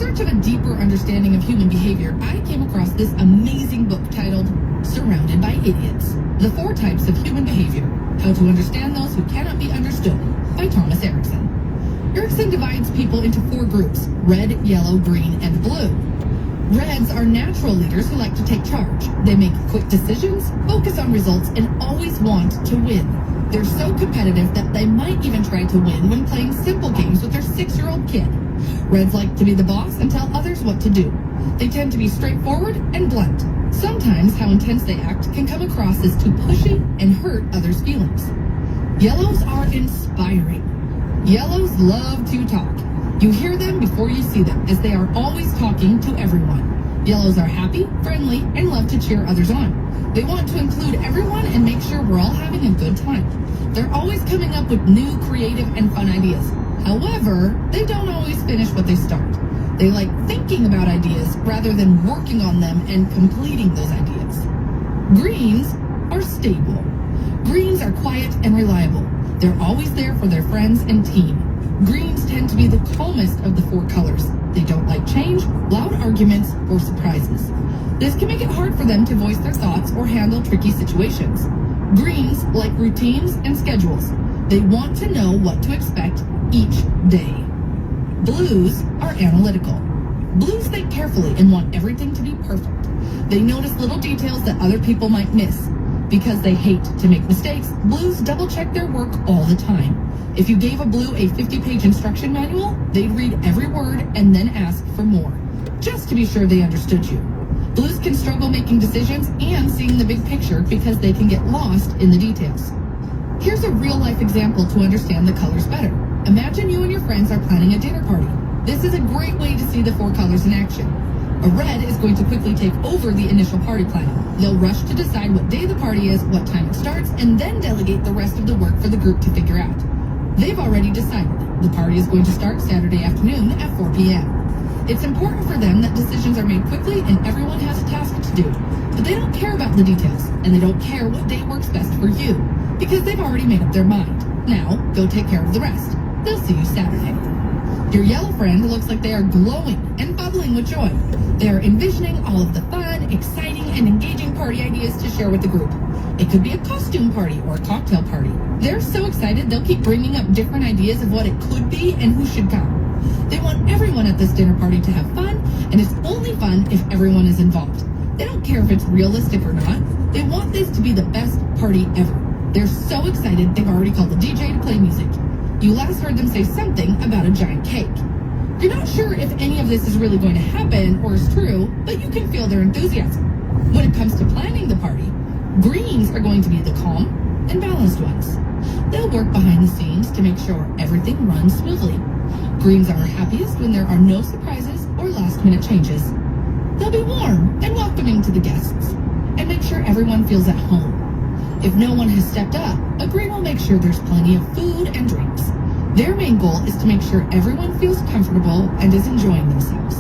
search of a deeper understanding of human behavior, I came across this amazing book titled Surrounded by Idiots: The 4 Types of Human Behavior, How to Understand Those Who Cannot Be Understood, by Thomas Erickson. Erickson divides people into 4 groups: red, yellow, green, and blue. Reds are natural leaders who like to take charge. They make quick decisions, focus on results, and always want to win. They're so competitive that they might even try to win when playing simple games with their 6-year-old kid. Reds like to be the boss and tell others what to do. They tend to be straightforward and blunt. Sometimes how intense they act can come across as too pushy and hurt others' feelings. Yellows are inspiring. Yellows love to talk. You hear them before you see them, as they are always talking to everyone. Yellows are happy, friendly, and love to cheer others on. They want to include everyone and make sure we're all having a good time. They're always coming up with new, creative, and fun ideas. However, they don't always finish what they start. They like thinking about ideas rather than working on them and completing those ideas. Greens are stable. Greens are quiet and reliable. They're always there for their friends and team. Greens tend to be the calmest of the 4 colors. They don't like change, loud arguments, or surprises. This can make it hard for them to voice their thoughts or handle tricky situations. Greens like routines and schedules. They want to know what to expect each day. Blues are analytical. Blues think carefully and want everything to be perfect. They notice little details that other people might miss. Because they hate to make mistakes, blues double-check their work all the time. If you gave a blue a 50-page instruction manual, they'd read every word and then ask for more, just to be sure they understood you. Blues can struggle making decisions and seeing the big picture because they can get lost in the details. Here's a real-life example to understand the colors better. Imagine you and your friends are planning a dinner party. This is a great way to see the 4 colors in action. A red is going to quickly take over the initial party planning. They'll rush to decide what day the party is, what time it starts, and then delegate the rest of the work for the group to figure out. They've already decided. The party is going to start Saturday afternoon at 4 p.m. It's important for them that decisions are made quickly and everyone has a task to do. But they don't care about the details, and they don't care what day works best for you, because they've already made up their mind. Now, go take care of the rest. They'll see you Saturday. Your yellow friend looks like they are glowing and bubbling with joy. They are envisioning all of the fun, exciting, and engaging party ideas to share with the group. It could be a costume party or a cocktail party. They're so excited they'll keep bringing up different ideas of what it could be and who should come. They want everyone at this dinner party to have fun, and it's only fun if everyone is involved. They don't care if it's realistic or not. They want this to be the best party ever. They're so excited they've already called the DJ to play music. You last heard them say something about a giant cake. You're not sure if any of this is really going to happen or is true, but you can feel their enthusiasm. When it comes to planning the party, greens are going to be the calm and balanced ones. They'll work behind the scenes to make sure everything runs smoothly. Greens are happiest when there are no surprises or last-minute changes. They'll be warm and welcoming to the guests and make sure everyone feels at home. If no one has stepped up, a green will make sure there's plenty of food and drinks. Their main goal is to make sure everyone feels comfortable and is enjoying themselves.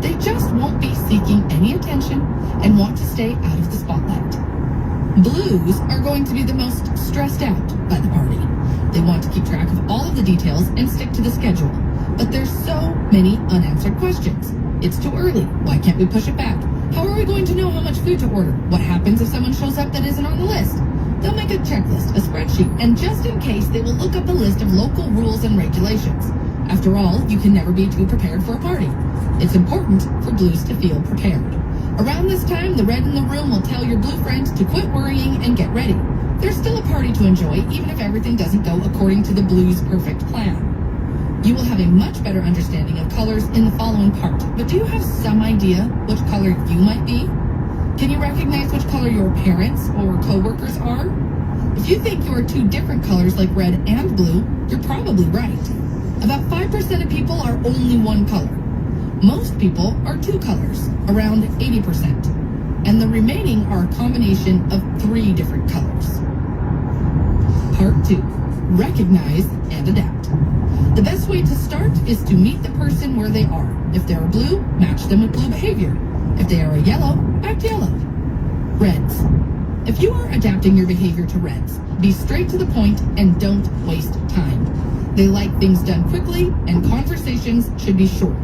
They just won't be seeking any attention and want to stay out of the spotlight. Blues are going to be the most stressed out by the party. They want to keep track of all of the details and stick to the schedule. But there's so many unanswered questions. It's too early. Why can't we push it back? How are we going to know how much food to order? What happens if someone shows up that isn't on the list? They'll make a checklist, a spreadsheet, and just in case, they will look up a list of local rules and regulations. After all, you can never be too prepared for a party. It's important for blues to feel prepared. Around this time, the red in the room will tell your blue friend to quit worrying and get ready. There's still a party to enjoy, even if everything doesn't go according to the blues' perfect plan. You will have a much better understanding of colors in the following part, but do you have some idea which color you might be? Can you recognize which color your parents or co-workers are? If you think you are 2 different colors like red and blue, you're probably right. About 5% of people are only 1 color. Most people are 2 colors, around 80%. And the remaining are a combination of 3 different colors. Part 2. Recognize and adapt. The best way to start is to meet the person where they are. If they are blue, match them with blue behavior. If they are a yellow, act yellow. Reds. If you are adapting your behavior to reds, be straight to the point and don't waste time. They like things done quickly, and conversations should be short.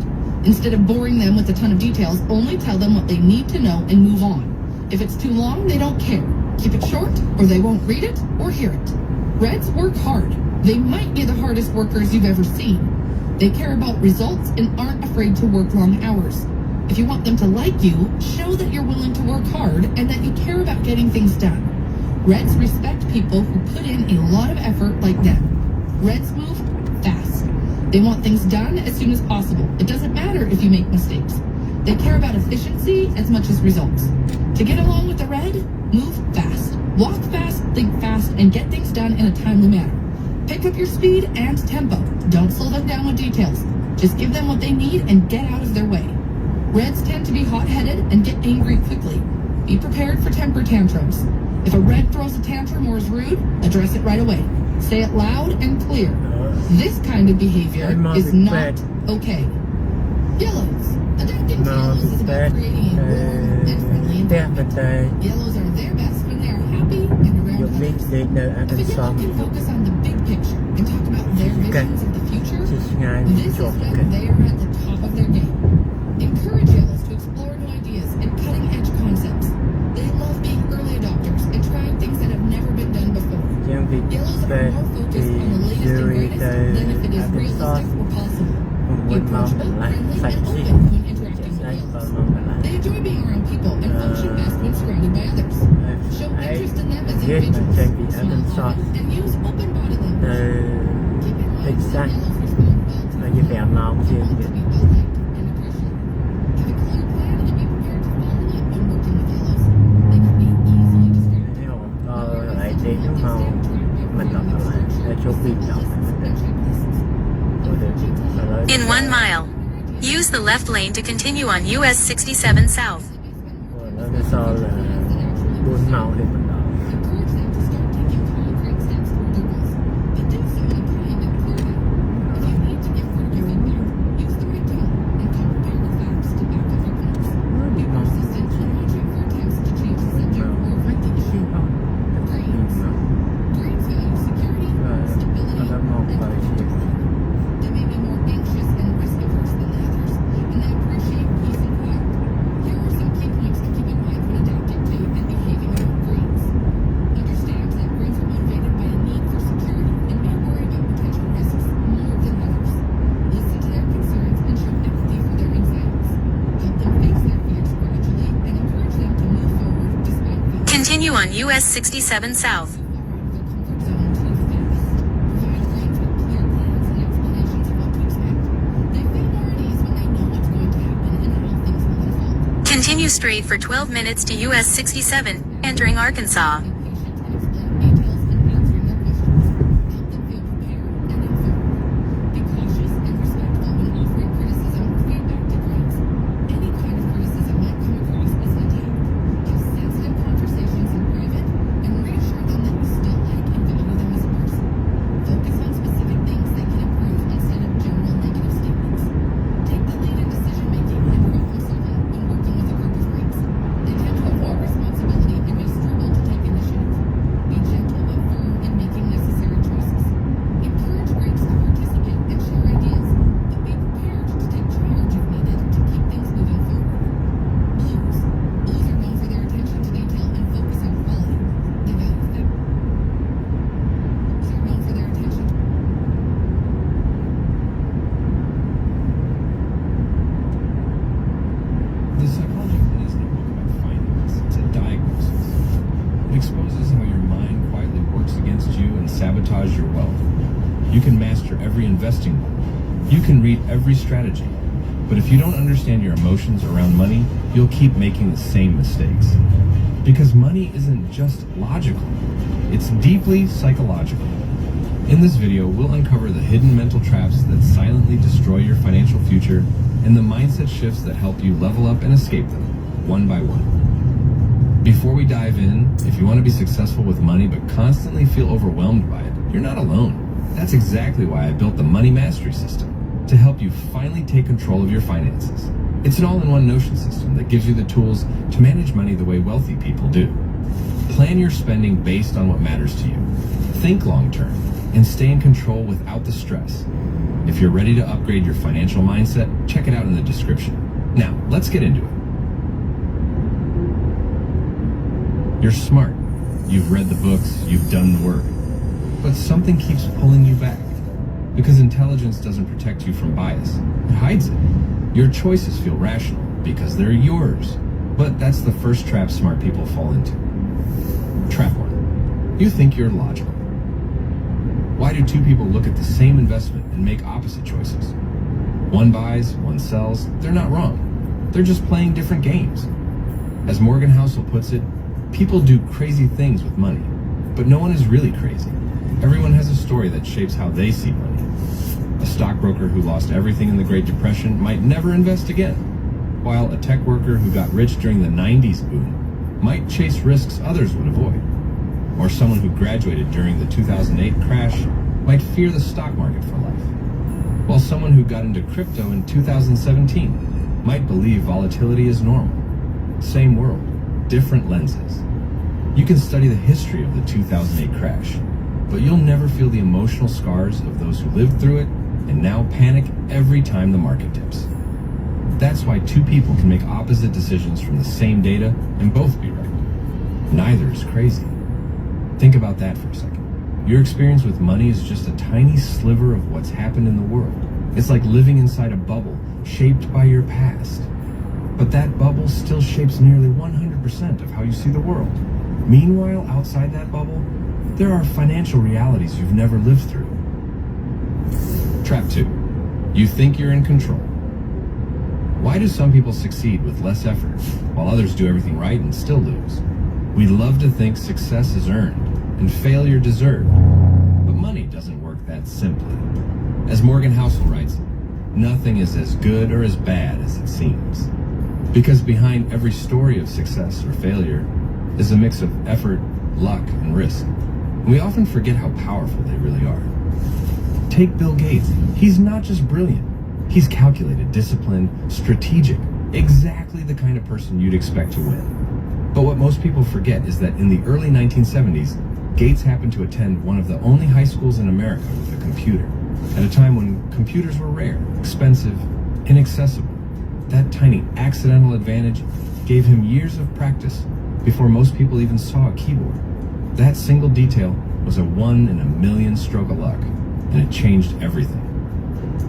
Instead of boring them with a ton of details, only tell them what they need to know and move on. If it's too long, they don't care. Keep it short, or they won't read it or hear it. Reds work hard. They might be the hardest workers you've ever seen. They care about results and aren't afraid to work long hours. If you want them to like you, show that you're willing to work hard and that you care about getting things done. Reds respect people who put in a lot of effort like them. Reds move fast. They want things done as soon as possible. It doesn't matter if you make mistakes. They care about efficiency as much as results. To get along with the red, move fast. Walk fast, think fast, and get things done in a timely manner. Pick up your speed and tempo. Don't slow them down with details. Just give them what they need and get out of their way. Reds tend to be hot-headed and get angry quickly. Be prepared for temper tantrums. If a red throws a tantrum or is rude, address it right away. Say it loud and clear. This kind of behavior is not okay. Yellows. Adapting to yellows is about creating a warm and friendly environment. Yellows are their best when they are happy and around others. If a yellow can focus on the big picture and talk about their visions of the future, this is when they are at the top of their game. Encourage yellows to explore new ideas and cutting-edge concepts. They love being early adopters and trying things that have never been done before. Yellows are more focused on the latest and greatest than if it is realistic or possible. Be approachable, friendly, and open when interacting with yellows. They enjoy being around people and function best when surrounded by others. Show interest in them as individuals, smile often, and use open body language. Keep in mind that yellows respond well to về ẩm lòng chứ want to be well-liked and appreciated. Have a clear plan and be prepared to follow up when working with yellows. They can be easily distracted. nếu lại đi đúng không mình đọc lại để chốt phim đọc In 1 mile, use the left lane to continue on US 67 South. nó sau là 4 màu để mình đọc Encourage them to start taking concrete steps toward their goals, but do so in kind and clear way. If you need to give critical feedback, use the right tone and come prepared with facts to back up your points. Be persistent and watch out for attempts to change the subject or avoid the issue. Greens. Greens value security, stability, and predictability. They may be more anxious and risk-averse than the others, and they appreciate peace and quiet. Here are some key points to keep in mind when adapting to and behaving around greens. Understand that greens are motivated by a need for security and may worry about potential risks more than others. Listen to their concerns and show empathy for their anxieties. Help them face their fears gradually and encourage them to move forward despite fears. Continue on US 67 South. Continue straight for 12 minutes to US 67, entering Arkansas. The Psychology of Money isn't a book about finance, it's a diagnosis. It exposes how your mind quietly works against you and sabotages your wealth. You can master every investing book. You can read every strategy. But if you don't understand your emotions around money, you'll keep making the same mistakes. Because money isn't just logical, it's deeply psychological. In this video, we'll uncover the hidden mental traps that silently destroy your financial future and the mindset shifts that help you level up and escape them, one by one. Before we dive in, if you want to be successful with money but constantly feel overwhelmed by it, you're not alone. That's exactly why I built the Money Mastery System, to help you finally take control of your finances. It's an all-in-one Notion system that gives you the tools to manage money the way wealthy people do. Plan your spending based on what matters to you. Think long-term. and stay in control without the stress. If you're ready to upgrade your financial mindset, check it out in the description. Now, let's get into it. You're smart. You've read the books, you've done the work. But something keeps pulling you back. Because intelligence doesn't protect you from bias. It hides it. Your choices feel rational because they're yours. But that's the first trap smart people fall into. Trap 1. You think you're logical. Why do two people look at the same investment and make opposite choices? One buys, one sells. They're not wrong. They're just playing different games. As Morgan Housel puts it, people do crazy things with money, but no one is really crazy. Everyone has a story that shapes how they see money. A stockbroker who lost everything in the Great Depression might never invest again, while a tech worker who got rich during the 90s boom might chase risks others would avoid. Or someone who graduated during the 2008 crash might fear the stock market for life, while someone who got into crypto in 2017 might believe volatility is normal. Same world, different lenses. You can study the history of the 2008 crash, but you'll never feel the emotional scars of those who lived through it and now panic every time the market dips. That's why two people can make opposite decisions from the same data and both be right. Neither is crazy. Think about that for a second. Your experience with money is just a tiny sliver of what's happened in the world. It's like living inside a bubble shaped by your past. But that bubble still shapes nearly 100% of how you see the world. Meanwhile, outside that bubble, there are financial realities you've never lived through. Trap 2. You think you're in control. Why do some people succeed with less effort, while others do everything right and still lose? We love to think success is earned and failure deserved, but money doesn't work that simply. As Morgan Housel writes, nothing is as good or as bad as it seems. Because behind every story of success or failure is a mix of effort, luck, and risk. And we often forget how powerful they really are. Take Bill Gates. He's not just brilliant. He's calculated, disciplined, strategic, exactly the kind of person you'd expect to win. But what most people forget is that in the early 1970s, Gates happened to attend one of the only high schools in America with a computer, at a time when computers were rare, expensive, inaccessible. That tiny accidental advantage gave him years of practice before most people even saw a keyboard. That single detail was a 1 in a million stroke of luck, and it changed everything.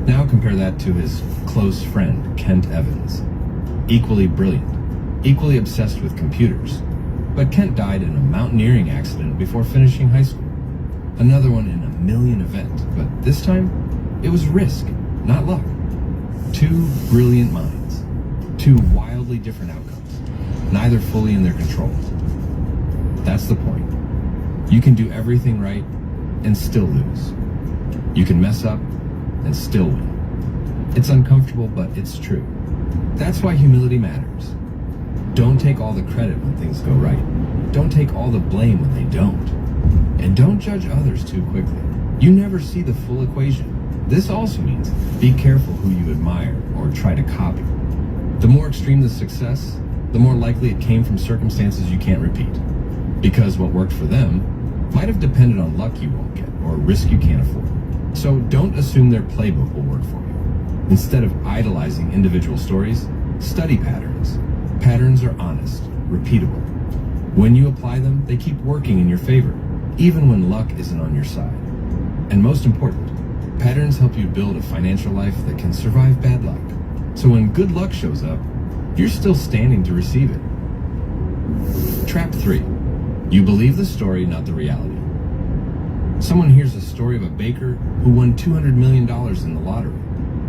Now compare that to his close friend, Kent Evans. Equally brilliant, equally obsessed with computers. But Kent died in a mountaineering accident before finishing high school. Another 1 in a million event, but this time, it was risk, not luck. Two brilliant minds, two wildly different outcomes, neither fully in their control. That's the point. You can do everything right and still lose. You can mess up and still win. It's uncomfortable, but it's true. That's why humility matters. Don't take all the credit when things go right. Don't take all the blame when they don't. And don't judge others too quickly. You never see the full equation. This also means be careful who you admire or try to copy. The more extreme the success, the more likely it came from circumstances you can't repeat. Because what worked for them might have depended on luck you won't get or risk you can't afford. So don't assume their playbook will work for you. Instead of idolizing individual stories, study patterns. Patterns are honest, repeatable. When you apply them, they keep working in your favor, even when luck isn't on your side. And most important, patterns help you build a financial life that can survive bad luck. So when good luck shows up, you're still standing to receive it. Trap 3. You believe the story, not the reality. Someone hears a story of a baker who won $200 million in the lottery.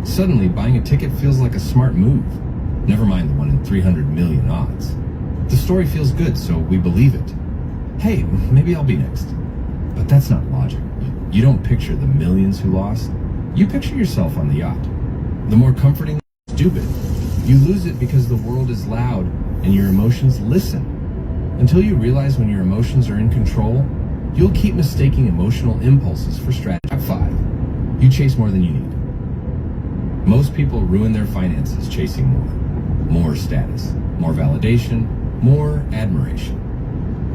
Suddenly, buying a ticket feels like a smart move. Never mind the 1 in 300 million odds. The story feels good, so we believe it. Hey, maybe I'll be next. But that's not logic. You don't picture the millions who lost. You picture yourself on the yacht. The more comforting, stupid. You lose it because the world is loud and your emotions listen. Until you realize when your emotions are in control, you'll keep mistaking emotional impulses for strategy. Trap 5. You chase more than you need. Most people ruin their finances chasing more. More status, more validation, more admiration.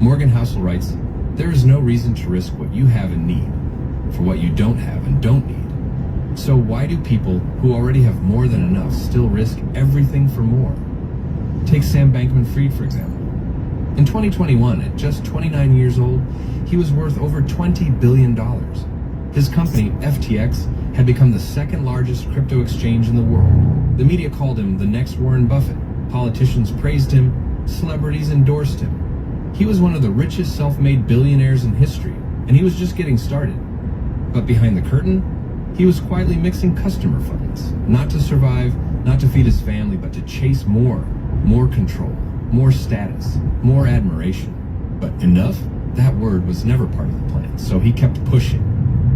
Morgan Housel writes, there is no reason to risk what you have and need. for what you don't have and don't need. So why do people who already have more than enough still risk everything for more? Take Sam Bankman-Fried, for example. In 2021, at just 29 years old, he was worth over $20 billion. His company, FTX, had become the second largest crypto exchange in the world. The media called him the next Warren Buffett. Politicians praised him. Celebrities endorsed him. He was one of the richest self-made billionaires in history, and he was just getting started. But behind the curtain, he was quietly mixing customer funds, not to survive, not to feed his family, but to chase more control, more status, more admiration. But enough? That word was never part of the plan, so he kept pushing,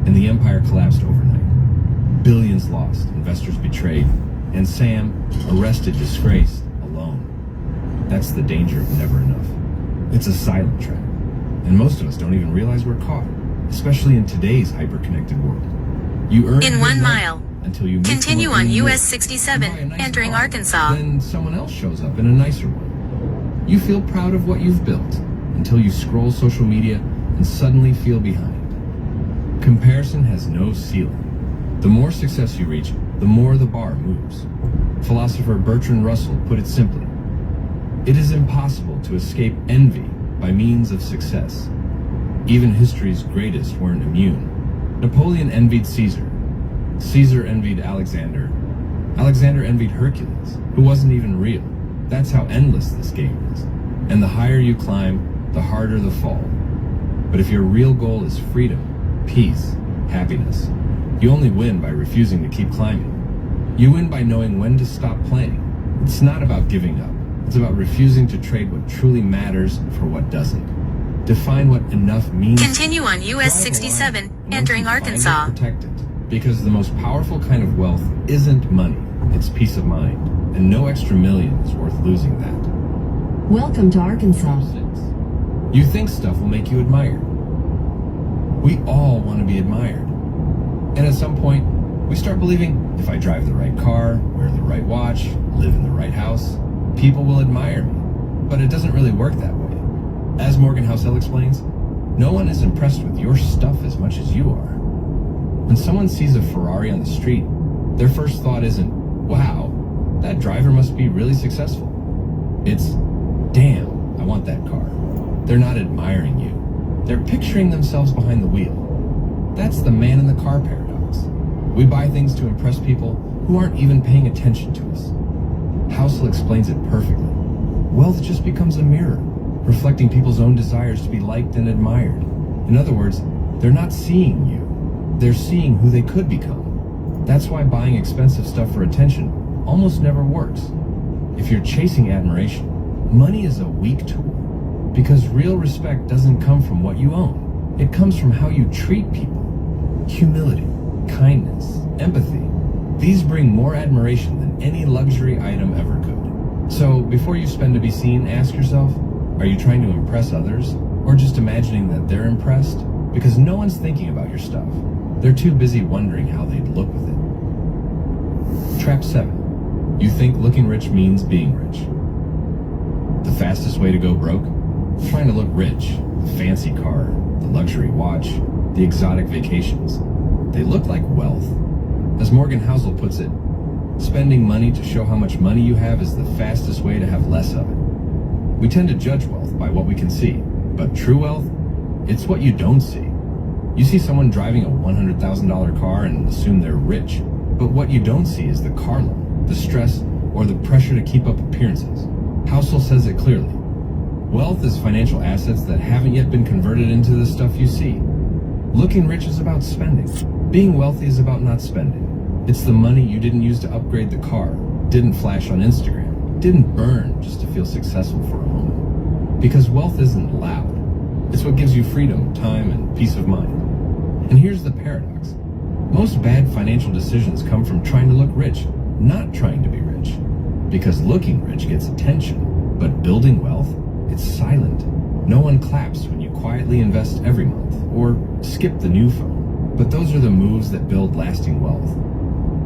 and the empire collapsed overnight. Billions lost, investors betrayed, and Sam, arrested, disgraced, alone. That's the danger of never enough. It's a silent trap, and most of us don't even realize we're caught, especially in today's hyper-connected world. You earn In 1 mile, until you make continue someone on earn more. US 67, You buy a nice entering car, Arkansas. Then someone else shows up in a nicer one. You feel proud of what you've built until you scroll social media and suddenly feel behind. Comparison has no ceiling. The more success you reach, the more the bar moves. Philosopher Bertrand Russell put it simply: it is impossible to escape envy by means of success. Even history's greatest weren't immune. Napoleon envied Caesar. Caesar envied Alexander. Alexander envied Hercules, who wasn't even real. That's how endless this game is. And the higher you climb, the harder the fall. But if your real goal is freedom, peace, happiness, you only win by refusing to keep climbing. You win by knowing when to stop playing. It's not about giving up. It's about refusing to trade what truly matters for what doesn't. Define what enough means. Continue on US Drive 67, along. Once entering you find it, Arkansas. protect it. Because the most powerful kind of wealth isn't money. It's peace of mind. And no extra million is worth losing that. Welcome to Arkansas. 6. You think stuff will make you admired. We all want to be admired. And at some point, we start believing if I drive the right car, wear the right watch, live in the right house, people will admire me. But it doesn't really work that way. As Morgan Housel explains, no one is impressed with your stuff as much as you are. When someone sees a Ferrari on the street, their first thought isn't, wow, that driver must be really successful. It's, damn, I want that car. They're not admiring you. They're picturing themselves behind the wheel. That's the man in the car paradox. We buy things to impress people who aren't even paying attention to us. Housel explains it perfectly. Wealth just becomes a mirror, reflecting people's own desires to be liked and admired. In other words, they're not seeing you. They're seeing who they could become. That's why buying expensive stuff for attention almost never works. If you're chasing admiration, money is a weak tool. Because real respect doesn't come from what you own. It comes from how you treat people. Humility, kindness, empathy. These bring more admiration than any luxury item ever could. So before you spend to be seen, ask yourself, are you trying to impress others? Or just imagining that they're impressed? Because no one's thinking about your stuff. They're too busy wondering how they'd look with it. Trap 7. You think looking rich means being rich. The fastest way to go broke? Trying to look rich. The fancy car, the luxury watch, the exotic vacations. They look like wealth. As Morgan Housel puts it, spending money to show how much money you have is the fastest way to have less of it. We tend to judge wealth by what we can see, but true wealth, it's what you don't see. You see someone driving a $100,000 car and assume they're rich, but what you don't see is the car loan, the stress, or the pressure to keep up appearances. Housel says it clearly. Wealth is financial assets that haven't yet been converted into the stuff you see. Looking rich is about spending. Being wealthy is about not spending. It's the money you didn't use to upgrade the car, didn't flash on Instagram, didn't burn just to feel successful for a moment. Because wealth isn't loud. It's what gives you freedom, time, and peace of mind. And here's the paradox. Most bad financial decisions come from trying to look rich, not trying to be rich. Because looking rich gets attention, but building wealth, it's silent. No one claps when you quietly invest every month, or skip the new phone. But those are the moves that build lasting wealth.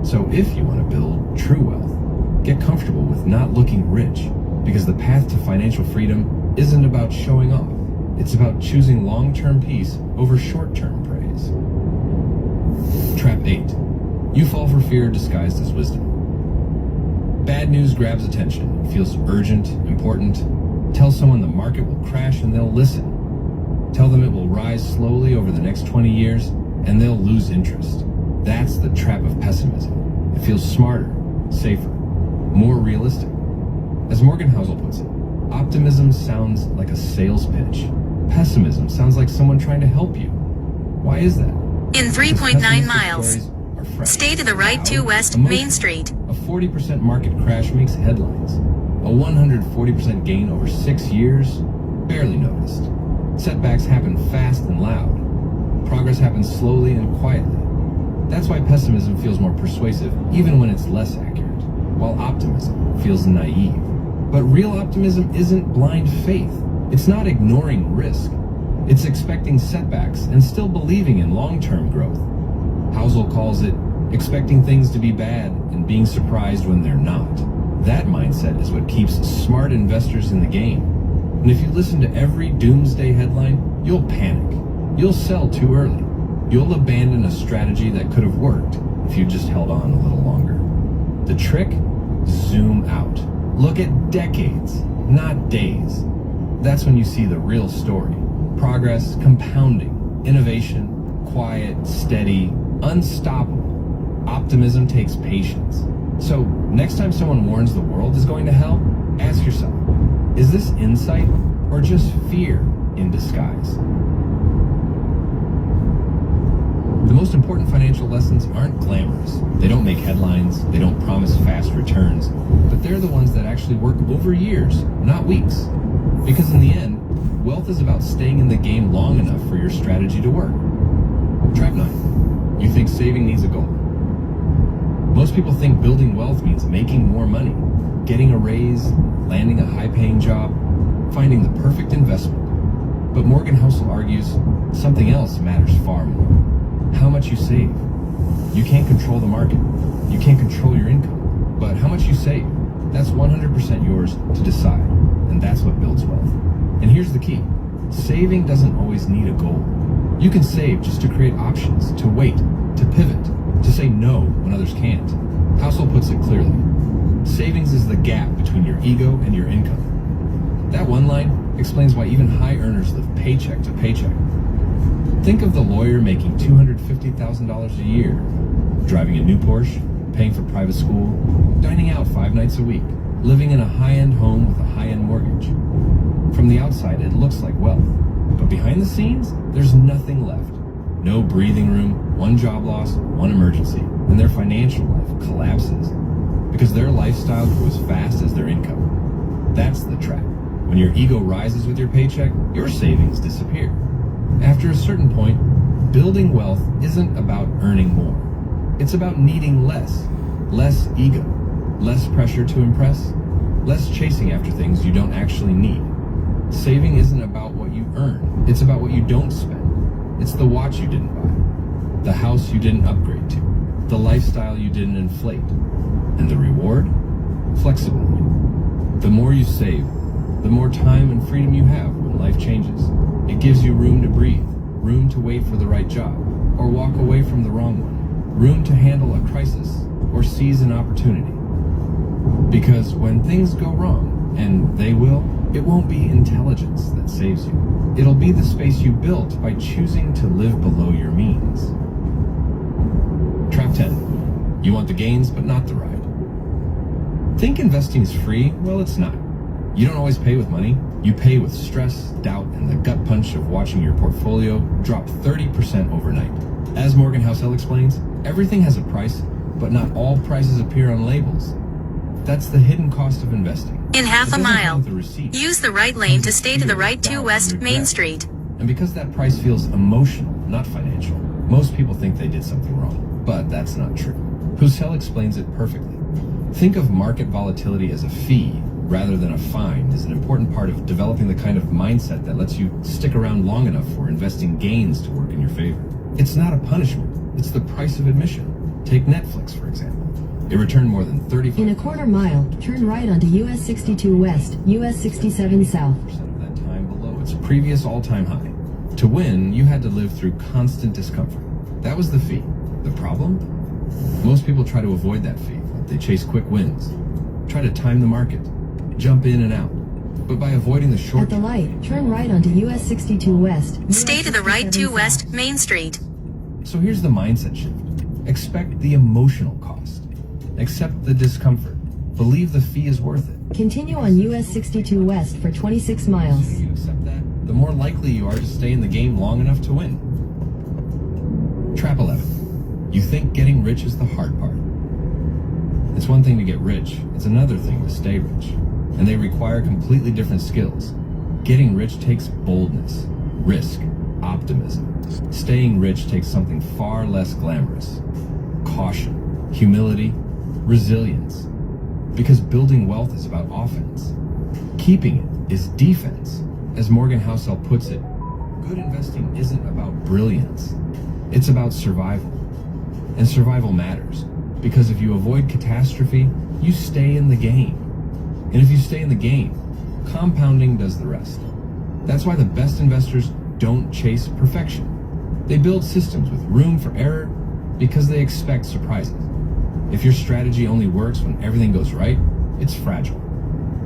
So if you want to build true wealth, get comfortable with not looking rich, because the path to financial freedom isn't about showing off. It's about choosing long-term peace over short-term praise. Step 8. You fall for fear disguised as wisdom. Bad news grabs attention. It feels urgent, important. Tell someone the market will crash and they'll listen. Tell them it will rise slowly over the next 20 years and they'll lose interest. That's the trap of pessimism. It feels smarter, safer, more realistic. As Morgan Housel puts it, optimism sounds like a sales pitch. Pessimism sounds like someone trying to help you. Why is that? In Because 3.9 pessimistic miles, stories are fresh, stay to the right 2 loud, West emotional. Main Street. A 40% market crash makes headlines. A 140% gain over 6 years? Barely noticed. Setbacks happen fast and loud. Progress happens slowly and quietly. That's why pessimism feels more persuasive, even when it's less accurate, while optimism feels naive. But real optimism isn't blind faith. It's not ignoring risk. It's expecting setbacks and still believing in long-term growth. Housel calls it expecting things to be bad and being surprised when they're not. That mindset is what keeps smart investors in the game. And if you listen to every doomsday headline, you'll panic. You'll sell too early. You'll abandon a strategy that could have worked if you just held on a little longer. The trick? Zoom out. Look at decades, not days. That's when you see the real story. Progress, compounding, innovation, quiet, steady, unstoppable. Optimism takes patience. So, next time someone warns the world is going to hell, ask yourself, is this insight or just fear in disguise? The most important financial lessons aren't glamorous. They don't make headlines, they don't promise fast returns, but they're the ones that actually work over years, not weeks. Because in the end, wealth is about staying in the game long enough for your strategy to work. Trap 9. You think saving needs a goal. Most people think building wealth means making more money, getting a raise, landing a high-paying job, finding the perfect investment. But Morgan Housel argues something else matters far more. How much you save. You can't control the market. You can't control your income. But how much you save, that's 100% yours to decide. And that's what builds wealth. And here's the key. Saving doesn't always need a goal. You can save just to create options, to wait, to pivot, to say no when others can't. Housel puts it clearly. Savings is the gap between your ego and your income. That one line explains why even high earners live paycheck to paycheck. Think of the lawyer making $250,000 a year, driving a new Porsche, paying for private school, dining out 5 nights a week, living in a high-end home with a high-end mortgage. From the outside, it looks like wealth, but behind the scenes, there's nothing left. No breathing room, one job loss, one emergency, and their financial life collapses because their lifestyle grew as fast as their income. That's the trap. When your ego rises with your paycheck, your savings disappear. After a certain point, building wealth isn't about earning more. It's about needing less. Less ego. Less pressure to impress. Less chasing after things you don't actually need. Saving isn't about what you earn. It's about what you don't spend. It's the watch you didn't buy. The house you didn't upgrade to. The lifestyle you didn't inflate. And the reward? Flexibility. The more you save, the more time and freedom you have when life changes. It gives you room to breathe, room to wait for the right job, or walk away from the wrong one, room to handle a crisis, or seize an opportunity. Because when things go wrong, and they will, it won't be intelligence that saves you. It'll be the space you built by choosing to live below your means. Trap 10. You want the gains, but not the ride. Think investing is free? Well, it's not. You don't always pay with money. You pay with stress, doubt, and the gut punch of watching your portfolio drop 30% overnight. As Morgan Housel explains, everything has a price, but not all prices appear on labels. That's the hidden cost of investing. In half It a doesn't mile, come with a receipt. use the right lane to stay to the right 2 Doubt, West and Main regret. Street. And because that price feels emotional, not financial, most people think they did something wrong. But that's not true. Housel explains it perfectly. Think of market volatility as a fee rather than a fine is an important part of developing the kind of mindset that lets you stick around long enough for investing gains to work in your favor. It's not a punishment. It's the price of admission. Take Netflix, for example. It returned more than 35% In a quarter mile, turn right onto US 62 West, US 67 South. of that time below its previous all-time high. To win, you had to live through constant discomfort. That was the fee. The problem? Most people try to avoid that fee. They chase quick wins, try to time the market, jump in and out. But by avoiding the short At the light, turn right onto US 62 West. Stay to the right 2 West Main Street. So here's the mindset shift. Expect the emotional cost. Accept the discomfort. Believe the fee is worth it. Continue on US 62 West for 26 miles. The sooner you accept that, the more likely you are to stay in the game long enough to win. Trap 11. You think getting rich is the hard part. It's one thing to get rich, it's another thing to stay rich. And they require completely different skills. Getting rich takes boldness, risk, optimism. Staying rich takes something far less glamorous. Caution, humility, resilience. Because building wealth is about offense. Keeping it is defense. As Morgan Housel puts it, good investing isn't about brilliance. It's about survival. And survival matters. Because if you avoid catastrophe, you stay in the game. And if you stay in the game, compounding does the rest. That's why the best investors don't chase perfection. They build systems with room for error because they expect surprises. If your strategy only works when everything goes right, it's fragile.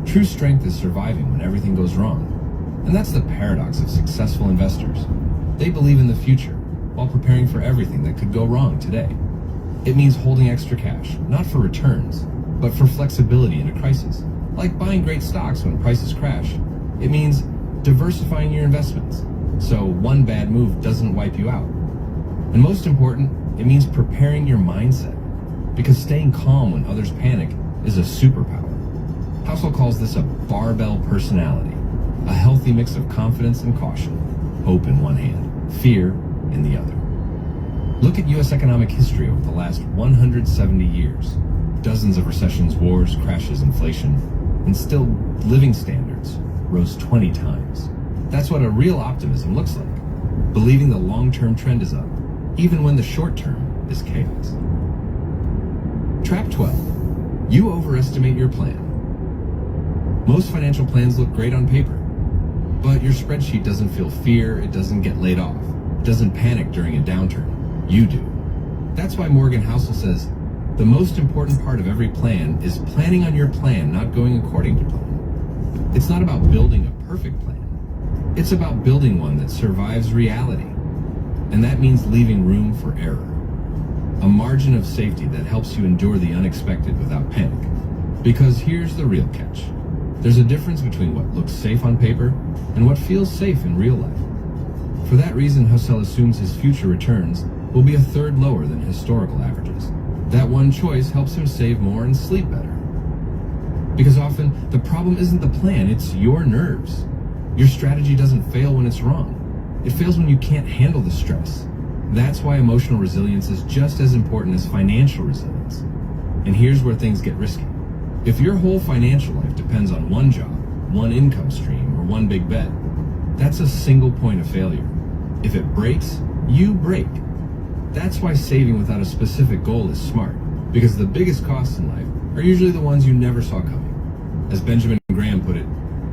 True strength is surviving when everything goes wrong. And that's the paradox of successful investors. They believe in the future while preparing for everything that could go wrong today. It means holding extra cash, not for returns, but for flexibility in a crisis. Like buying great stocks when prices crash. It means diversifying your investments, so one bad move doesn't wipe you out. And most important, it means preparing your mindset, because staying calm when others panic is a superpower. Housel calls this a barbell personality, a healthy mix of confidence and caution, hope in one hand, fear in the other. Look at U.S. economic history over the last 170 years. Dozens of recessions, wars, crashes, inflation, and still living standards rose 20 times. That's what a real optimism looks like. Believing the long-term trend is up, even when the short term is chaos. Trap 12. You overestimate your plan. Most financial plans look great on paper, but your spreadsheet doesn't feel fear, it doesn't get laid off, it doesn't panic during a downturn. You do. That's why Morgan Housel says, the most important part of every plan is planning on your plan not going according to plan. It's not about building a perfect plan. It's about building one that survives reality. And that means leaving room for error. A margin of safety that helps you endure the unexpected without panic. Because here's the real catch. There's a difference between what looks safe on paper and what feels safe in real life. For that reason, Housel assumes his future returns will be a third lower than historical averages. That one choice helps him save more and sleep better. Because often, the problem isn't the plan, it's your nerves. Your strategy doesn't fail when it's wrong. It fails when you can't handle the stress. That's why emotional resilience is just as important as financial resilience. And here's where things get risky. If your whole financial life depends on one job, one income stream, or one big bet, that's a single point of failure. If it breaks, you break. That's why saving without a specific goal is smart, because the biggest costs in life are usually the ones you never saw coming. As Benjamin Graham put it,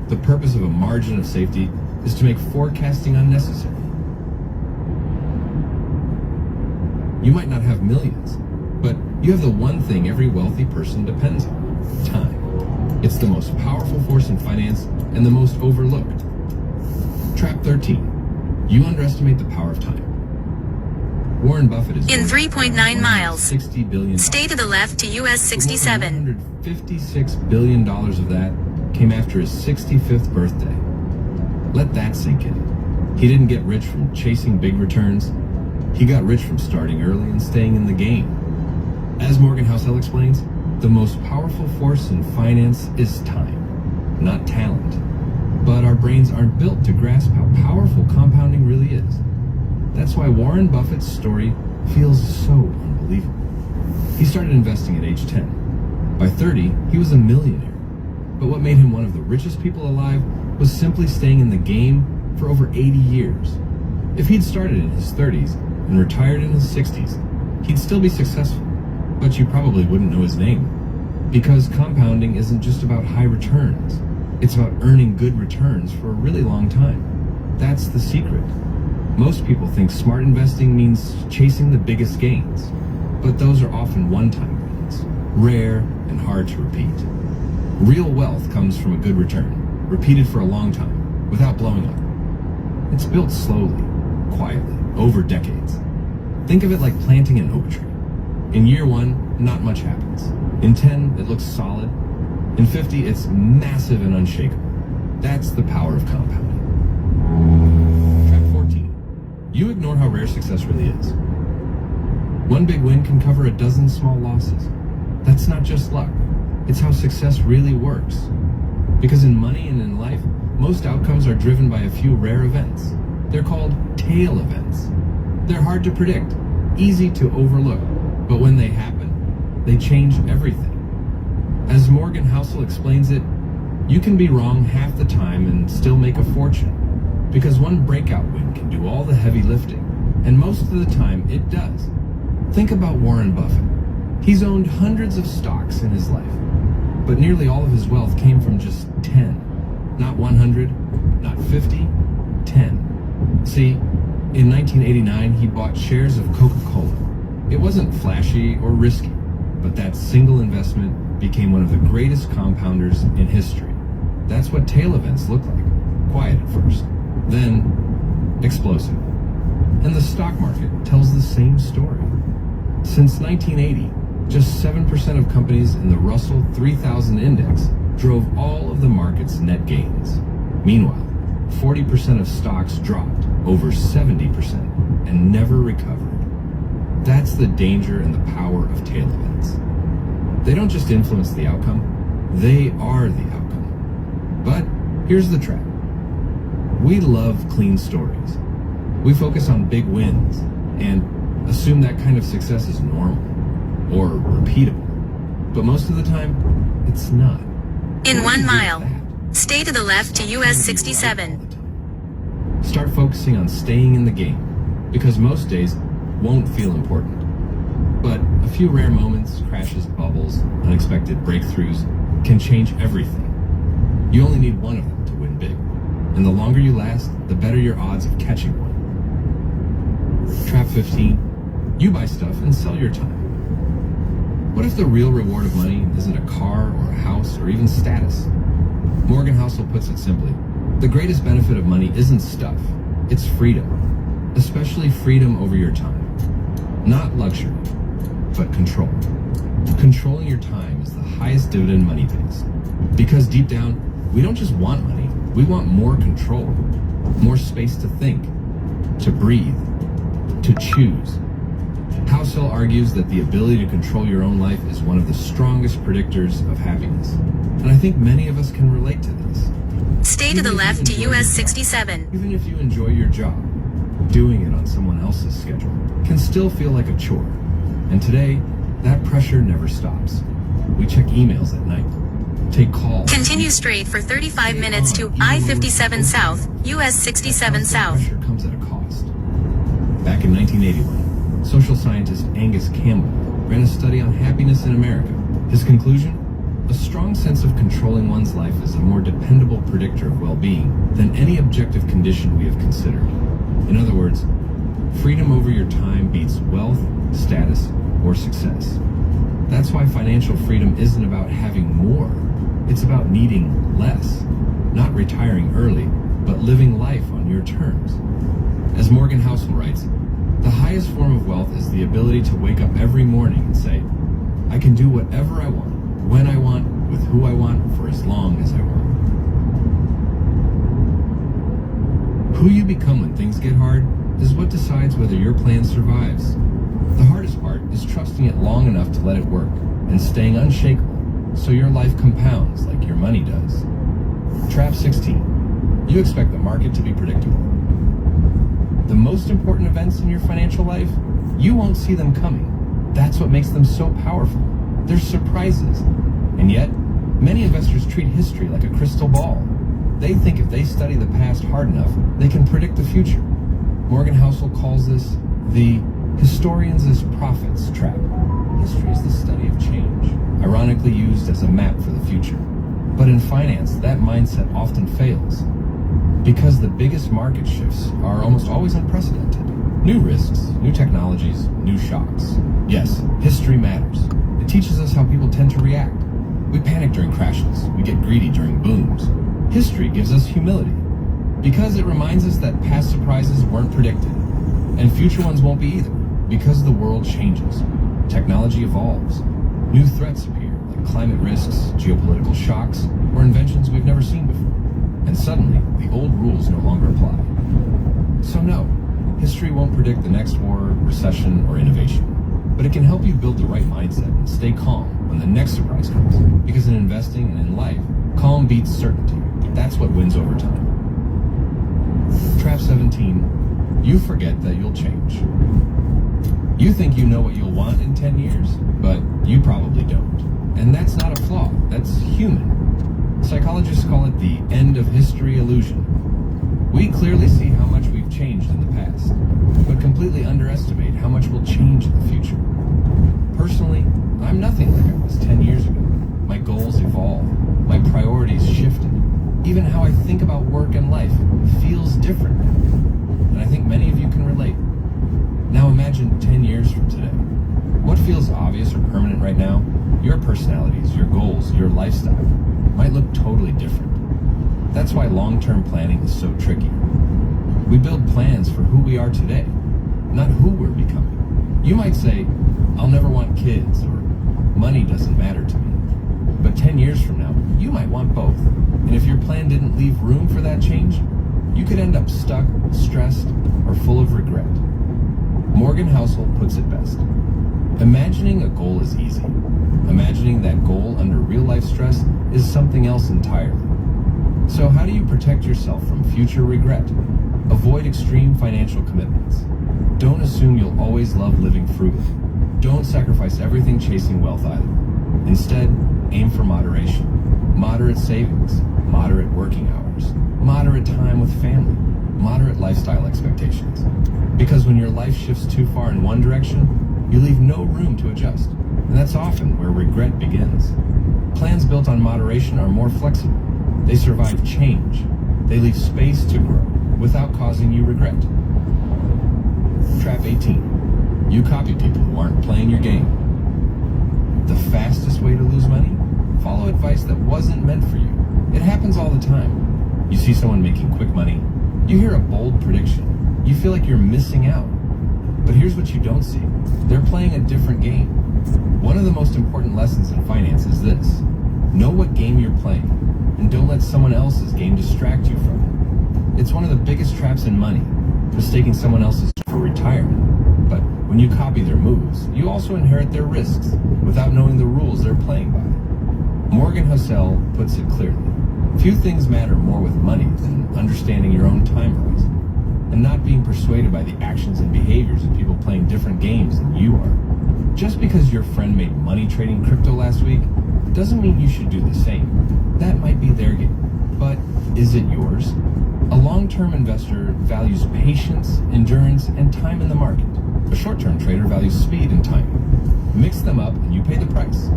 the purpose of a margin of safety is to make forecasting unnecessary. You might not have millions, but you have the one thing every wealthy person depends on: time. It's the most powerful force in finance and the most overlooked. Trap 13. You underestimate the power of time. Warren Buffett is In 3.9 miles, $60 billion. stay to the left to US 67. $156 billion of that came after his 65th birthday. Let that sink in. He didn't get rich from chasing big returns. He got rich from starting early and staying in the game. As Morgan Housel explains, the most powerful force in finance is time, not talent. But our brains aren't built to grasp how powerful compounding really is. That's why Warren Buffett's story feels so unbelievable. He started investing at age 10. By 30, he was a millionaire. But what made him one of the richest people alive was simply staying in the game for over 80 years. If he'd started in his 30s and retired in his 60s, he'd still be successful. But you probably wouldn't know his name. Because compounding isn't just about high returns. It's about earning good returns for a really long time. That's the secret. Most people think smart investing means chasing the biggest gains, but those are often one-time wins, rare and hard to repeat. Real wealth comes from a good return, repeated for a long time, without blowing up. It's built slowly, quietly, over decades. Think of it like planting an oak tree. In year 1, not much happens. In 10, it looks solid. In 50, it's massive and unshakable. That's the power of compounding. Trap 14. You ignore how rare success really is. One big win can cover a dozen small losses. That's not just luck. It's how success really works. Because in money and in life, most outcomes are driven by a few rare events. They're called tail events. They're hard to predict, easy to overlook, but when they happen, they change everything. As Morgan Housel explains it, you can be wrong half the time and still make a fortune. Because one breakout win can do all the heavy lifting, and most of the time it does. Think about Warren Buffett. He's owned hundreds of stocks in his life, but nearly all of his wealth came from just 10. Not 100, not 50, 10. See, in 1989 he bought shares of Coca-Cola. It wasn't flashy or risky, but that single investment became one of the greatest compounders in history. That's what tail events look like. Quiet at first, then explosive. And the stock market tells the same story. Since 1980, just 7% of companies in the Russell 3000 index drove all of the market's net gains. Meanwhile, 40% of stocks dropped, over 70%, and never recovered. That's the danger and the power of tail events. They don't just influence the outcome, they are the outcome. But here's the trap. We love clean stories. We focus on big wins and assume that kind of success is normal or repeatable. But most of the time, it's not. In What 1 is mile, that? stay to the left to US 67. Start focusing on staying in the game, because most days won't feel important. But a few rare moments, crashes, bubbles, unexpected breakthroughs can change everything. You only need one of them to win big. And the longer you last, the better your odds of catching one. Trap 15. You buy stuff and sell your time. What if the real reward of money isn't a car or a house or even status? Morgan Housel puts it simply. The greatest benefit of money isn't stuff, it's freedom. Especially freedom over your time. Not luxury, but control. Controlling your time is the highest dividend money pays. Because deep down, we don't just want money, we want more control. More space to think, to breathe, to choose. Housel argues that the ability to control your own life is one of the strongest predictors of happiness. And I think many of us can relate to this. Stay to the left to US 67. Even if you enjoy your job, doing it on someone else's schedule can still feel like a chore. And today, that pressure never stops. We check emails at night, take calls. Continue straight for 35 minutes to I-57 South, US 67 South. Pressure comes at a cost. Back in 1981, social scientist Angus Campbell ran a study on happiness in America. His conclusion? A strong sense of controlling one's life is a more dependable predictor of well-being than any objective condition we have considered. In other words, freedom over your time beats wealth, status, or success. That's why financial freedom isn't about having more. It's about needing less. Not retiring early, but living life on your terms. As Morgan Housel writes, the highest form of wealth is the ability to wake up every morning and say, I can do whatever I want, when I want, with who I want, for as long as I want. Who you become when things get hard is what decides whether your plan survives. The hardest part is trusting it long enough to let it work and staying unshakable so your life compounds like your money does. Trap 16. You expect the market to be predictable. The most important events in your financial life, you won't see them coming. That's what makes them so powerful. They're surprises. And yet, many investors treat history like a crystal ball. They think if they study the past hard enough, they can predict the future. Morgan Housel calls this the historians as prophets trap. History is the study of change, ironically used as a map for the future. But in finance, that mindset often fails. Because the biggest market shifts are almost always unprecedented. New risks, new technologies, new shocks. Yes, history matters. It teaches us how people tend to react. We panic during crashes. We get greedy during booms. History gives us humility. Because it reminds us that past surprises weren't predicted. And future ones won't be either. Because the world changes. Technology evolves. New threats appear, like climate risks, geopolitical shocks, or inventions we've never seen before. And suddenly, the old rules no longer apply. So no, history won't predict the next war, recession, or innovation. But it can help you build the right mindset and stay calm when the next surprise comes. Because in investing and in life, calm beats certainty. That's what wins over time. Trap 17, you forget that you'll change. You think you know what you'll want in 10 years, but you probably don't. And that's not a flaw, that's human. Psychologists call it the end of history illusion. We clearly see how much we've changed in the past, but completely underestimate how much we'll change in the future. Personally, I'm nothing like I was 10 years ago. My goals evolved, my priorities shifted. Even how I think about work and life feels different. And I think many of you can relate. Now imagine 10 years from today. What feels obvious or permanent right now, your personalities, your goals, your lifestyle, might look totally different. That's why long-term planning is so tricky. We build plans for who we are today, not who we're becoming. You might say, I'll never want kids, or money doesn't matter to me. But 10 years from now, you might want both. And if your plan didn't leave room for that change, you could end up stuck, stressed, or full of regret. Morgan Housel puts it best. Imagining a goal is easy. Imagining that goal under real-life stress is something else entirely. So how do you protect yourself from future regret? Avoid extreme financial commitments. Don't assume you'll always love living frugally. Don't sacrifice everything chasing wealth either. Instead, aim for moderation. Moderate savings, moderate working hours, moderate time with family, moderate lifestyle expectations. Because when your life shifts too far in one direction, you leave no room to adjust. And that's often where regret begins. Plans built on moderation are more flexible. They survive change. They leave space to grow without causing you regret. Trap 18. You copy people who aren't playing your game. The fastest way to lose money? Follow advice that wasn't meant for you. It happens all the time. You see someone making quick money. You hear a bold prediction. You feel like you're missing out. But here's what you don't see. They're playing a different game. One of the most important lessons in finance is this. Know what game you're playing, and don't let someone else's game distract you from it. It's one of the biggest traps in money, mistaking someone else's for retirement. But when you copy their moves, you also inherit their risks without knowing the rules they're playing by. Morgan Housel puts it clearly. Few things matter more with money than understanding your own time horizon and not being persuaded by the actions and behaviors of people playing different games than you are. Just because your friend made money trading crypto last week doesn't mean you should do the same. That might be their game, but is it yours? A long-term investor values patience, endurance, and time in the market. A short-term trader values speed and timing. Mix them up and you pay the price.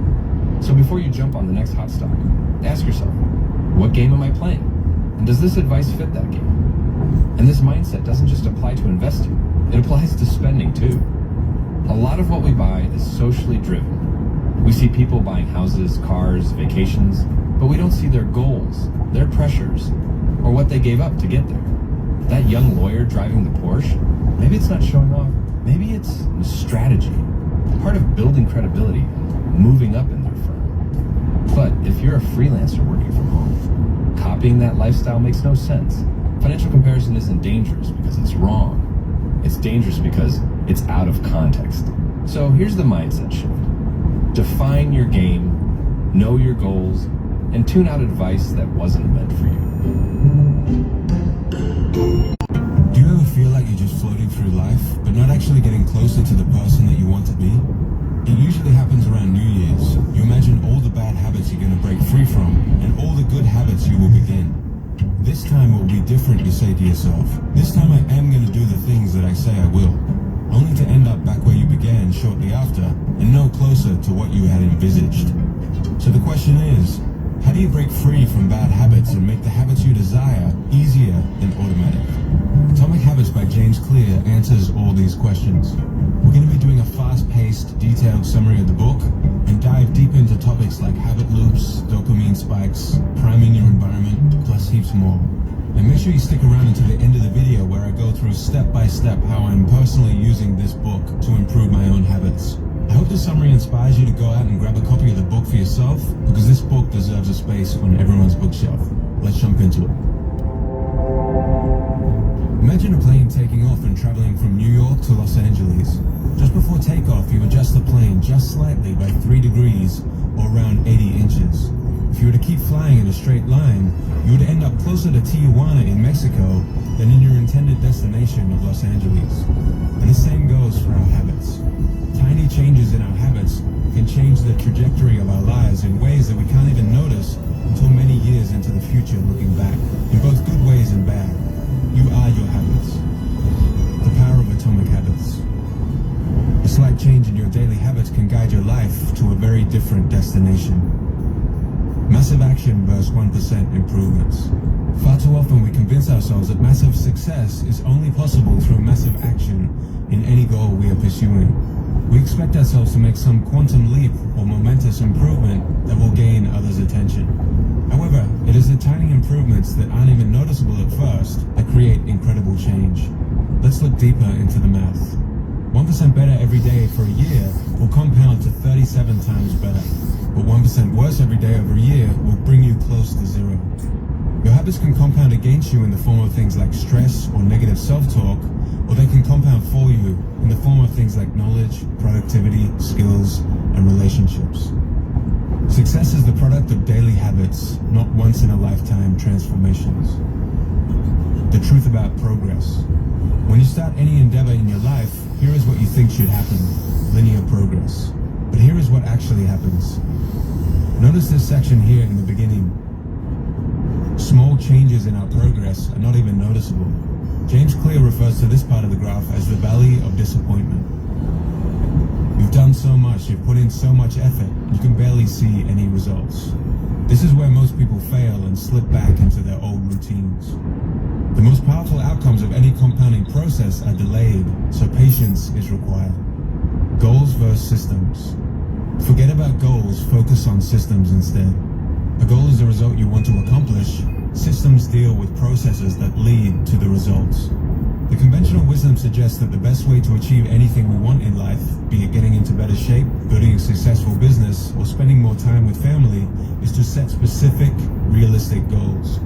So before you jump on the next hot stock, ask yourself, what game am I playing? And does this advice fit that game? And this mindset doesn't just apply to investing, it applies to spending too. A lot of what we buy is socially driven. We see people buying houses, cars, vacations, but we don't see their goals, their pressures, or what they gave up to get there. That young lawyer driving the Porsche, maybe it's not showing off, maybe it's a strategy, part of building credibility and moving up in their firm. But if you're a freelancer working from home, copying that lifestyle makes no sense. Financial comparison isn't dangerous because it's wrong. It's dangerous because it's out of context. So here's the mindset shift. Define your game, know your goals, and tune out advice that wasn't meant for you. Do you ever feel like you're just floating through life, but not actually getting closer to the person that you want to be? It usually happens around New Year's. You imagine all the bad habits you're going to break free from, and all the good habits you will begin. This time it will be different, you say to yourself. This time I am going to do the things that I say I will, only to end up back where you began shortly after, and no closer to what you had envisaged. So the question is, how do you break free from bad habits faster and make the habits you desire easier and automatic. Atomic Habits by James Clear answers all these questions. We're going to be doing a fast-paced, detailed summary of the book and dive deep into topics like habit loops, dopamine spikes, priming your environment, plus heaps more. And make sure you stick around until the end of the video where I go through step by step how I'm personally using this book to improve my own habits. I hope this summary inspires you to go out and grab a copy of the book for yourself, because this book deserves a space on everyone's bookshelf. Let's jump into it. Imagine a plane taking off and traveling from New York to Los Angeles. Just before takeoff, you adjust the plane just slightly by 3 degrees or around 80 inches. If you were to keep flying in a straight line, you would end up closer to Tijuana in Mexico than in your intended destination of Los Angeles. And the same goes for our habits. Tiny changes in our habits can change the trajectory of our lives in ways that we can't even notice until many years into the future looking back, in both good ways and bad. You are your habits. The power of atomic habits. A slight change in your daily habits can guide your life to a very different destination. Massive action versus 1% improvements. Far too often we convince ourselves that massive success is only possible through massive action in any goal we are pursuing. We expect ourselves to make some quantum leap or momentous improvement that will gain others' attention. However, it is the tiny improvements that aren't even noticeable at first that create incredible change. Let's look deeper into the math. 1% better every day for a year will compound to 37 times better, but 1% worse every day over a year will bring you close to zero. Your habits can compound against you in the form of things like stress or negative self-talk, or they can compound for you in the form of things like knowledge, productivity, skills, and relationships. Success is the product of daily habits, not once-in-a-lifetime transformations. The truth about progress. When you start any endeavor in your life, here is what you think should happen: linear progress. But here is what actually happens. Notice this section here in the beginning. Small changes in our progress are not even noticeable. James Clear refers to this part of the graph as the valley of disappointment. You've done so much, you've put in so much effort, you can barely see any results. This is where most people fail and slip back into their old routines. The most powerful outcomes of any compounding process are delayed, so patience is required. Goals versus systems. Forget about goals, focus on systems instead. A goal is a result you want to accomplish. Systems deal with processes that lead to the results. The conventional wisdom suggests that the best way to achieve anything we want in life, be it getting into better shape, building a successful business, or spending more time with family, is to set specific, realistic goals.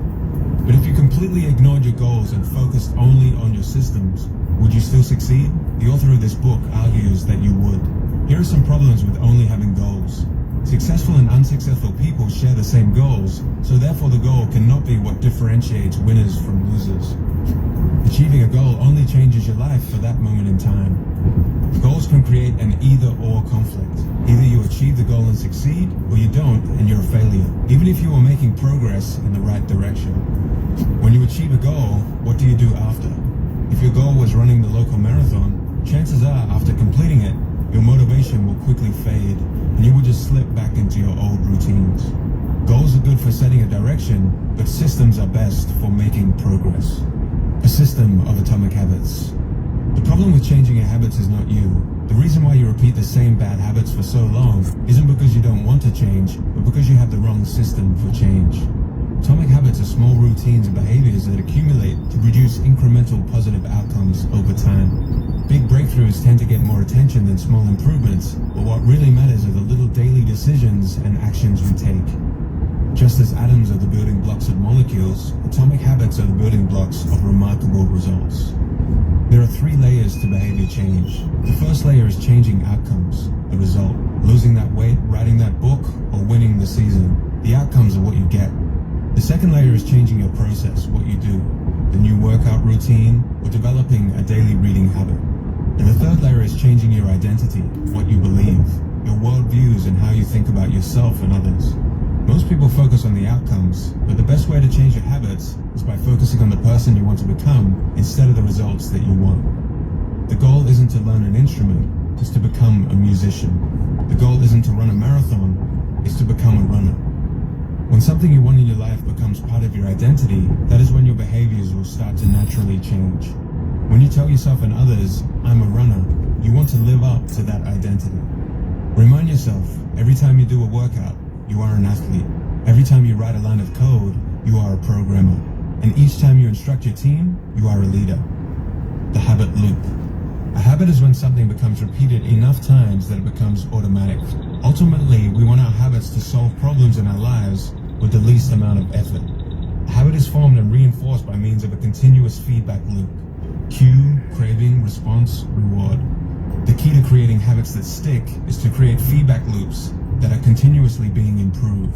But if you completely ignored your goals and focused only on your systems, would you still succeed? The author of this book argues that you would. Here are some problems with only having goals. Successful and unsuccessful people share the same goals, so therefore the goal cannot be what differentiates winners from losers. Achieving a goal only changes your life for that moment in time. Goals can create an either-or conflict. Either you achieve the goal and succeed, or you don't and you're a failure, even if you are making progress in the right direction. When you achieve a goal, what do you do after? If your goal was running the local marathon, chances are after completing it, your motivation will quickly fade, and you will just slip back into your old routines. Goals are good for setting a direction, but systems are best for making progress. A system of atomic habits. The problem with changing your habits is not you. The reason why you repeat the same bad habits for so long isn't because you don't want to change, but because you have the wrong system for change. Atomic habits are small routines and behaviors that accumulate to produce incremental positive outcomes over time. Big breakthroughs tend to get more attention than small improvements, but what really matters are the little daily decisions and actions we take. Just as atoms are the building blocks of molecules, atomic habits are the building blocks of remarkable results. There are 3 layers to behavior change. The first layer is changing outcomes, the result. Losing that weight, writing that book, or winning the season. The outcomes are what you get. The second layer is changing your process, what you do. The new workout routine, or developing a daily reading habit. And the third layer is changing your identity, what you believe, your worldviews and how you think about yourself and others. Most people focus on the outcomes, but the best way to change your habits is by focusing on the person you want to become instead of the results that you want. The goal isn't to learn an instrument, it's to become a musician. The goal isn't to run a marathon, it's to become a runner. When something you want in your life becomes part of your identity, that is when your behaviors will start to naturally change. When you tell yourself and others, I'm a runner, you want to live up to that identity. Remind yourself, every time you do a workout, you are an athlete. Every time you write a line of code, you are a programmer. And each time you instruct your team, you are a leader. The habit loop. A habit is when something becomes repeated enough times that it becomes automatic. Ultimately, we want our habits to solve problems in our lives with the least amount of effort. A habit is formed and reinforced by means of a continuous feedback loop. Cue, craving, response, reward. The key to creating habits that stick is to create feedback loops that are continuously being improved.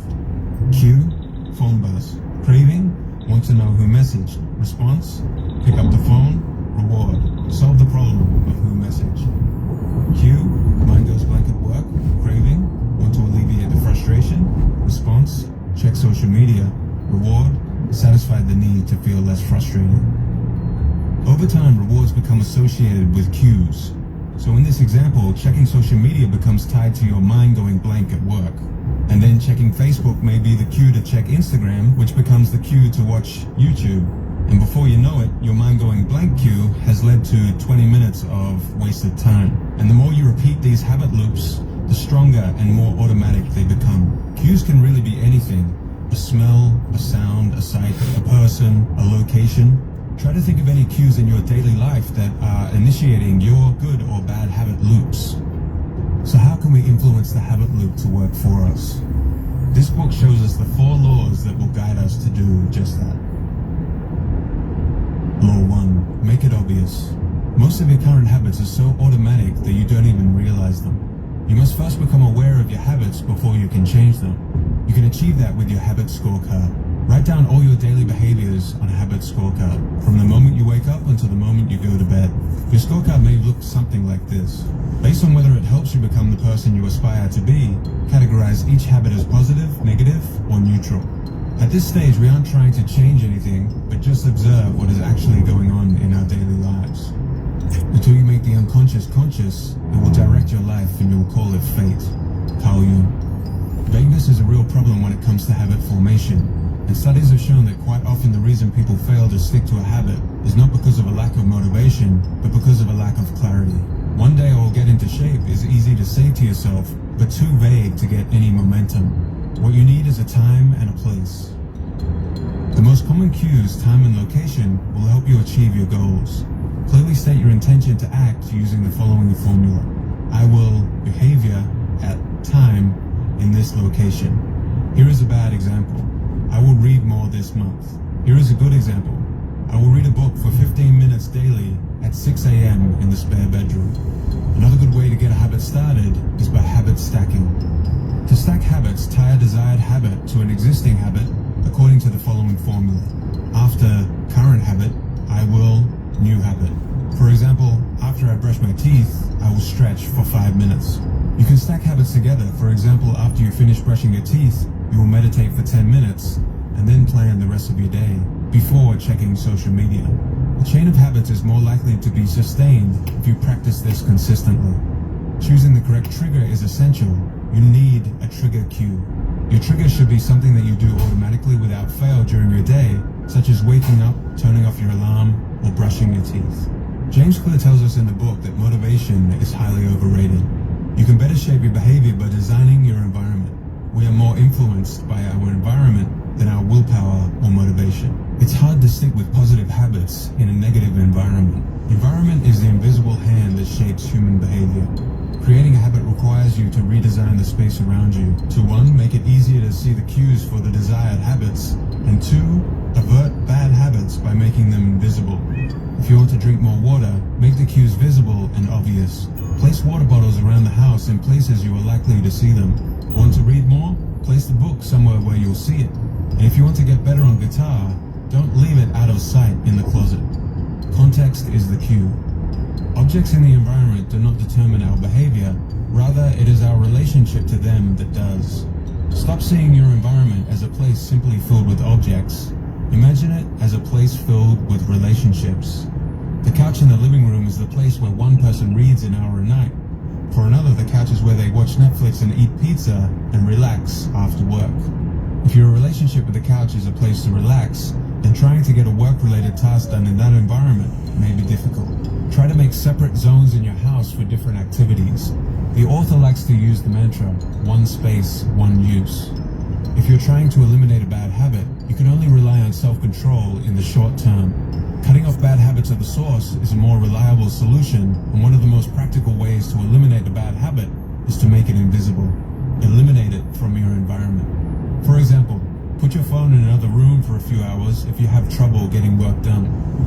Cue, phone buzz. Craving, want to know who messaged. Response, pick up the phone. Reward, solve the problem of who messaged. Cue, mind goes blank at work. Craving, want to alleviate the frustration. Response, check social media. Reward, satisfied the need to feel less frustrated. Over time, rewards become associated with cues. So in this example, checking social media becomes tied to your mind going blank at work. And then checking Facebook may be the cue to check Instagram, which becomes the cue to watch YouTube. And before you know it, your mind going blank cue has led to 20 minutes of wasted time. And the more you repeat these habit loops, the stronger and more automatic they become. Cues can really be anything. A smell, a sound, a sight, a person, a location. Try to think of any cues in your daily life that are initiating your good or bad habit loops. So how can we influence the habit loop to work for us? This book shows us the 4 laws that will guide us to do just that. Law 1. Make it obvious. Most of your current habits are so automatic that you don't even realize them. You must first become aware of your habits before you can change them. You can achieve that with your habit scorecard. Write down all your daily behaviors on a habit scorecard, from the moment you wake up until the moment you go to bed. Your scorecard may look something like this. Based on whether it helps you become the person you aspire to be, categorize each habit as positive, negative, or neutral. At this stage, we aren't trying to change anything, but just observe what is actually going on in our daily lives. Until you make the unconscious conscious, it will direct your life and you will call it fate. Carl Jung. Vagueness is a real problem when it comes to habit formation, and studies have shown that quite often the reason people fail to stick to a habit is not because of a lack of motivation, but because of a lack of clarity. One day I will get into shape is easy to say to yourself, but too vague to get any momentum. What you need is a time and a place. The most common cues, time and location, will help you achieve your goals. Clearly state your intention to act using the following formula. I will behavior at time in this location. Here is a bad example. I will read more this month. Here is a good example. I will read a book for 15 minutes daily at 6 a.m. in the spare bedroom. Another good way to get a habit started is by habit stacking. To stack habits, tie a desired habit to an existing habit according to the following formula. After current habit, I will new habit. For example, after I brush my teeth, I will stretch for 5 minutes. You can stack habits together. For example, after you finish brushing your teeth, you will meditate for 10 minutes and then plan the rest of your day before checking social media. A chain of habits is more likely to be sustained if you practice this consistently. Choosing the correct trigger is essential. You need a trigger cue. Your trigger should be something that you do automatically without fail during your day, such as waking up, turning off your alarm, or brushing your teeth. James Clear tells us in the book that motivation is highly overrated. You can better shape your behavior by designing your environment. We are more influenced by our environment than our willpower or motivation. It's hard to stick with positive habits in a negative environment. Environment is the invisible hand that shapes human behavior. Creating a habit requires you to redesign the space around you to 1. Make it easier to see the cues for the desired habits, and 2. Avert bad habits by making them invisible. If you want to drink more water, make the cues visible and obvious. Place water bottles around the house in places you are likely to see them. Want to read more? Place the book somewhere where you'll see it. And if you want to get better on guitar, don't leave it out of sight in the closet. Context is the cue. Objects in the environment do not determine our behavior, rather it is our relationship to them that does. Stop seeing your environment as a place simply filled with objects. Imagine it as a place filled with relationships. The couch in the living room is the place where one person reads an hour a night. For another, the couch is where they watch Netflix and eat pizza and relax after work. If your relationship with the couch is a place to relax, then trying to get a work-related task done in that environment may be difficult. Try to make separate zones in your house for different activities. The author likes to use the mantra, one space, one use. If you're trying to eliminate a bad habit, you can only rely on self-control in the short term. Cutting off bad habits at the source is a more reliable solution, and one of the most practical ways to eliminate a bad habit is to make it invisible. Eliminate it from your environment. For example, put your phone in another room for a few hours if you have trouble getting work done.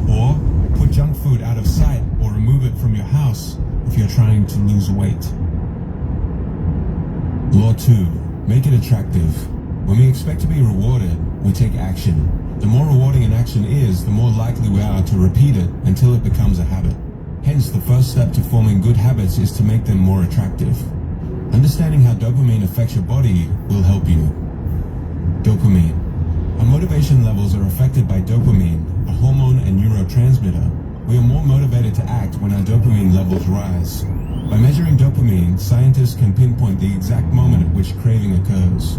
Or put junk food out of sight or remove it from your house if you're trying to lose weight. Law 2. Make it attractive. When we expect to be rewarded, we take action. The more rewarding an action is, the more likely we are to repeat it until it becomes a habit. Hence, the first step to forming good habits is to make them more attractive. Understanding how dopamine affects your body will help you. Dopamine. Our motivation levels are affected by dopamine, a hormone and neurotransmitter. We are more motivated to act when our dopamine levels rise. By measuring dopamine, scientists can pinpoint the exact moment at which craving occurs.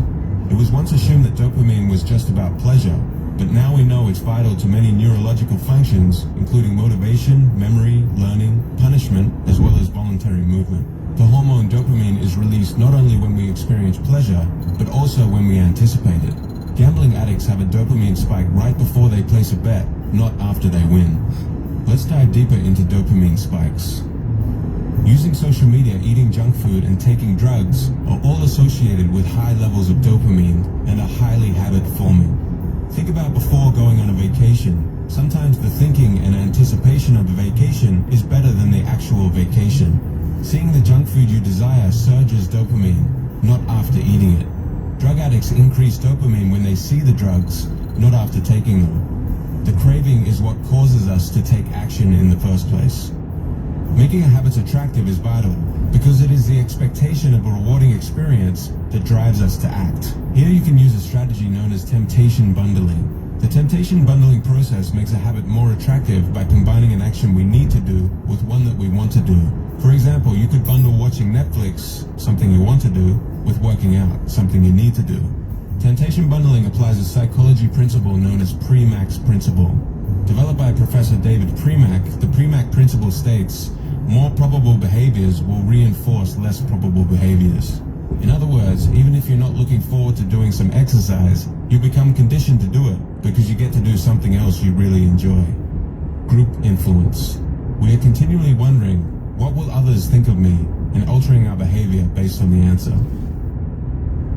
It was once assumed that dopamine was just about pleasure, but now we know it's vital to many neurological functions, including motivation, memory, learning, punishment, as well as voluntary movement. The hormone dopamine is released not only when we experience pleasure, but also when we anticipate it. Gambling addicts have a dopamine spike right before they place a bet, not after they win. Let's dive deeper into dopamine spikes. Using social media, eating junk food, and taking drugs are all associated with high levels of dopamine and are highly habit-forming. Think about before going on a vacation. Sometimes the thinking and anticipation of the vacation is better than the actual vacation. Seeing the junk food you desire surges dopamine, not after eating it. Drug addicts increase dopamine when they see the drugs, not after taking them. The craving is what causes us to take action in the first place. Making a habit attractive is vital because it is the expectation of a rewarding experience that drives us to act. Here you can use a strategy known as temptation bundling. The temptation bundling process makes a habit more attractive by combining an action we need to do with one that we want to do. For example, you could bundle watching Netflix, something you want to do, with working out, something you need to do. Temptation bundling applies a psychology principle known as Premack's principle. Developed by Professor David Premack, the Premack principle states, more probable behaviors will reinforce less probable behaviors. In other words, even if you're not looking forward to doing some exercise, you become conditioned to do it because you get to do something else you really enjoy. Group influence. We are continually wondering, what will others think of me, and altering our behavior based on the answer.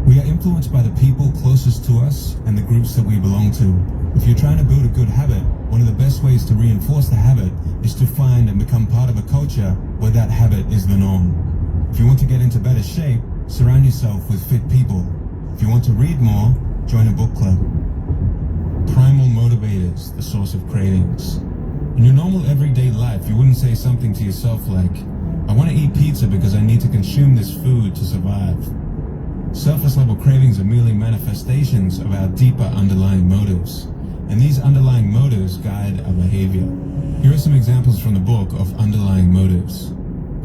We are influenced by the people closest to us and the groups that we belong to. If you're trying to build a good habit, one of the best ways to reinforce the habit is to find and become part of a culture where that habit is the norm. If you want to get into better shape, surround yourself with fit people. If you want to read more, join a book club. Primal motivators, the source of cravings. In your normal everyday life, you wouldn't say something to yourself like, I want to eat pizza because I need to consume this food to survive. Surface level cravings are merely manifestations of our deeper underlying motives, and these underlying motives guide our behavior. Here are some examples from the book of underlying motives.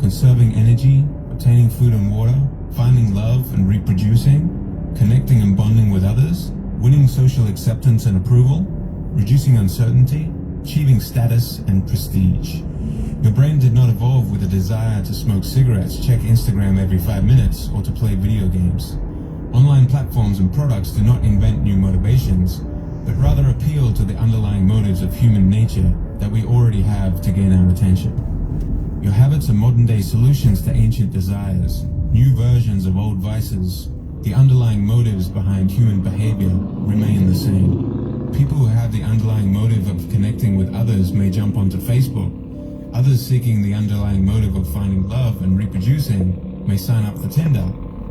Conserving energy, obtaining food and water, finding love and reproducing, connecting and bonding with others, winning social acceptance and approval, reducing uncertainty, achieving status and prestige. Your brain did not evolve with a desire to smoke cigarettes, check Instagram every 5 minutes, or to play video games. Online platforms and products do not invent new motivations, but rather appeal to the underlying motives of human nature that we already have to gain our attention. Your habits are modern-day solutions to ancient desires, new versions of old vices. The underlying motives behind human behavior remain the same. People who have the underlying motive of connecting with others may jump onto Facebook. Others seeking the underlying motive of finding love and reproducing may sign up for Tinder.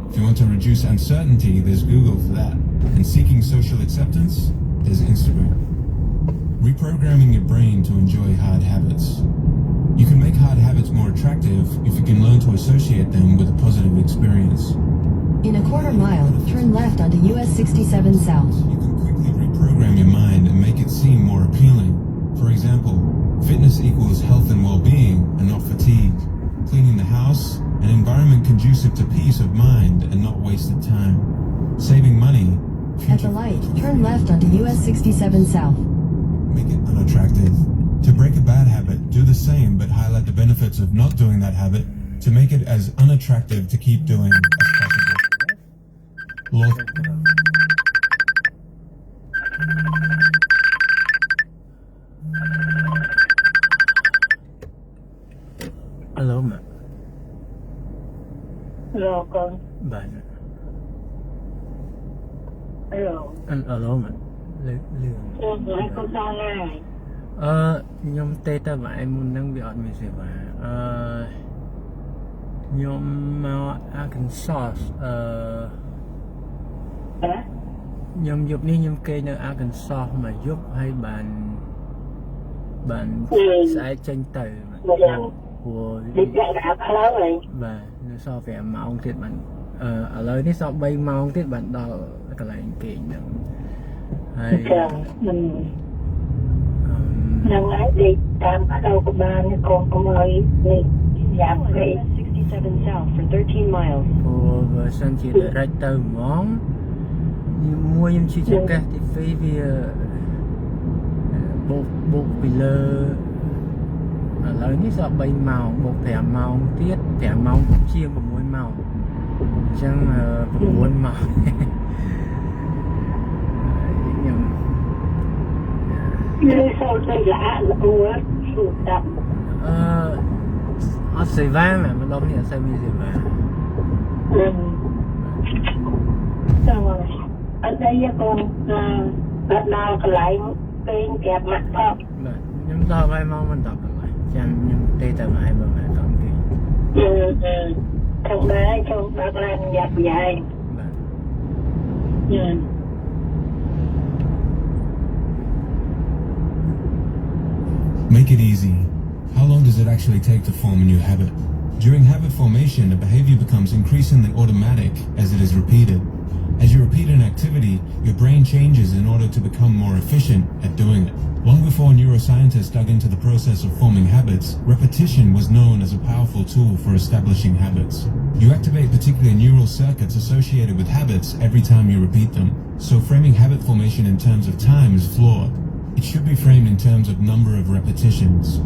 If you want to reduce uncertainty, there's Google for that. And seeking social acceptance, there's Instagram. Reprogramming your brain to enjoy hard habits. You can make hard habits more attractive if you can learn to associate them with a positive experience. In a quarter mile, turn left onto US 67 South. You can quickly reprogram your mind and make it seem more appealing. For example, fitness equals health and well-being and not fatigue. Cleaning the house, an environment conducive to peace of mind and not wasted time. Saving money, At the light, turn left onto US 67 South. Make it unattractive. To break a bad habit, do the same but highlight the benefits of not doing that habit to make it as unattractive to keep doing as possible. Law- Alo mà. Alo con. Bạn. Alo. Alo mà. Lương. Hai con sao nghe? Nhưng tê ta vậy muốn năng bị ọt mình sẽ vậy. Nhưng mà Arkansas Hả? Nhưng giúp đi nhưng kêនៅ Arkansas mà giúp hay bạn sẽ tranh từ của Đi dạy đã bao lâu rồi? và nó so về mong thiệt bạn ở lờiនេះសោក3ម៉ោងទៀតបានដល់កន្លែងគេងហ្នឹងហើយ Chờ mình năng ấy đi tam ở đâu của ba nữa con cũng ơi đi giảm đi. US 67 South for 13 miles. ព្រោះបើសិនជា direct ទៅហ្មងមួយខ្ញុំជិះចង្កេះទី2វាបូកពីលើឥឡូវនេះសោក3ម៉ោងបូក5ម៉ោងទៀត5ម៉ោងជាង6ម៉ោងអញ្ចឹង9ម៉ោងខ្ញុំ Như sao tôi lạ là ua sụt đậm. អត់សេវាមែនម្ដងនេះអត់សូវមានសេវា Xong rồi ở đây con bắt đầu cái lại bên kẹp mặt thôi. បាទខ្ញុំដល់ហើយម៉ោងមិនដល់កន្លែងចាំខ្ញុំទេទៅហើយបើមិនដល់គេ Thằng bé trong bác làm dẹp dài. បាទ Make it easy. How long does it actually take to form a new habit? During habit formation, a behavior becomes increasingly automatic as it is repeated. As you repeat an activity, your brain changes in order to become more efficient at doing it. Long before neuroscientists dug into the process of forming habits, repetition was known as a powerful tool for establishing habits. You activate particular neural circuits associated with habits every time you repeat them, so framing habit formation in terms of time is flawed. It should be framed in terms of number of repetitions.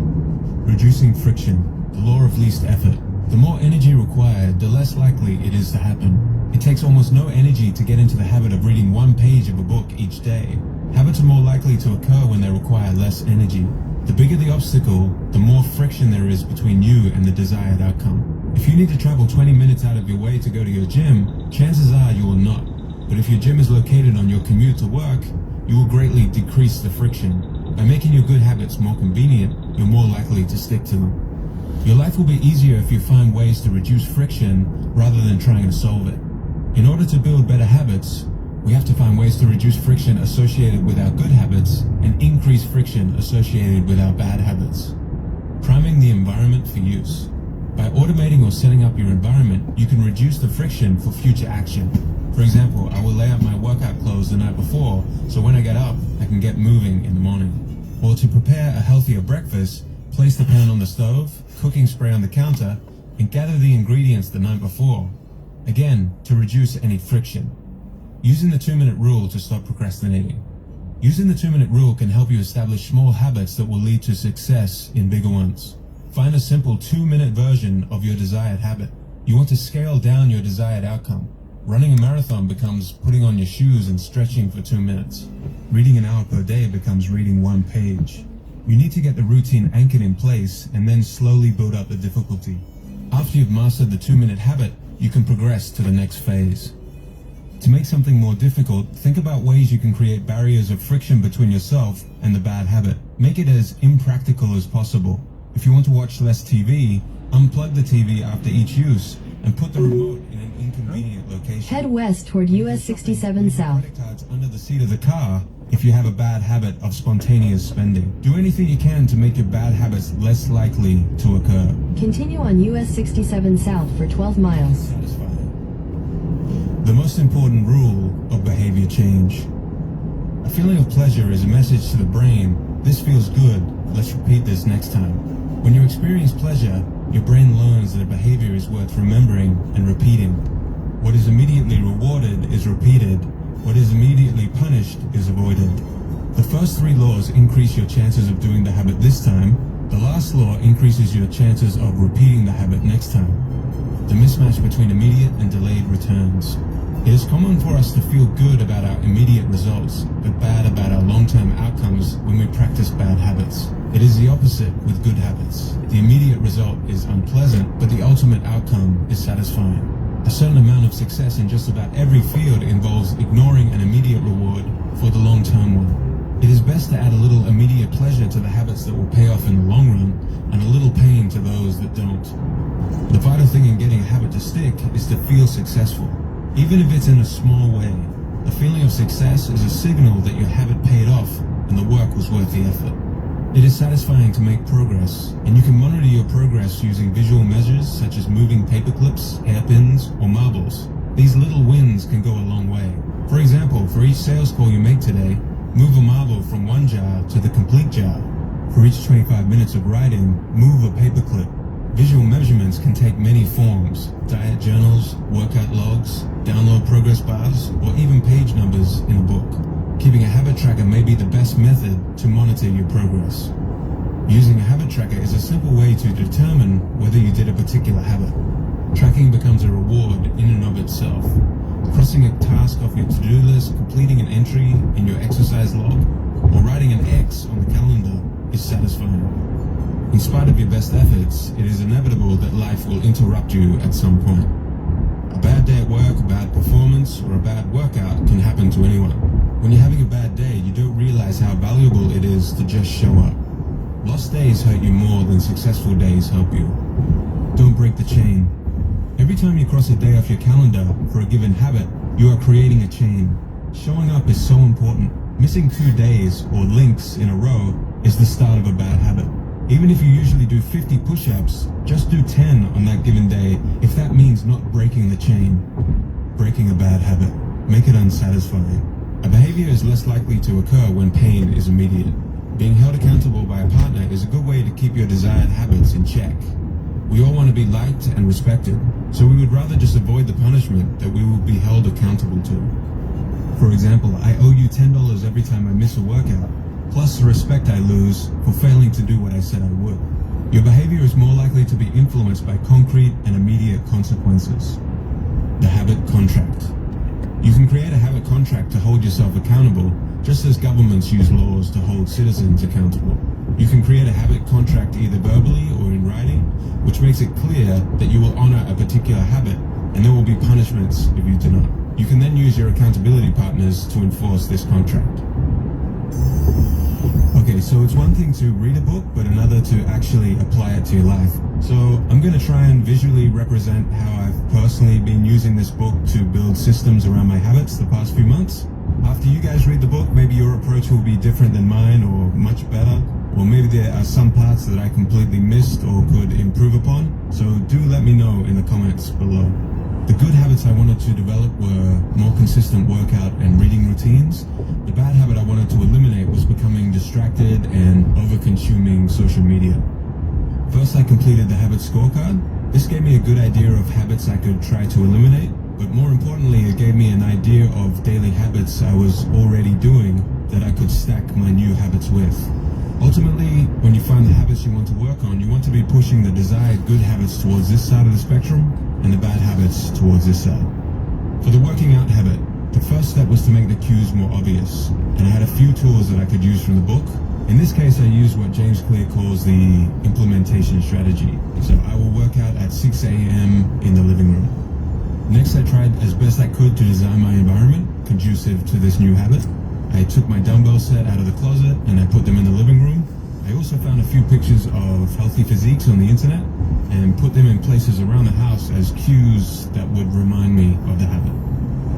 Reducing friction, the law of least effort. The more energy required, the less likely it is to happen. It takes almost no energy to get into the habit of reading one page of a book each day. Habits are more likely to occur when they require less energy. The bigger the obstacle, the more friction there is between you and the desired outcome. If you need to travel 20 minutes out of your way to go to your gym, chances are you will not. But if your gym is located on your commute to work, you will greatly decrease the friction. By making your good habits more convenient, you're more likely to stick to them. Your life will be easier if you find ways to reduce friction rather than trying to solve it. In order to build better habits, we have to find ways to reduce friction associated with our good habits and increase friction associated with our bad habits. Priming the environment for use. By automating or setting up your environment, you can reduce the friction for future action. For example, I will lay out my workout clothes the night before, so when I get up, I can get moving in the morning. Or to prepare a healthier breakfast, place the pan on the stove, cooking spray on the counter, and gather the ingredients the night before. Again, to reduce any friction. Using the 2-minute rule to stop procrastinating. Using the 2-minute rule can help you establish small habits that will lead to success in bigger ones. Find a simple 2-minute version of your desired habit. You want to scale down your desired outcome. Running a marathon becomes putting on your shoes and stretching for 2 minutes. Reading an hour per day becomes reading 1 page. You need to get the routine anchored in place and then slowly build up the difficulty. After you've mastered the 2-minute habit, you can progress to the next phase. To make something more difficult, think about ways you can create barriers of friction between yourself and the bad habit. Make it as impractical as possible. If you want to watch less TV, unplug the TV after each use and put the remote in an inconvenient location. Head west toward US 67 South. Credit cards under the seat of the car if you have a bad habit of spontaneous spending. Do anything you can to make your bad habits less likely to occur. Continue on US 67 South for 12 miles. Satisfying. The most important rule of behavior change. A feeling of pleasure is a message to the brain, this feels good, let's repeat this next time. When you experience pleasure, your brain learns that a behavior is worth remembering and repeating. What is immediately rewarded is repeated, What is immediately punished is avoided. The first 3 laws increase your chances of doing the habit this time. The last law increases your chances of repeating the habit next time. The mismatch between immediate and delayed returns. It is common for us to feel good about our immediate results, but bad about our long-term outcomes when we practice bad habits. It is the opposite with good habits. The immediate result is unpleasant, but the ultimate outcome is satisfying. A certain amount of success in just about every field involves ignoring an immediate reward for the long-term one. It is best to add a little immediate pleasure to the habits that will pay off in the long run, and a little pain to those that don't. The vital thing in getting a habit to stick is to feel successful, even if it's in a small way. The feeling of success is a signal that your habit paid off and the work was worth the effort. It is satisfying to make progress, and you can monitor your progress using visual measures such as moving paper clips, hairpins, or marbles. These little wins can go a long way. For example, for each sales call you make today, move a marble from one jar to the complete jar. For each 25 minutes of writing, move a paper clip. Visual measurements can take many forms: diet journals, workout logs, download progress bars, or even page numbers in a book. Keeping a habit tracker may be the best method to monitor your progress. Using a habit tracker is a simple way to determine whether you did a particular habit. Tracking becomes a reward in and of itself. Crossing a task off your to-do list, completing an entry in your exercise log, or writing an X on the calendar is satisfying. In spite of your best efforts, it is inevitable that life will interrupt you at some point. A bad day at work, a bad performance, or a bad workout can happen to anyone. When you're having a bad day, you don't realize how valuable it is to just show up. Lost days hurt you more than successful days help you. Don't break the chain. Every time you cross a day off your calendar for a given habit, you are creating a chain. Showing up is so important. Missing 2 days or links in a row is the start of a bad habit. Even if you usually do 50 push-ups, just do 10 on that given day if that means not breaking the chain. Breaking a bad habit. Make it unsatisfying. A behavior is less likely to occur when pain is immediate. Being held accountable by a partner is a good way to keep your desired habits in check. We all want to be liked and respected, so we would rather just avoid the punishment that we will be held accountable to. For example, I owe you $10 every time I miss a workout, plus the respect I lose for failing to do what I said I would. Your behavior is more likely to be influenced by concrete and immediate consequences. The habit contract. You can create a habit contract to hold yourself accountable, just as governments use laws to hold citizens accountable. You can create a habit contract either verbally or in writing, which makes it clear that you will honor a particular habit, and there will be punishments if you do not. You can then use your accountability partners to enforce this contract. Okay, so it's one thing to read a book, but another to actually apply it to your life. So I'm going to try and visually represent how I've personally been using this book to build systems around my habits the past few months. After you guys read the book, maybe your approach will be different than mine or much better. Or maybe there are some parts that I completely missed or could improve upon. So do let me know in the comments below. The good habits I wanted to develop were more consistent workout and reading routines. The bad habit I wanted to eliminate was becoming distracted and over-consuming social media. First, I completed the habit scorecard. This gave me a good idea of habits I could try to eliminate, but more importantly, it gave me an idea of daily habits I was already doing that I could stack my new habits with. Ultimately, when you find the habits you want to work on, you want to be pushing the desired good habits towards this side of the spectrum and the bad habits towards this side. For the working out habit, the first step was to make the cues more obvious, and I had a few tools that I could use from the book. In this case, I used what James Clear calls the implementation strategy. So I will work out at 6 a.m. in the living room. Next, I tried as best I could to design my environment conducive to this new habit. I took my dumbbell set out of the closet and I put them in the living room. I also found a few pictures of healthy physiques on the internet and put them in places around the house as cues that would remind me of the habit.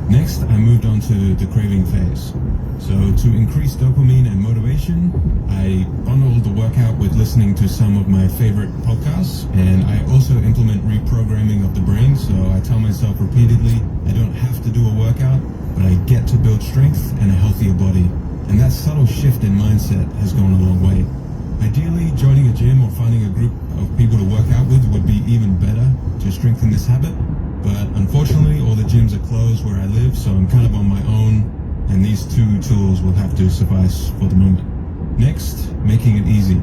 Next, I moved on to the craving phase. So to increase dopamine and motivation, I bundled the workout with listening to some of my favorite podcasts, and I also implement reprogramming of the brain. So I tell myself repeatedly, I don't have to do a workout, but I get to build strength and a healthier body. And that subtle shift in mindset has gone a long way. Ideally, joining a gym or finding a group of people to work out with would be even better to strengthen this habit. But unfortunately, all the gyms are closed where I live, so I'm kind of on my own, and these two tools will have to suffice for the moment. Next, making it easy.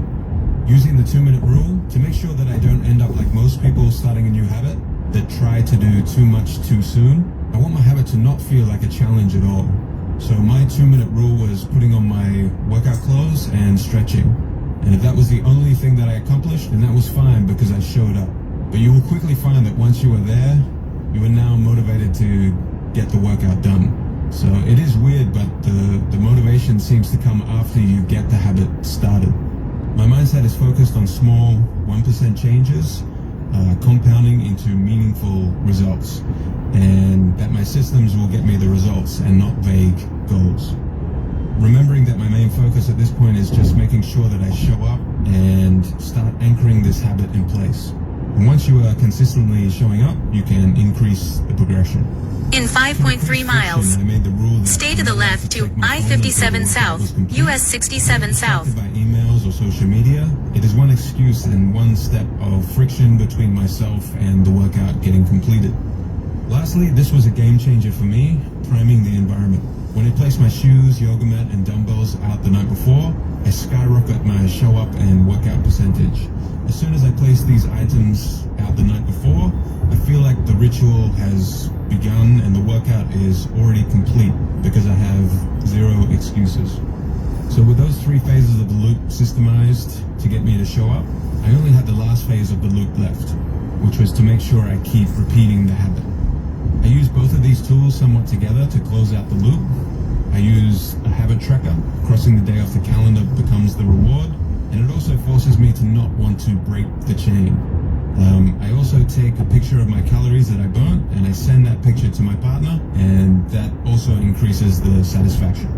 Using the 2-minute rule to make sure that I don't end up like most people starting a new habit that try to do too much too soon. I want my habit to not feel like a challenge at all. So my 2-minute rule was putting on my workout clothes and stretching. And if that was the only thing that I accomplished, then that was fine because I showed up. But you will quickly find that once you are there, you are now motivated to get the workout done. So it is weird, but the motivation seems to come after you get the habit started. My mindset is focused on small 1% changes, compounding into meaningful results, and that my systems will get me the results and not vague goals. Remembering that my main focus at this point is just making sure that I show up and start anchoring this habit in place. And once you are consistently showing up, you can increase the progression. In 5.3 miles, I made the rule that stay to the I'm allowed left to take my phone I-57 until the workout South, was complete. US 67 South. By emails or social media, it is one excuse and one step of friction between myself and the workout getting completed. Lastly, this was a game changer for me, priming the environment. When I placed my shoes, yoga mat, and dumbbells out the night before, I skyrocket my show up and workout percentage. As soon as I place these items out the night before, I feel like the ritual has begun and the workout is already complete because I have zero excuses. So with those 3 phases of the loop systemized to get me to show up, I only had the last phase of the loop left, which was to make sure I keep repeating the habit. I use both of these tools somewhat together to close out the loop. I use a habit tracker. Crossing the day off the calendar becomes the reward, and it also forces me to not want to break the chain. I also take a picture of my calories that I burnt, and I send that picture to my partner, and that also increases the satisfaction.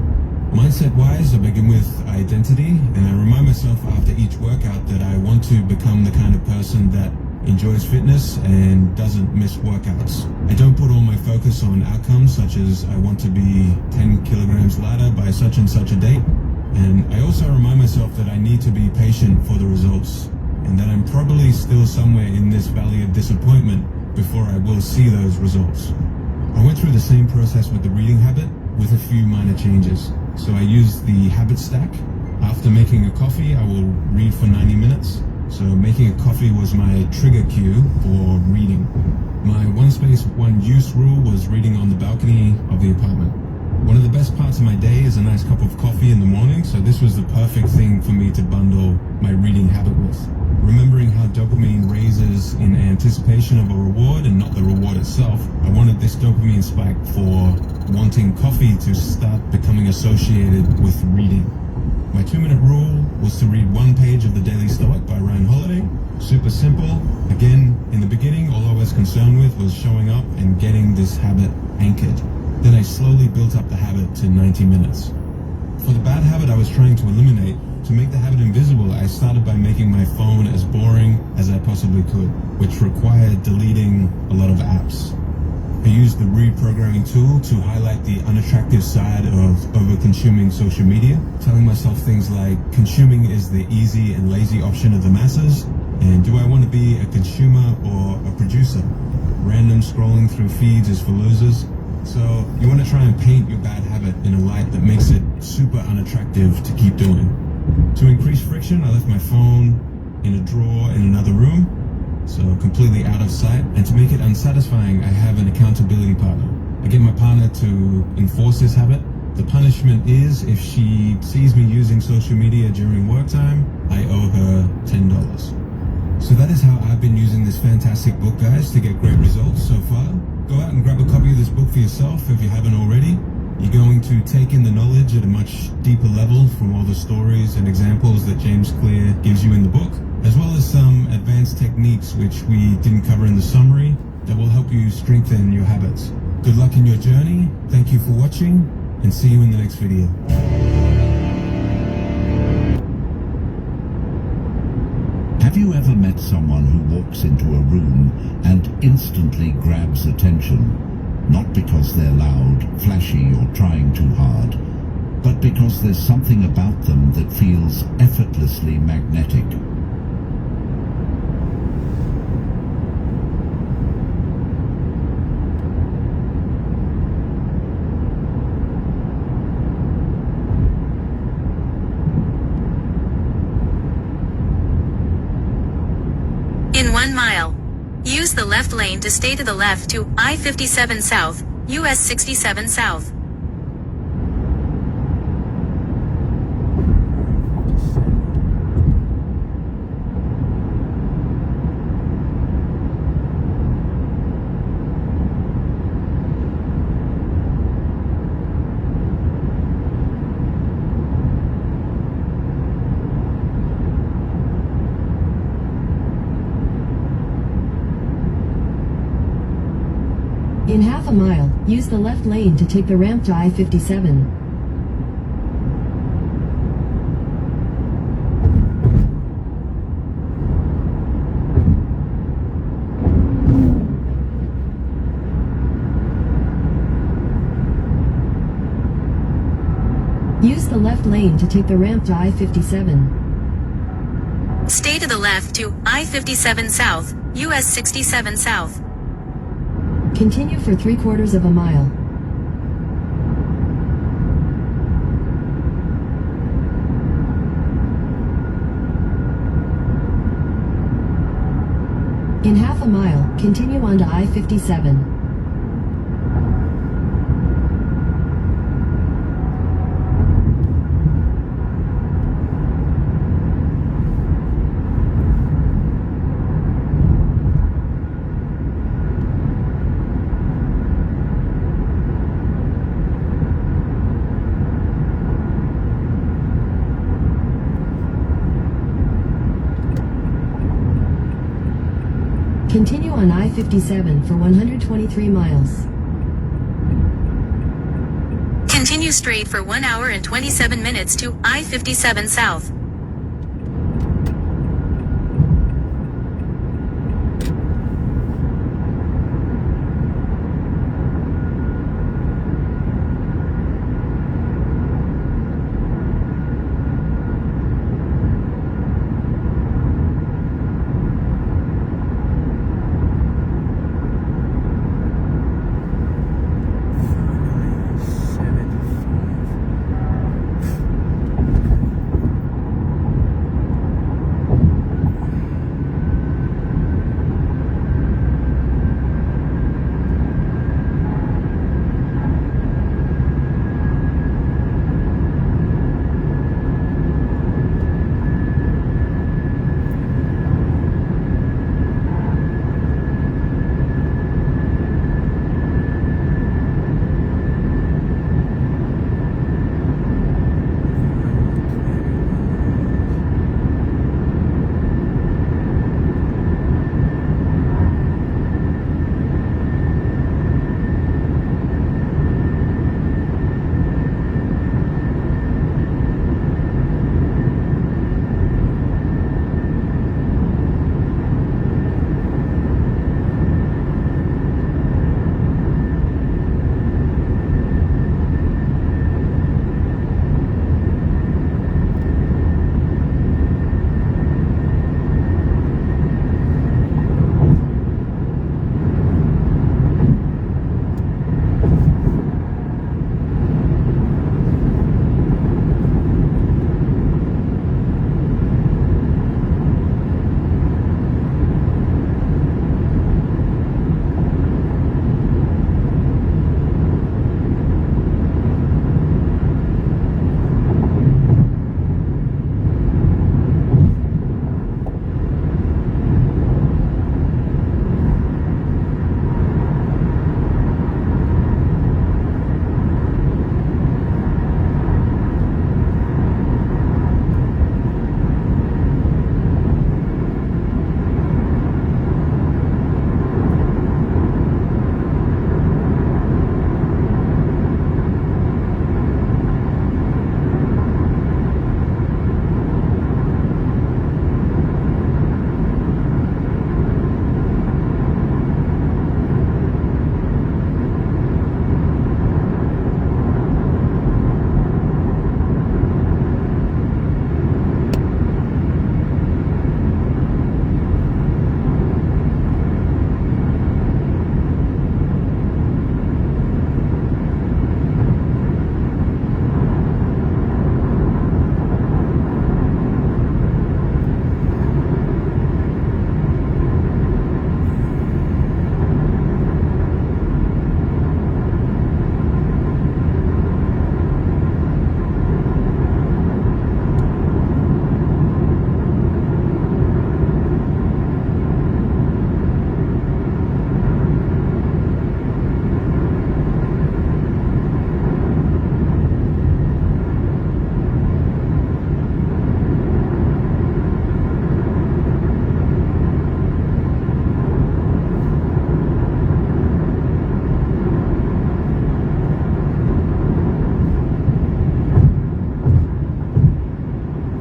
Mindset-wise, I begin with identity, and I remind myself after each workout that I want to become the kind of person that enjoys fitness and doesn't miss workouts. I don't put all my focus on outcomes such as I want to be 10 kilograms lighter by such and such a date. And I also remind myself that I need to be patient for the results and that I'm probably still somewhere in this valley of disappointment before I will see those results. I went through the same process with the reading habit with a few minor changes. So I used the habit stack. After making a coffee, I will read for 90 minutes. So making a coffee was my trigger cue for reading. My one space, one use rule was reading on the balcony of the apartment. One of the best parts of my day is a nice cup of coffee in the morning, so this was the perfect thing for me to bundle my reading habit with. Remembering how dopamine raises in anticipation of a reward and not the reward itself, I wanted this dopamine spike for wanting coffee to start becoming associated with reading. My 2-minute rule was to read 1 page of The Daily Stoic by Ryan Holiday. Super simple. Again, in the beginning, all I was concerned with was showing up and getting this habit anchored. Then I slowly built up the habit to 90 minutes. For the bad habit I was trying to eliminate, to make the habit invisible, I started by making my phone as boring as I possibly could, which required deleting a lot of apps. I used the reprogramming tool to highlight the unattractive side of over-consuming social media, telling myself things like, consuming is the easy and lazy option of the masses, and do I want to be a consumer or a producer? Random scrolling through feeds is for losers. So you want to try and paint your bad habit in a light that makes it super unattractive to keep doing. To increase friction, I left my phone in a drawer in another room, so completely out of sight. And to make it unsatisfying, I have an accountability partner. I get my partner to enforce this habit. The punishment is if she sees me using social media during work time, I owe her $10. So that is how I've been using this fantastic book, guys, to get great results so far. Go out and grab a copy of this book for yourself if you haven't already. You're going to take in the knowledge at a much deeper level from all the stories and examples that James Clear gives you in the book, as well as some advanced techniques which we didn't cover in the summary that will help you strengthen your habits. Good luck in your journey, thank you for watching, and see you in the next video. Have you ever met someone who walks into a room and instantly grabs attention? Not because they're loud, flashy, or trying too hard, but because there's something about them that feels effortlessly magnetic. 1 mile. Use the left lane to stay to the left to I-57 South, US 67 South. In half a mile, use the left lane to take the ramp to I-57. Use the left lane to take the ramp to I-57. Stay to the left to I-57 South, US 67 South. Continue for 3/4 of a mile. In half a mile, continue on to I-57. Continue on I-57 for 123 miles. Continue straight for 1 hour and 27 minutes to I-57 South.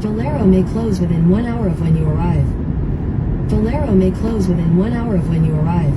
Valero may close within 1 hour of when you arrive. Valero may close within 1 hour of when you arrive.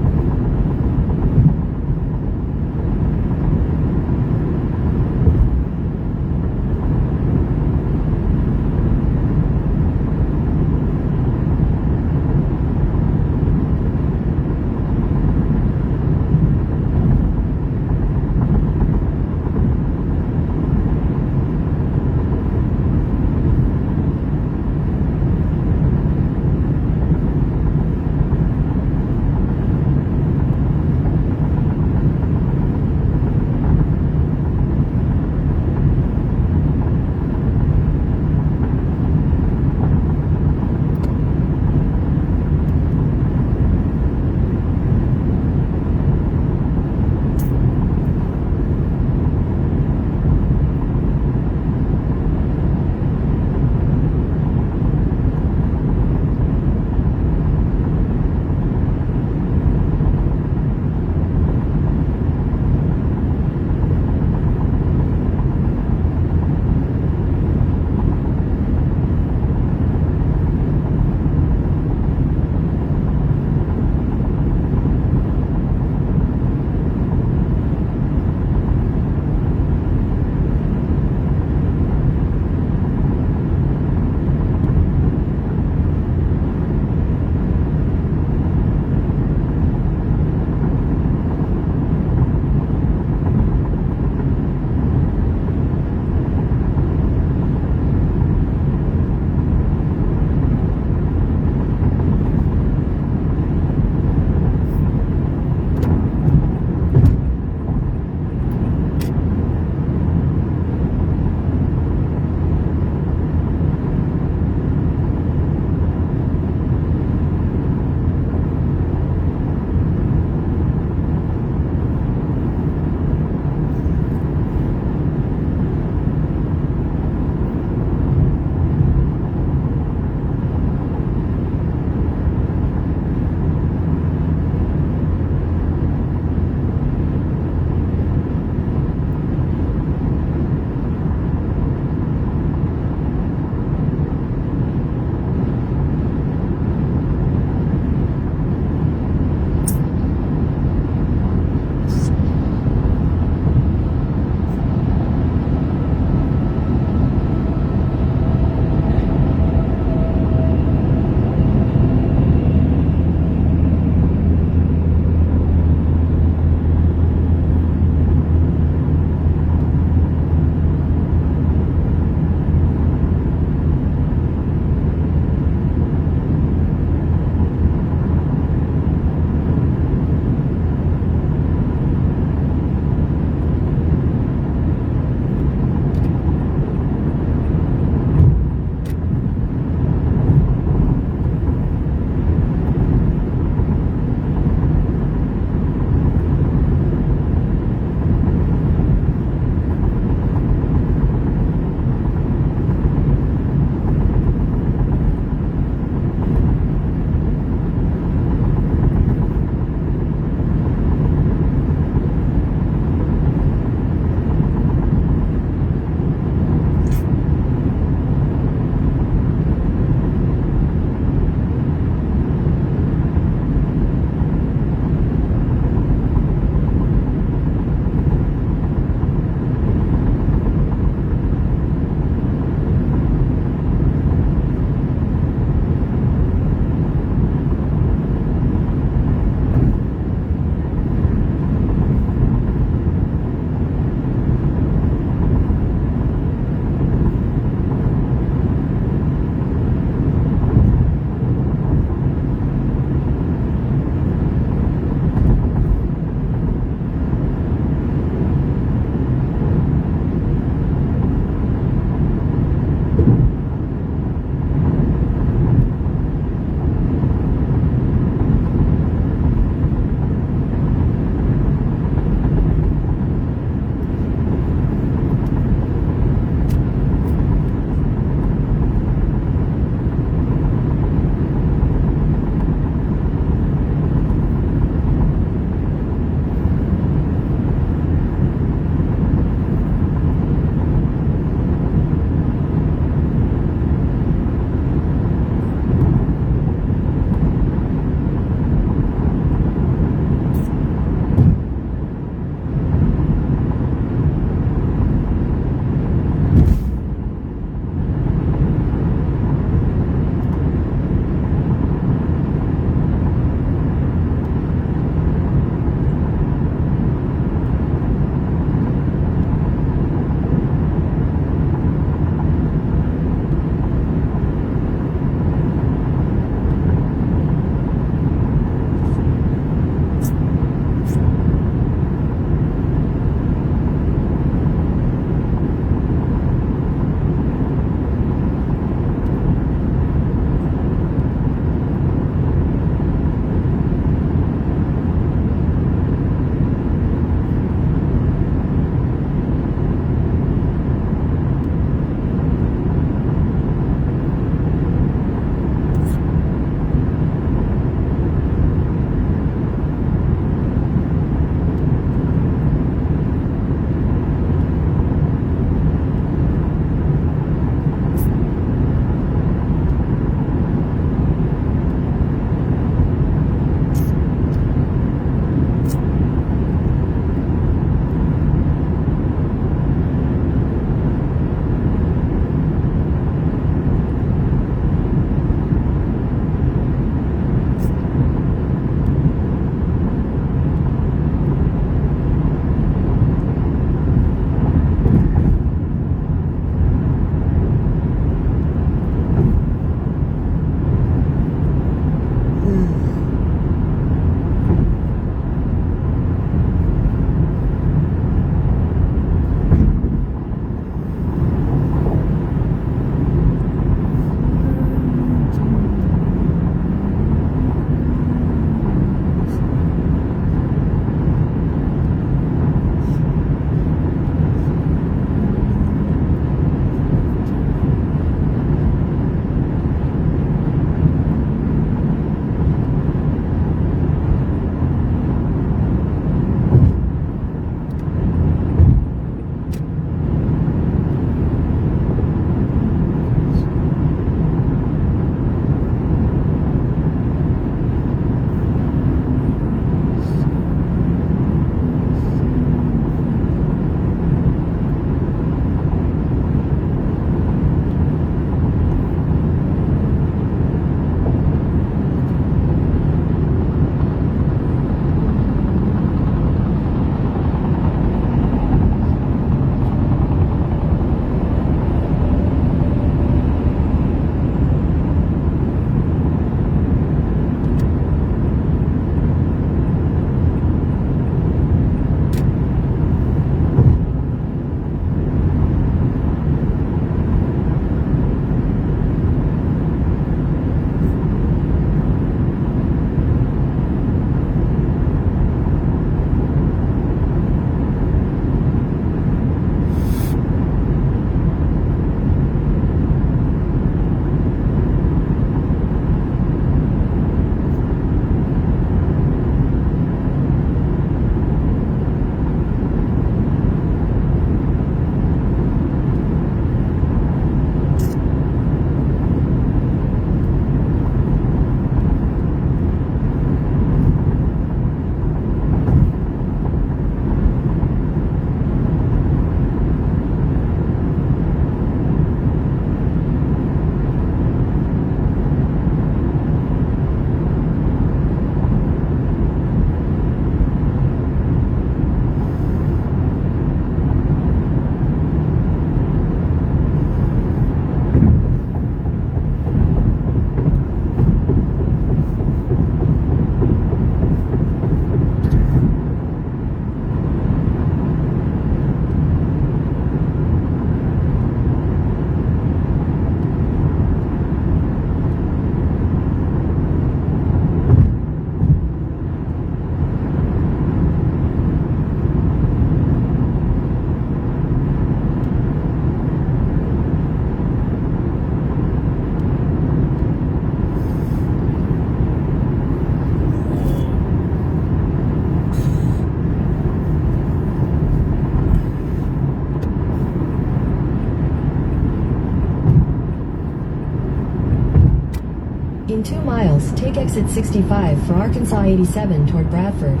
In 2 miles, take exit 65 for Arkansas 87 toward Bradford.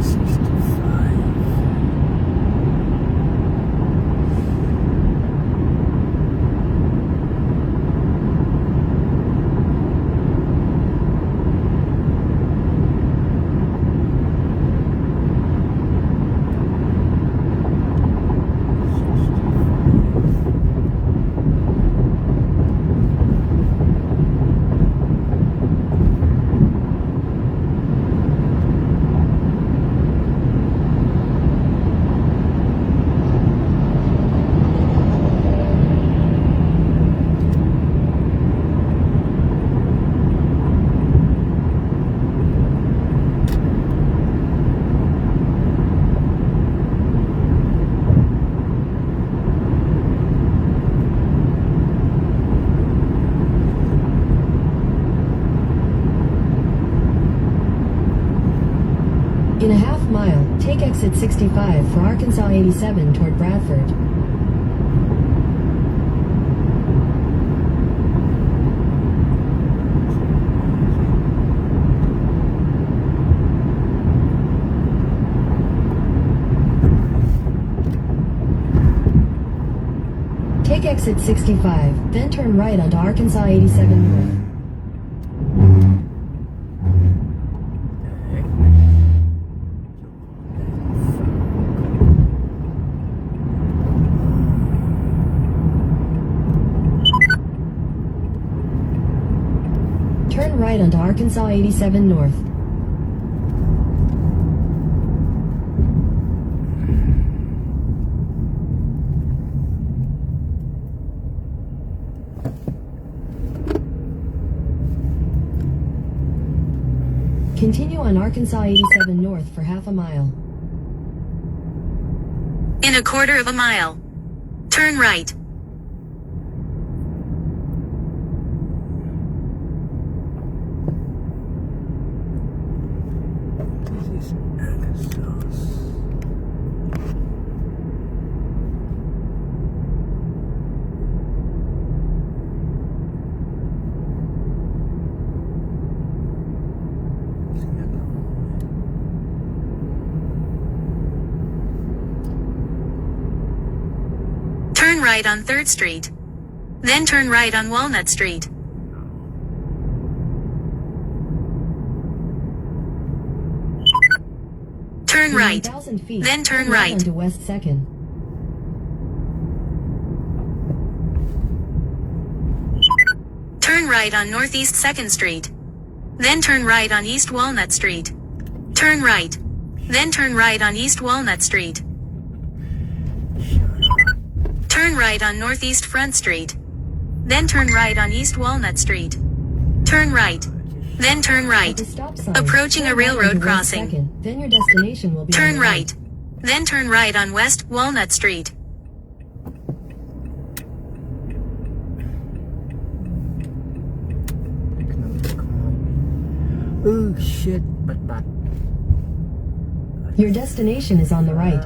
65. In a half mile, take exit 65 for Arkansas 87 toward Bradford. Take exit 65, then turn right onto Arkansas 87 North. Turn right right onto Arkansas 87 North. Continue on Arkansas 87 North for half a mile. In a quarter of a mile, turn right. This is Arkansas. Turn right on 3rd Street. Then turn right on Walnut Street. Turn right. 1,000 feet. Then turn right. onto West 2nd. Turn right on Northeast 2nd Street. Then turn right on East Walnut Street. Turn right. Then turn right on East Walnut Street. Turn right on Northeast Front Street. Then turn right on East Walnut Street. Turn right. Then turn At right. the stop sign, Approaching turn a right railroad onto West crossing. 2nd. Then your destination will be on Turn the right. Then turn right on West Walnut Street. Oh shit, but Your destination is on the right.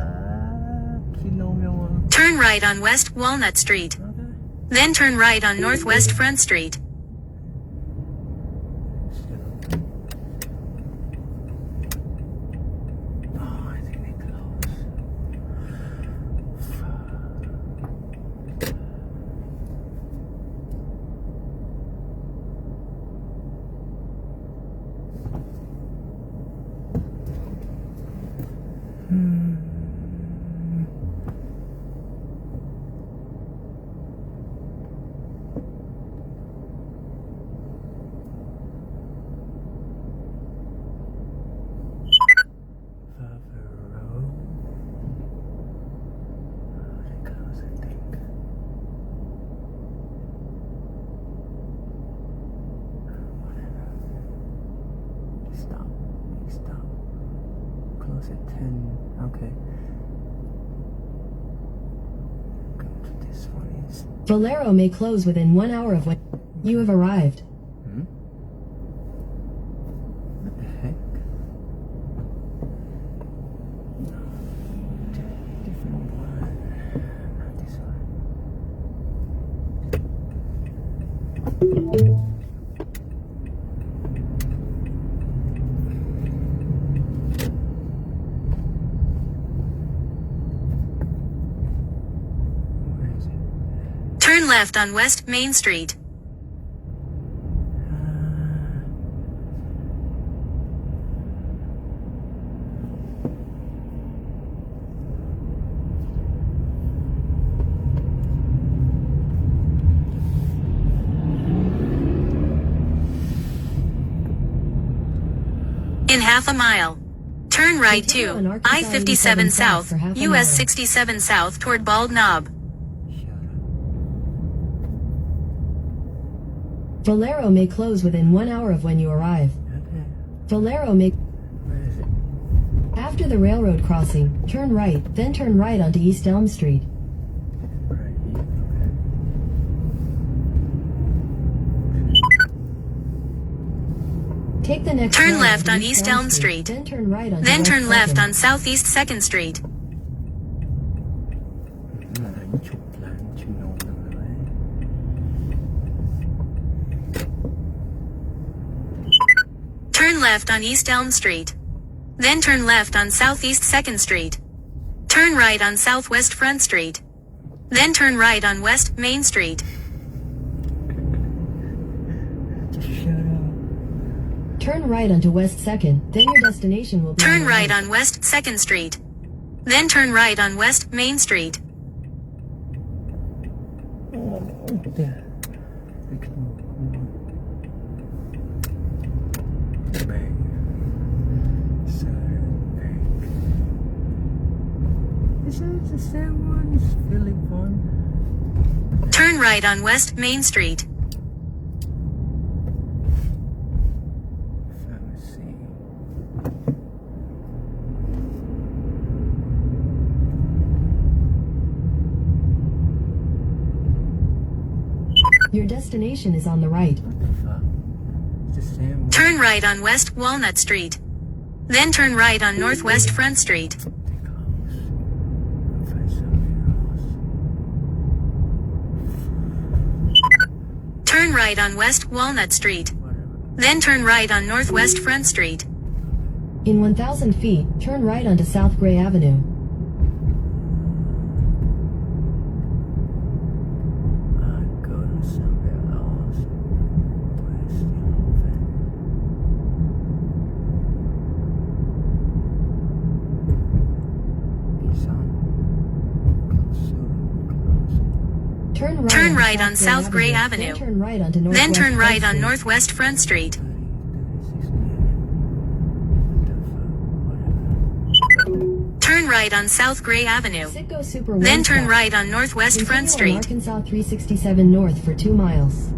Turn right on West Walnut Street. Then turn right on Northwest Front Street. Oh, I think they close. Stop. Close at 10. Okay. This one is. Valero may close within 1 hour of when you have arrived. What the heck? Different one. Not this one. Turn left on West Main Street. In half a mile, turn right Continue on to Arkansas I-57 87 South, for half a US mile. 67 South toward Bald Knob. Valero may close within 1 hour of when you arrive. Okay. Valero may... Where is it? After the railroad crossing, turn right, then turn right onto East Elm Street. Right here. Okay. Take the next Turn right left onto on East Elm Street. Then turn right onto Then West turn left 2nd. on Southeast 2nd Street. Làm chụp nôm rồi đấy. Turn left on East Elm Street. Then turn left on Southeast 2nd Street. Turn right on Southwest Front Street. Then turn right on West Main Street. Shut up. Turn right onto West 2nd. Then your destination will be Turn the right on West 2nd Street. Then turn right on West Main Street. There. that one is Philip Vaughn. Turn right on West Main Street. Pharmacy. Your destination is on the right. What the fuck? It's the same one. Turn right on West Walnut Street. Then turn right on Northwest Front Street. Take a house. And find somewhere else. Turn right on West Walnut Street. Whatever. Then turn right on Northwest Front Street. In 1,000 feet, turn right onto South Gray Avenue. I go to somewhere else. Where's the elephant? He's on. Close. Turn right, Turn right on South Gray Avenue. Then turn right onto Northwest Then turn Front right on Street. Northwest Front Street. 36 minutes. Turn right on South Gray Avenue. Citgo Super Then One turn Stop. right on Northwest Continue Front on Street. Arkansas 367 North for 2 miles.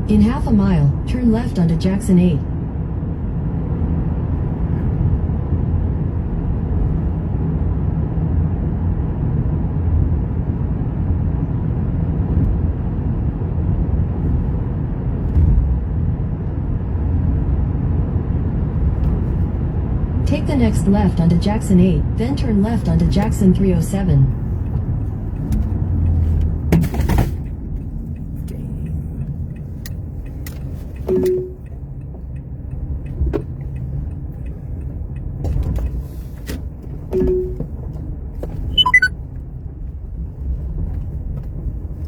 In half a mile, turn left onto Jackson 8. Take the next left onto Jackson 8, then turn left onto Jackson 307.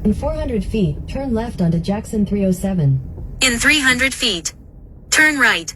In 400 feet, turn left onto Jackson 307. In 300 feet, turn right.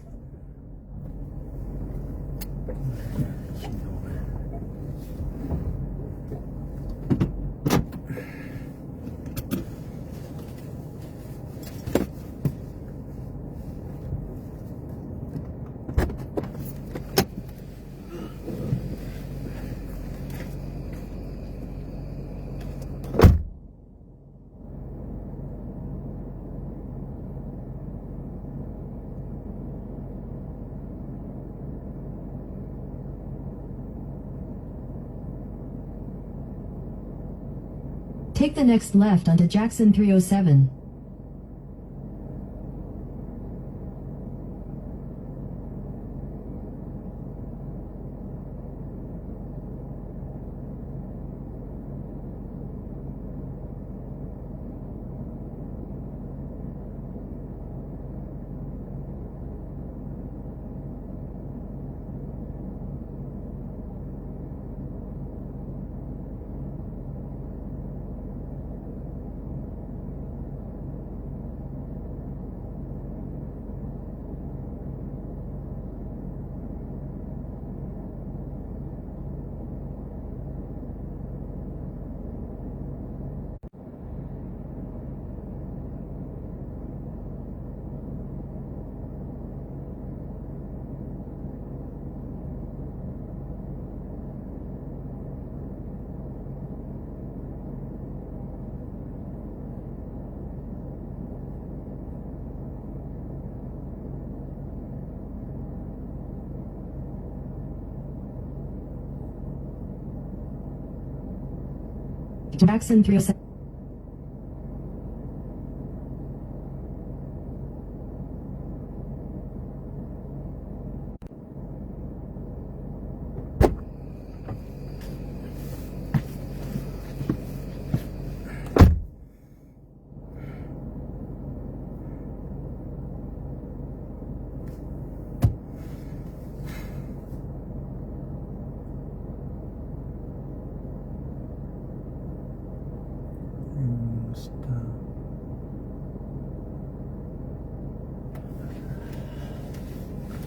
Take the next left onto Jackson 307. to Jackson 307.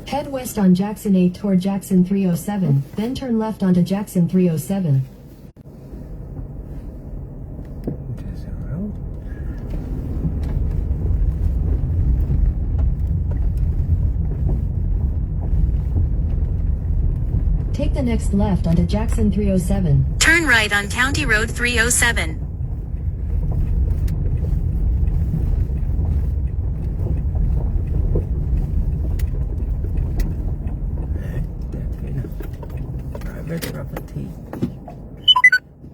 Head west on Jackson 8 toward Jackson 307, then turn left onto Jackson 307. There's a road. Take the next left onto Jackson 307. Turn right on County Road 307. Private property.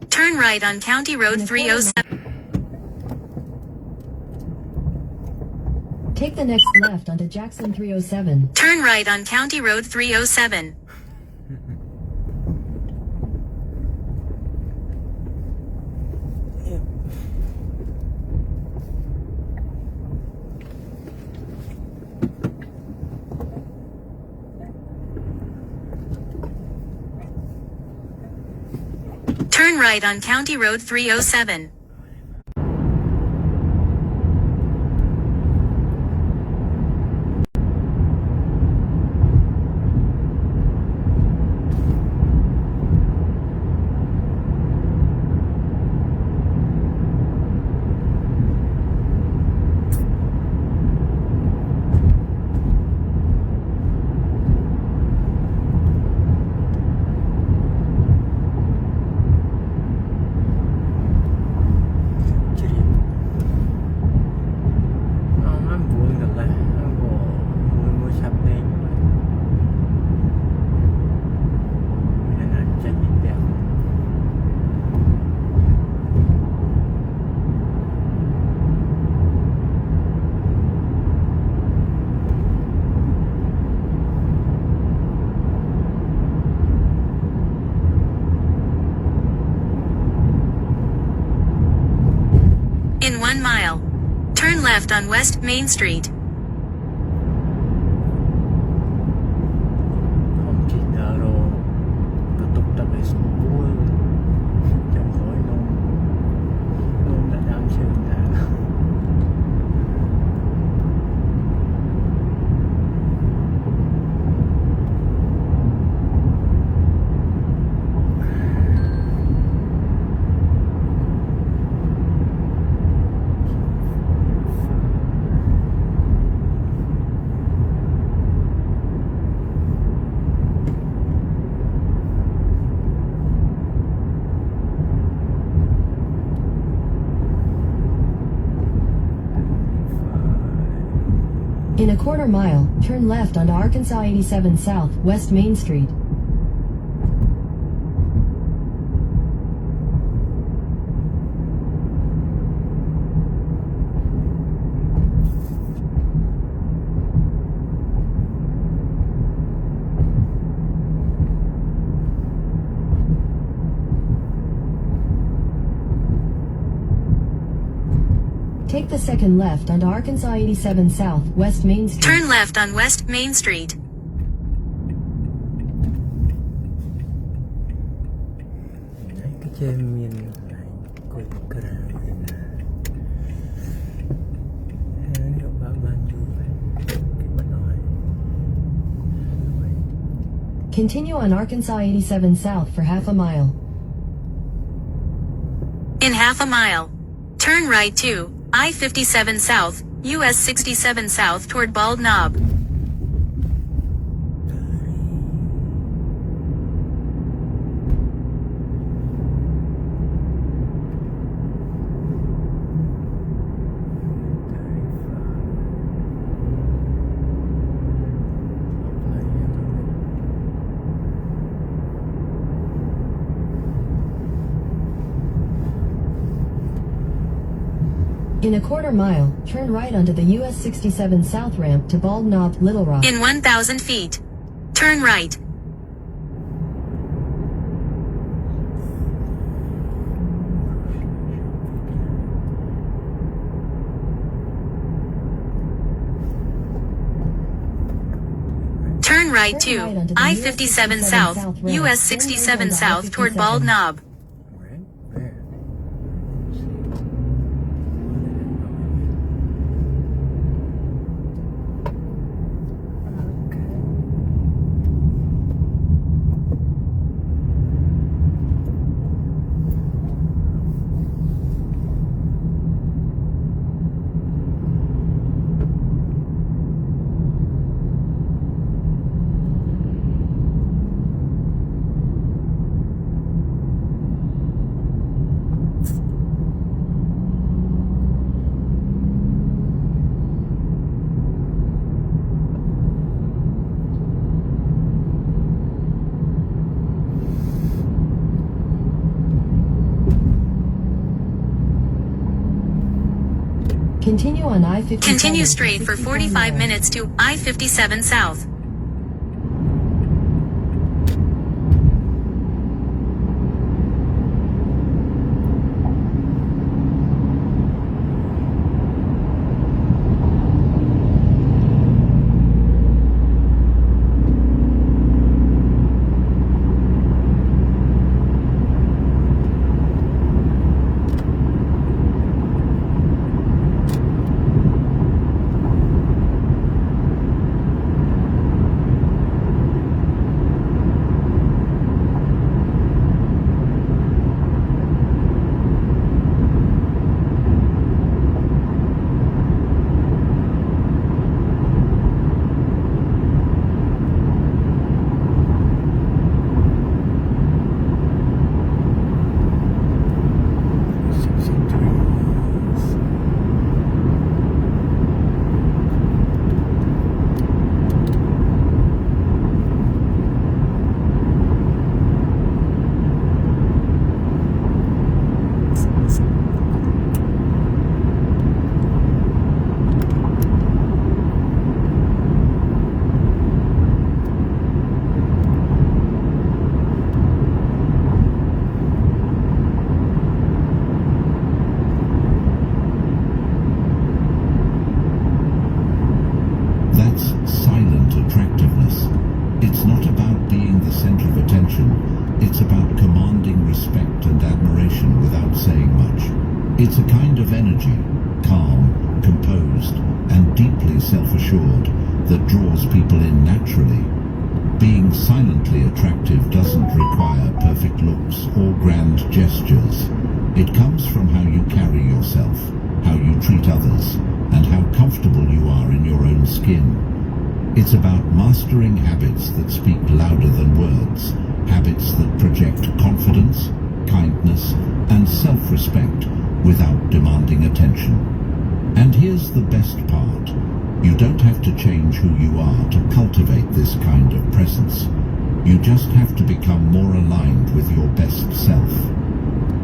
Turn right on County Road 307. Take the next left onto Jackson 307. Turn right on County Road 307. Turn right on County Road 307. Nó buồn thật là nó buồn mua sập đi nên là chạy đi đẹp. In 1 mile. Turn left on West Main Street. Không chỉ nào có tục tập để sống buồn trong khối luôn đã đam sự đã In a quarter mile, turn left onto Arkansas 87 South, West Main Street. Take the second left onto Arkansas 87 South, West Main Street. Turn left on West Main Street. Đấy, cái trên miền này coi cái này liệu bao nhiêu cái bất nói. Continue on Arkansas 87 South for half a mile. In half a mile. Turn right to I-57 South, US 67 South toward Bald Knob. In a quarter mile, turn right onto the US 67 South ramp to Bald Knob, Little Rock. In 1,000 feet, turn right. Turn right Turn right to onto the I-57 US South, South ramp. US Turn 67 right onto South toward I-57. Bald Knob. Right there. Continue on I-57. Continue straight for 65 45 miles. minutes to I-57 South. That's silent attractiveness. It's not about being the center of attention. It's about commanding respect and admiration without saying much. It's a kind of energy, calm, composed, and deeply self-assured, that draws people in naturally. Being silently attractive doesn't require perfect looks or grand gestures. It comes from how you carry yourself, how you treat others, and how comfortable you are in your own skin. It's about mastering habits that speak louder than words, habits that project confidence, kindness, and self-respect without demanding attention. And here's the best part. You don't have to change who you are to cultivate this kind of presence. You just have to become more aligned with your best self.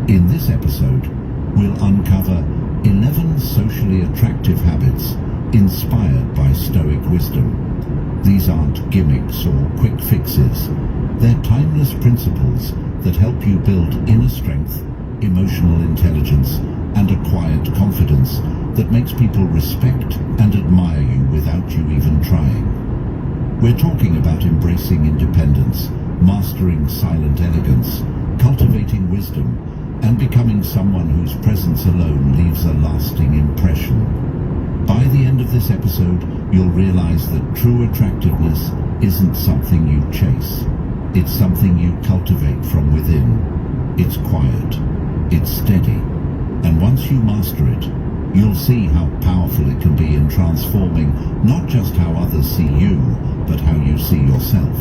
In this episode, we'll uncover 11 socially attractive habits inspired by Stoic wisdom. These aren't gimmicks or quick fixes. They're timeless principles that help you build inner strength, emotional intelligence, and a quiet confidence that makes people respect and admire you without you even trying. We're talking about embracing independence, mastering silent elegance, cultivating wisdom, and becoming someone whose presence alone leaves a lasting impression. By the end of this episode, you'll realize that true attractiveness isn't something you chase. It's something you cultivate from within. It's quiet. It's steady. And once you master it, you'll see how powerful it can be in transforming not just how others see you, but how you see yourself.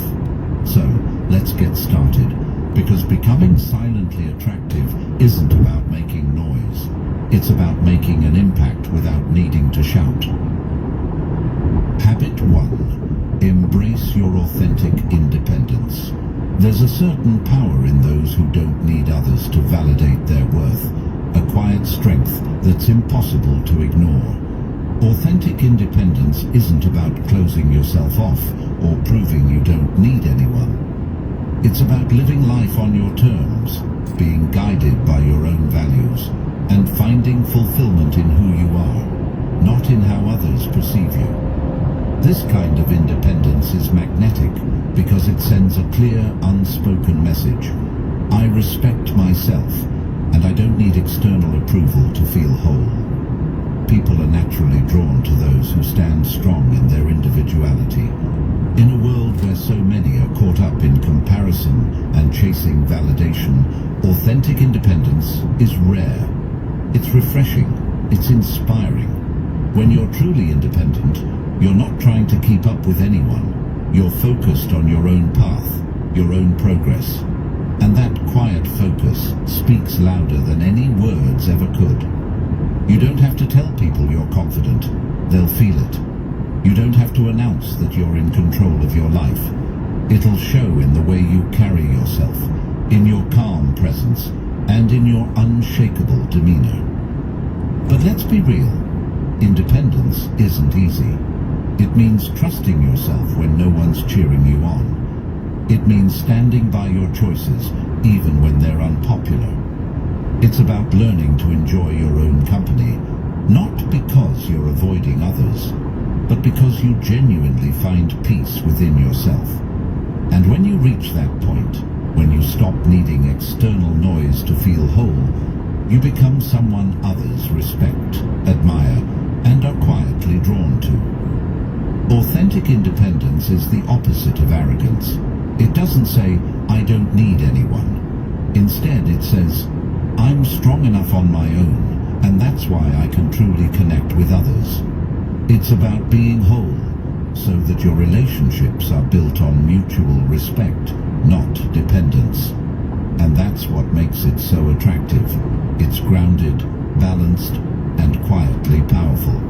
So, let's get started, because becoming silently attractive isn't about making noise. It's about making an impact without needing to shout. Habit 1. Embrace your authentic independence. There's a certain power in those who don't need others to validate their worth, a quiet strength that's impossible to ignore. Authentic independence isn't about closing yourself off or proving you don't need anyone. It's about living life on your terms, being guided by your own values, and finding fulfillment in who you are, not in how others perceive you. This kind of independence is magnetic because it sends a clear, unspoken message. I respect myself, and I don't need external approval to feel whole. People are naturally drawn to those who stand strong in their individuality. In a world where so many are caught up in comparison and chasing validation, authentic independence is rare. It's refreshing. It's inspiring. When you're truly independent, you're not trying to keep up with anyone. You're focused on your own path, your own progress. And that quiet focus speaks louder than any words ever could. You don't have to tell people you're confident. They'll feel it. You don't have to announce that you're in control of your life. It'll show in the way you carry yourself, in your calm presence, and in your unshakable demeanor. But let's be real. Independence isn't easy. It means trusting yourself when no one's cheering you on. It means standing by your choices even when they're unpopular. It's about learning to enjoy your own company, not because you're avoiding others, but because you genuinely find peace within yourself. And when you reach that point, when you stop needing external noise to feel whole, you become someone others respect, admire, and are quietly drawn to. Authentic independence is the opposite of arrogance. It doesn't say, I don't need anyone. Instead, it says, I'm strong enough on my own, and that's why I can truly connect with others. It's about being whole, so that your relationships are built on mutual respect, not dependence. And that's what makes it so attractive. It's grounded, balanced, and quietly powerful.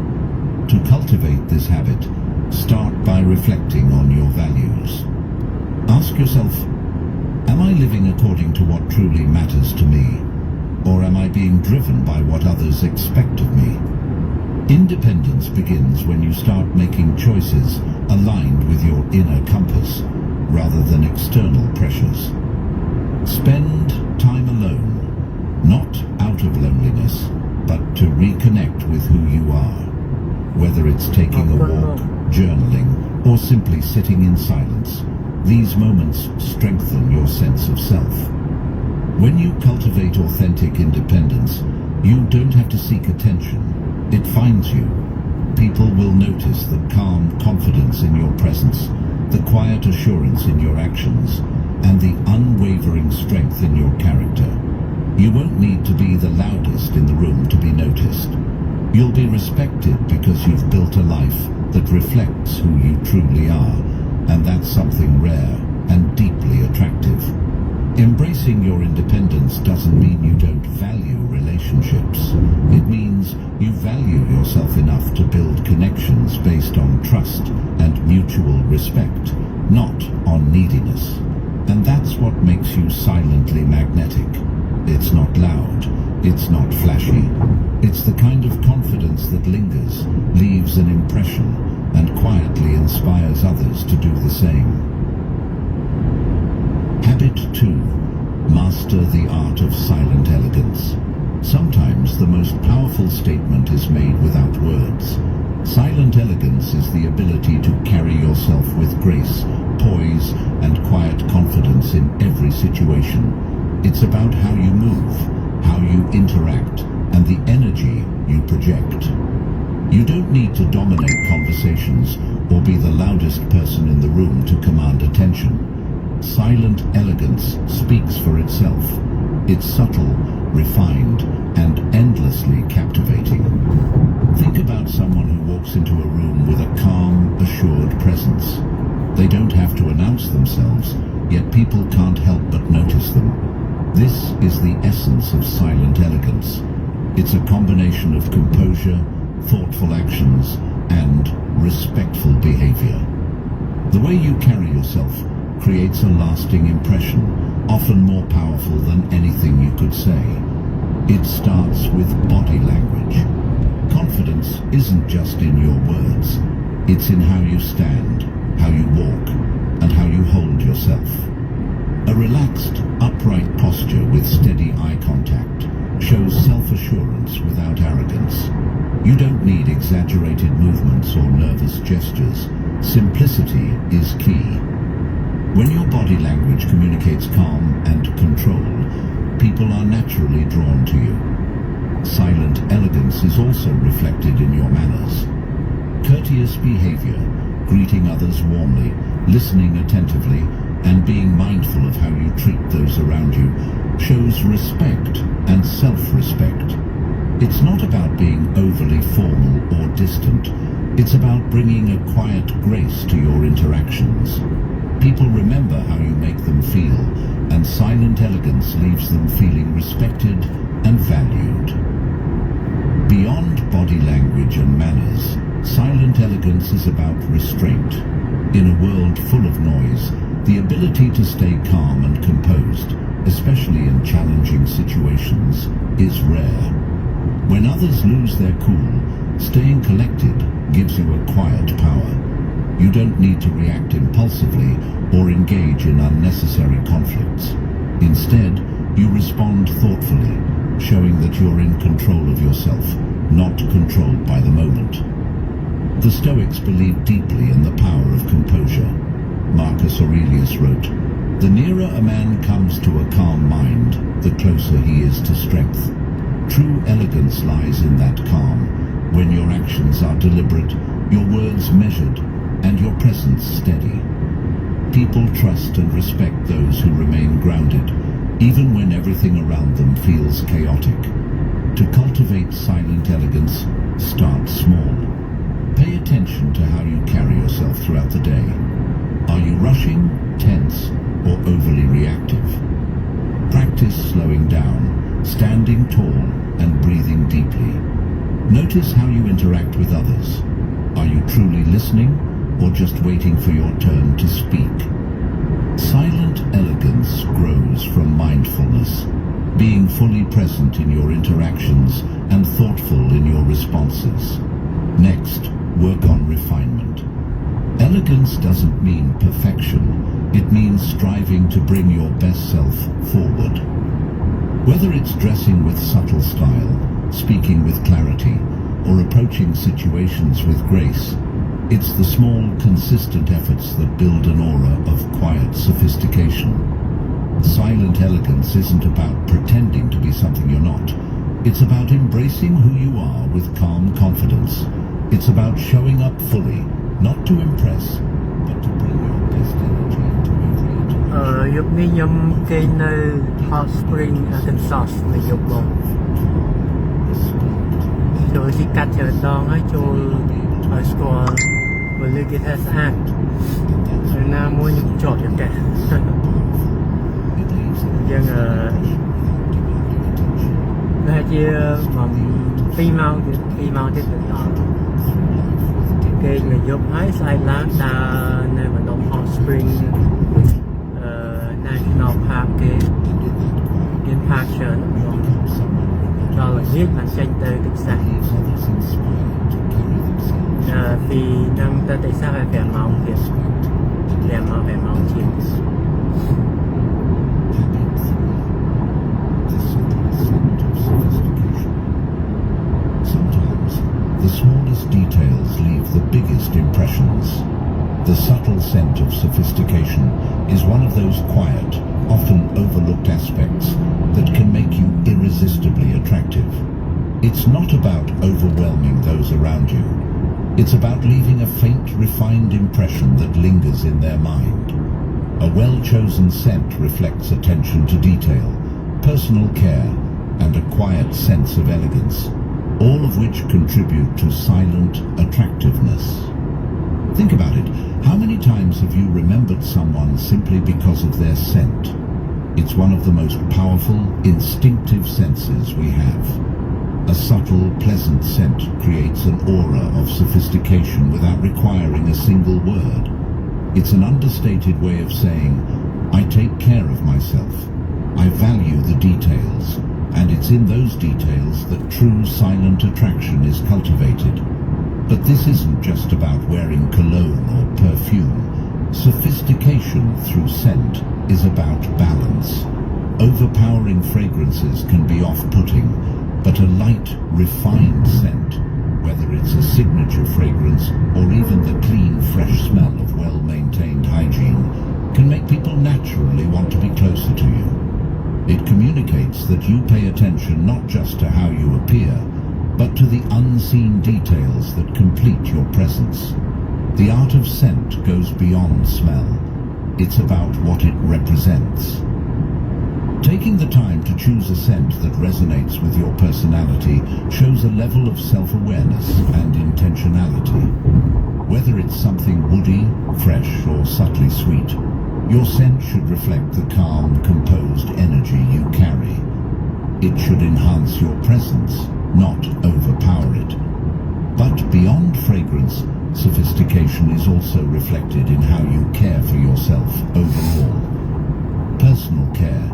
To cultivate this habit, start by reflecting on your values. Ask yourself, am I living according to what truly matters to me? Or am I being driven by what others expect of me? Independence begins when you start making choices aligned with your inner compass, rather than external pressures. Spend time alone, not out of loneliness, but to reconnect with who you are. Whether it's taking a walk, journaling, or simply sitting in silence, these moments strengthen your sense of self. When you cultivate authentic independence, you don't have to seek attention. It finds you. People will notice the calm confidence in your presence, the quiet assurance in your actions, and the unwavering strength in your character. You won't need to be the loudest in the room to be noticed. You'll be respected because you've built a life that reflects who you truly are, and that's something rare and deeply attractive. Embracing your independence doesn't mean you don't value relationships. It means you value yourself enough to build connections based on trust and mutual respect, not on neediness. And that's what makes you silently magnetic. It's not loud, it's not flashy. It's the kind of confidence that lingers, leaves an impression, and quietly inspires others to do the same. Habit 2. Master the art of silent elegance. Sometimes the most powerful statement is made without words. Silent elegance is the ability to carry yourself with grace, poise, and quiet confidence in every situation. It's about how you move, how you interact, and the energy you project. You don't need to dominate conversations or be the loudest person in the room to command attention. Silent elegance speaks for itself. It's subtle, refined, and endlessly captivating. Think about someone who walks into a room with a calm, assured presence. They don't have to announce themselves, yet people can't help but notice them. This is the essence of silent elegance. It's a combination of composure, thoughtful actions, and respectful behavior. The way you carry yourself creates a lasting impression, often more powerful than anything you could say. It starts with body language. Confidence isn't just in your words. It's in how you stand, how you walk, and how you hold yourself. A relaxed, upright posture with steady eye contact shows self-assurance without arrogance. You don't need exaggerated movements or nervous gestures. Simplicity is key. When your body language communicates calm and control, people are naturally drawn to you. Silent elegance is also reflected in your manners. Courteous behavior, greeting others warmly, listening attentively, and being mindful of how you treat those around you shows respect and self-respect. It's not about being overly formal or distant. It's about bringing a quiet grace to your interactions. People remember how you make them feel, and silent elegance leaves them feeling respected and valued. Beyond body language and manners, silent elegance is about restraint. In a world full of noise, the ability to stay calm and composed, especially in challenging situations, is rare. When others lose their cool, staying collected gives you a quiet power. You don't need to react impulsively or engage in unnecessary conflicts. Instead, you respond thoughtfully, showing that you're in control of yourself, not controlled by the moment. The Stoics believed deeply in the power of composure. Marcus Aurelius wrote, "The nearer a man comes to a calm mind, the closer he is to strength." True elegance lies in that calm, when your actions are deliberate, your words measured, and your presence steady. People trust and respect those who remain grounded, even when everything around them feels chaotic. To cultivate silent elegance, start small. Pay attention to how you carry yourself throughout the day. Are you rushing, tense, or overly reactive? Practice slowing down, standing tall, and breathing deeply. Notice how you interact with others. Are you truly listening, or just waiting for your turn to speak? Silent elegance grows from mindfulness, being fully present in your interactions and thoughtful in your responses. Next, work on refinement. Elegance doesn't mean perfection. It means striving to bring your best self forward. Whether it's dressing with subtle style, speaking with clarity, or approaching situations with grace, it's the small, consistent efforts that build an aura of quiet sophistication. Silent elegance isn't about pretending to be something you're not. It's about embracing who you are with calm confidence. It's about showing up fully, not to impress, but to bring your best energy into every interaction. យប់នេះខ្ញុំគេងនៅ Hot Spring Arkansas នៅយប់មកចូលទីកាត់ច្រើនដងហើយចូលឲ្យស្គាល់មើលគេថាស្អាតហើយណាមួយខ្ញុំជាប់យ៉ាងដែរយ៉ាងប្រហែលជា2ម៉ោងទៀតទៅដល់គេងនៅយប់ហើយស្អែកឡើងដើរនៅម្ដុំ Hot Spring National Park គេមាន park ច្រើនដល់ល្ងាចបានចេញទៅទឹកសាសពីនឹងទៅទឹកសាសឲ្យ5ម៉ោងទៀត5ម៉ោងជាង Sometimes, the smallest details leave the biggest impressions. The subtle scent of sophistication is one of those quiet, often overlooked aspects that can make you irresistibly attractive. It's not about overwhelming those around you. It's about leaving a faint, refined impression that lingers in their mind. A well-chosen scent reflects attention to detail, personal care, and a quiet sense of elegance, all of which contribute to silent attractiveness. Think about it. How many times have you remembered someone simply because of their scent? It's one of the most powerful, instinctive senses we have. A subtle, pleasant scent creates an aura of sophistication without requiring a single word. It's an understated way of saying, I take care of myself. I value the details. and it's in those details that true silent attraction is cultivated. But this isn't just about wearing cologne or perfume. Sophistication through scent is about balance. Overpowering fragrances can be off-putting, but a light, refined scent, whether it's a signature fragrance or even the clean, fresh smell of well-maintained hygiene, can make people naturally want to be closer to you. It communicates that you pay attention not just to how you appear, but to the unseen details that complete your presence. The art of scent goes beyond smell. It's about what it represents. Taking the time to choose a scent that resonates with your personality shows a level of self-awareness and intentionality. Whether it's something woody, fresh, or subtly sweet, your scent should reflect the calm, composed energy you carry. It should enhance your presence, not overpower it. But beyond fragrance, sophistication is also reflected in how you care for yourself overall. Personal care,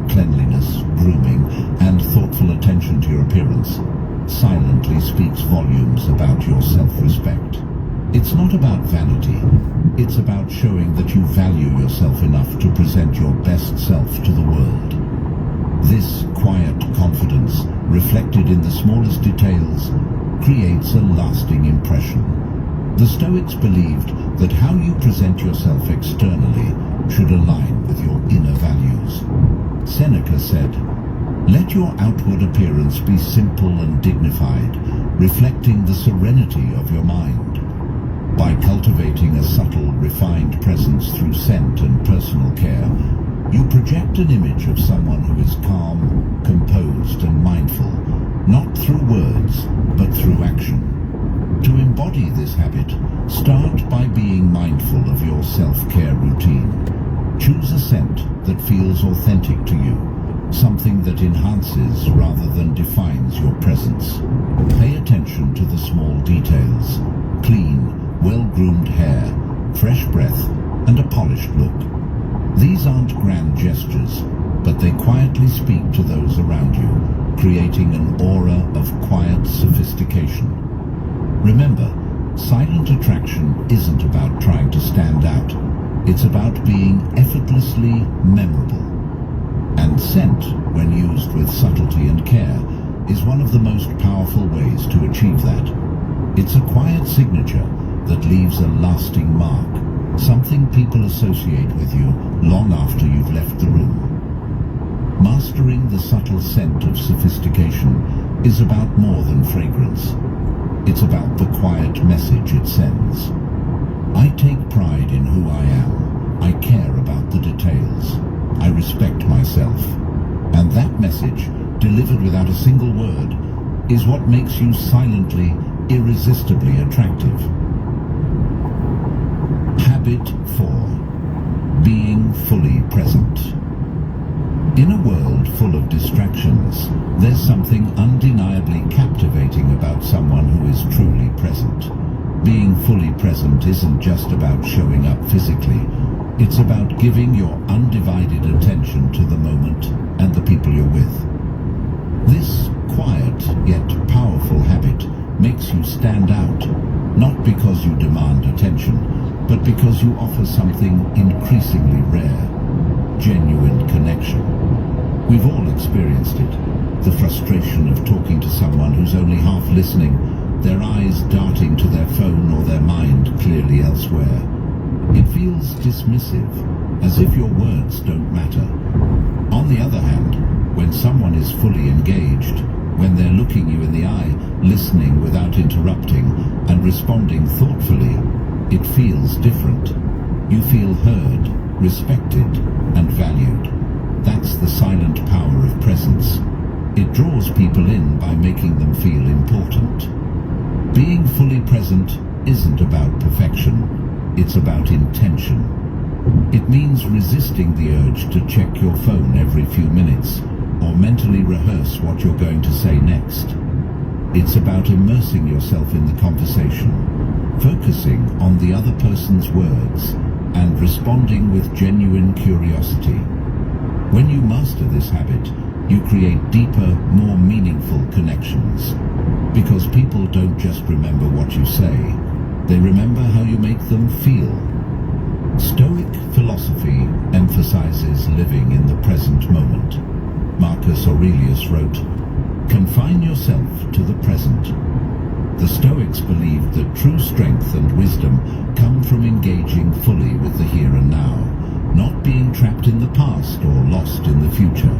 cleanliness, grooming, and thoughtful attention to your appearance silently speaks volumes about your self-respect. It's not about vanity. It's about showing that you value yourself enough to present your best self to the world. This quiet confidence, reflected in the smallest details, creates a lasting impression. The Stoics believed that how you present yourself externally should align with your inner values. Seneca said, "Let your outward appearance be simple and dignified, reflecting the serenity of your mind." By cultivating a subtle, refined presence through scent and personal care, you project an image of someone who is calm, composed, and mindful, not through words, but through action. To embody this habit, start by being mindful of your self-care routine. Choose a scent that feels authentic to you, something that enhances rather than defines your presence. Pay attention to the small details: clean, well-groomed hair, fresh breath, and a polished look. These aren't grand gestures, but they quietly speak to those around you, creating an aura of quiet sophistication. Remember, silent attraction isn't about trying to stand out. It's about being effortlessly memorable. And scent, when used with subtlety and care, is one of the most powerful ways to achieve that. It's a quiet signature that leaves a lasting mark, something people associate with you long after you've left the room. Mastering the subtle scent of sophistication is about more than fragrance. It's about the quiet message it sends. I take pride in who I am. I care about the details. I respect myself. And that message, delivered without a single word, is what makes you silently, irresistibly attractive. Habit 4. Being fully present. In a world full of distractions, there's something undeniably captivating about someone who is truly present. Being fully present isn't just about showing up physically. It's about giving your undivided attention to the moment and the people you're with. This quiet yet powerful habit makes you stand out, not because you demand attention, but because you offer something increasingly rare: genuine connection. We've all experienced it. The frustration of talking to someone who's only half listening, their eyes darting to their phone or their mind clearly elsewhere. It feels dismissive, as if your words don't matter. On the other hand, when someone is fully engaged, when they're looking you in the eye, listening without interrupting, and responding thoughtfully, it feels different. You feel heard, respected, and valued. That's the silent power of presence. It draws people in by making them feel important. Being fully present isn't about perfection. It's about intention. It means resisting the urge to check your phone every few minutes or mentally rehearse what you're going to say next. It's about immersing yourself in the conversation, focusing on the other person's words, and responding with genuine curiosity. When you master this habit, you create deeper, more meaningful connections. Because people don't just remember what you say, they remember how you make them feel. Stoic philosophy emphasizes living in the present moment. Marcus Aurelius wrote, "Confine yourself to the present." The Stoics believed that true strength and wisdom come from engaging fully with the here and now, not being trapped in the past or lost in the future.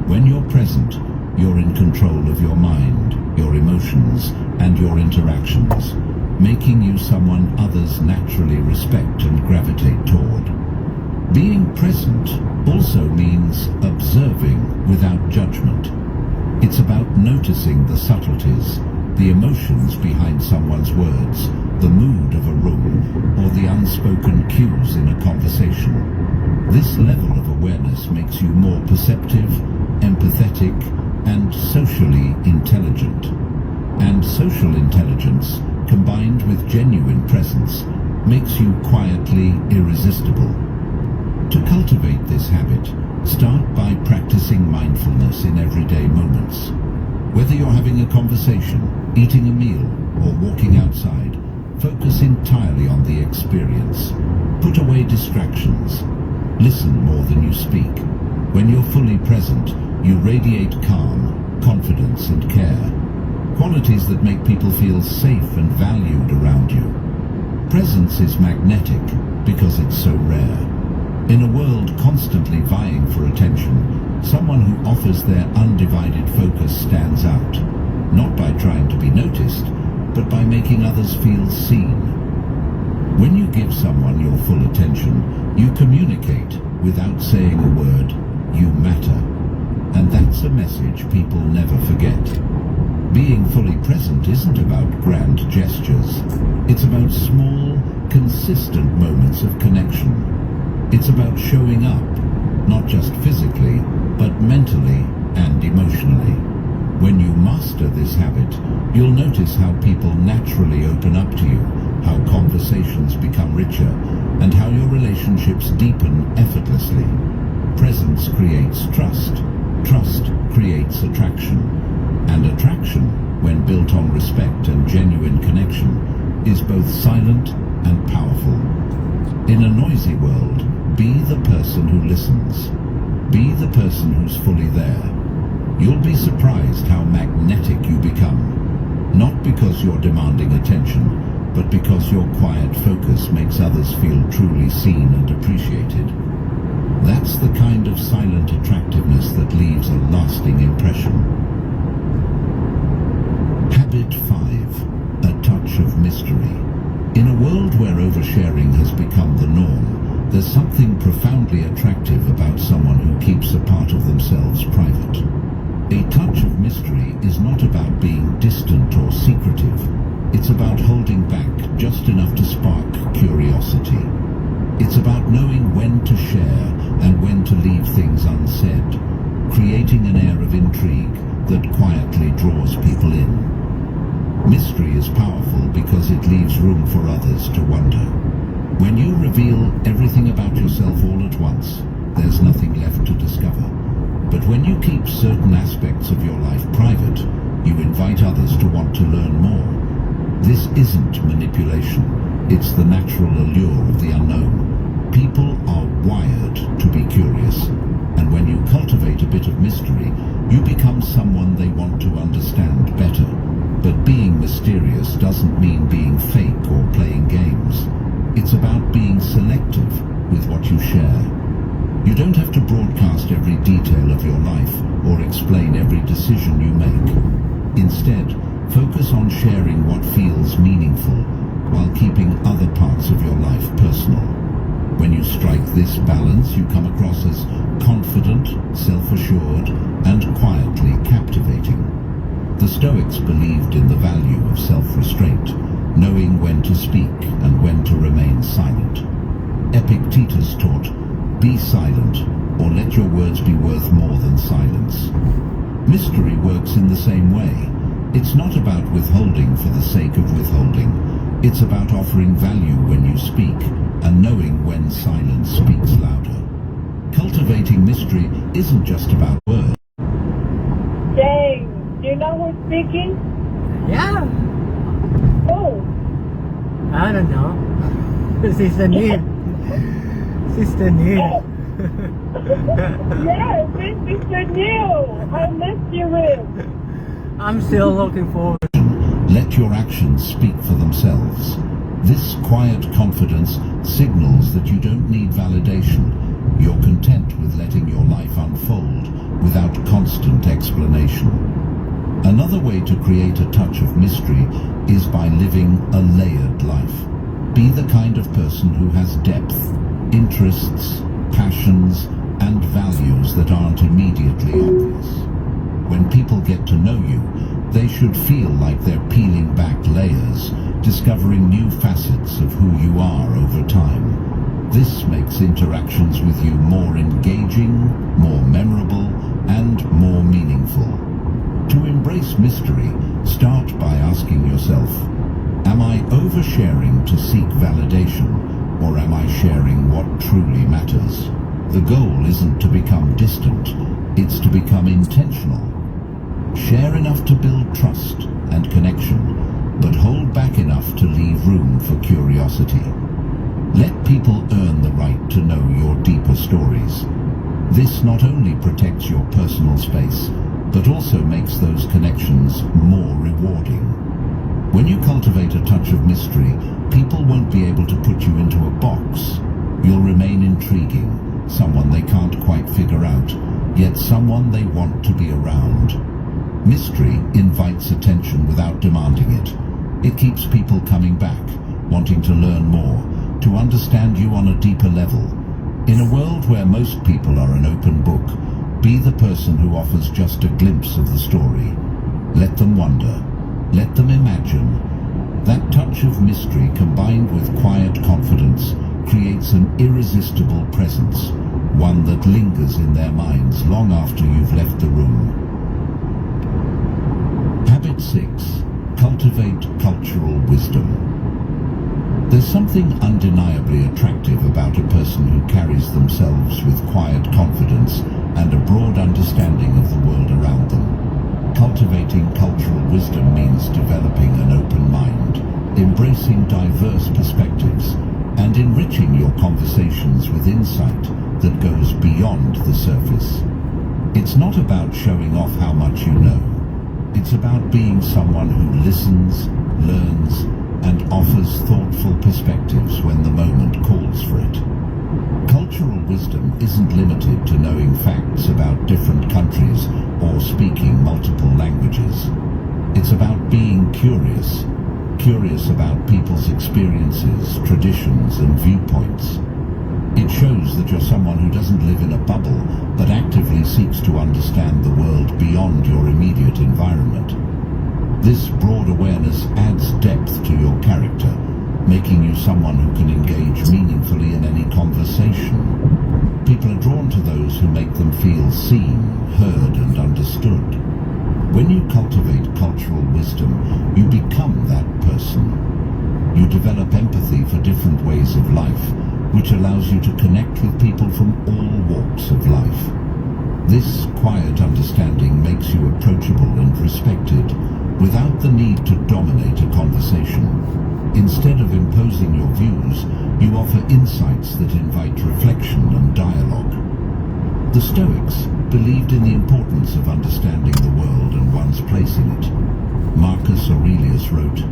When you're present, you're in control of your mind, your emotions, and your interactions, making you someone others naturally respect and gravitate toward. Being present also means observing without judgment. It's about noticing the subtleties, the emotions behind someone's words, the mood of a room, or the unspoken cues in a conversation. This level of awareness makes you more perceptive, empathetic, and socially intelligent. And social intelligence, combined with genuine presence, makes you quietly irresistible. To cultivate this habit, start by practicing mindfulness in everyday moments. Whether you're having a conversation, eating a meal, or walking outside, focus entirely on the experience. Put away distractions. Listen more than you speak. When you're fully present, you radiate calm, confidence, and care. Qualities that make people feel safe and valued around you. Presence is magnetic because it's so rare. In a world constantly vying for attention, someone who offers their undivided focus stands out, not by trying to be noticed, but by making others feel seen. When you give someone your full attention, you communicate without saying a word. You matter. And that's a message people never forget. Being fully present isn't about grand gestures. It's about small, consistent moments of connection. It's about showing up, not just physically, but mentally and emotionally. When you master this habit, you'll notice how people naturally open up to you, how conversations become richer, and how your relationships deepen effortlessly. Presence creates trust. Trust creates attraction. And attraction, when built on respect and genuine connection, is both silent and powerful. In a noisy world, be the person who listens. Be the person who's fully there. You'll be surprised how magnetic you become. Not because you're demanding attention, but because your quiet focus makes others feel truly seen and appreciated. That's the kind of silent attractiveness that leaves a lasting impression. Habit 5. A touch of mystery. In a world where oversharing has become the norm, there's something profoundly attractive about someone who keeps a part of themselves private. A touch of mystery is not about being distant or secretive. It's about holding back just enough to spark curiosity. It's about knowing when to share and when to leave things unsaid, creating an air of intrigue that quietly draws people in. Mystery is powerful because it leaves room for others to wonder. When you reveal everything about yourself all at once, there's nothing left to discover. But when you keep certain aspects of your life private, you invite others to want to learn more. This isn't manipulation. It's the natural allure of the unknown. People are wired to be curious, and when you cultivate a bit of mystery, you become someone they want to understand better. But being mysterious doesn't mean being fake or playing games. It's about being selective with what you share. You don't have to broadcast every detail of your life or explain every decision you make. Instead, focus on sharing what feels meaningful while keeping other parts of your life personal. When you strike this balance, you come across as confident, self-assured, and quietly captivating. The Stoics believed in the value of self-restraint, knowing when to speak and when to remain silent. Epictetus taught, "Be silent, or let your words be worth more than silence." Mystery works in the same way. It's not about withholding for the sake of withholding. It's about offering value when you speak and knowing when silence speaks louder. Cultivating mystery isn't just about words. James, do you know who's speaking? Yeah, Who? I don't know. Sister Neil. Sister Neil. Yes, it's Mr. Neil. I missed you with. I'm still looking forward. Let your actions speak for themselves. This quiet confidence signals that you don't need validation. You're content with letting your life unfold without constant explanation. Another way to create a touch of mystery is by living a layered life. Be the kind of person who has depth, interests, passions, and values that aren't immediately obvious. When people get to know you, they should feel like they're peeling back layers, discovering new facets of who you are over time. This makes interactions with you more engaging, more memorable, and more meaningful. To embrace mystery, start by asking yourself, am I oversharing to seek validation, or am I sharing what truly matters? The goal isn't to become distant, it's to become intentional. Share enough to build trust and connection, but hold back enough to leave room for curiosity. Let people earn the right to know your deeper stories. This not only protects your personal space, but also makes those connections more rewarding. When you cultivate a touch of mystery, people won't be able to put you into a box. You'll remain intriguing, someone they can't quite figure out, yet someone they want to be around. Mystery invites attention without demanding it. It keeps people coming back, wanting to learn more, to understand you on a deeper level. In a world where most people are an open book, be the person who offers just a glimpse of the story. Let them wonder. Let them imagine. That touch of mystery combined with quiet confidence creates an irresistible presence, one that lingers in their minds long after you've left the room. Habit 6. Cultivate cultural wisdom. There's something undeniably attractive about a person who carries themselves with quiet confidence and a broad understanding of the world around them. Cultivating cultural wisdom means developing an open mind, embracing diverse perspectives, and enriching your conversations with insight that goes beyond the surface. It's not about showing off how much you know. It's about being someone who listens, learns, and offers thoughtful perspectives when the moment calls for it. Cultural wisdom isn't limited to knowing facts about different countries or speaking multiple languages. It's about being curious about people's experiences, traditions, and viewpoints. It shows that you're someone who doesn't live in a bubble, but actively seeks to understand the world beyond your immediate environment. This broad awareness adds depth to your character, making you someone who can engage meaningfully in any conversation. People are drawn to those who make them feel seen, heard, and understood. When you cultivate cultural wisdom, you become that person. You develop empathy for different ways of life, which allows you to connect with people from all walks of life. This quiet understanding makes you approachable and respected, without the need to dominate a conversation. Instead of imposing your views, you offer insights that invite reflection and dialogue. The Stoics believed in the importance of understanding the world and one's place in it. Marcus Aurelius wrote,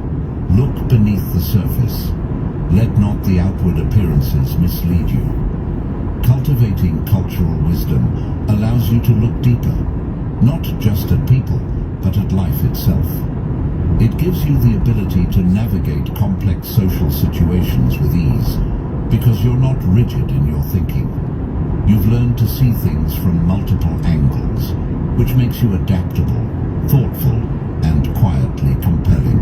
"Look beneath the surface. Let not the outward appearances mislead you." Cultivating cultural wisdom allows you to look deeper, not just at people, but at life itself. It gives you the ability to navigate complex social situations with ease, because you're not rigid in your thinking. You've learned to see things from multiple angles, which makes you adaptable, thoughtful, and quietly compelling.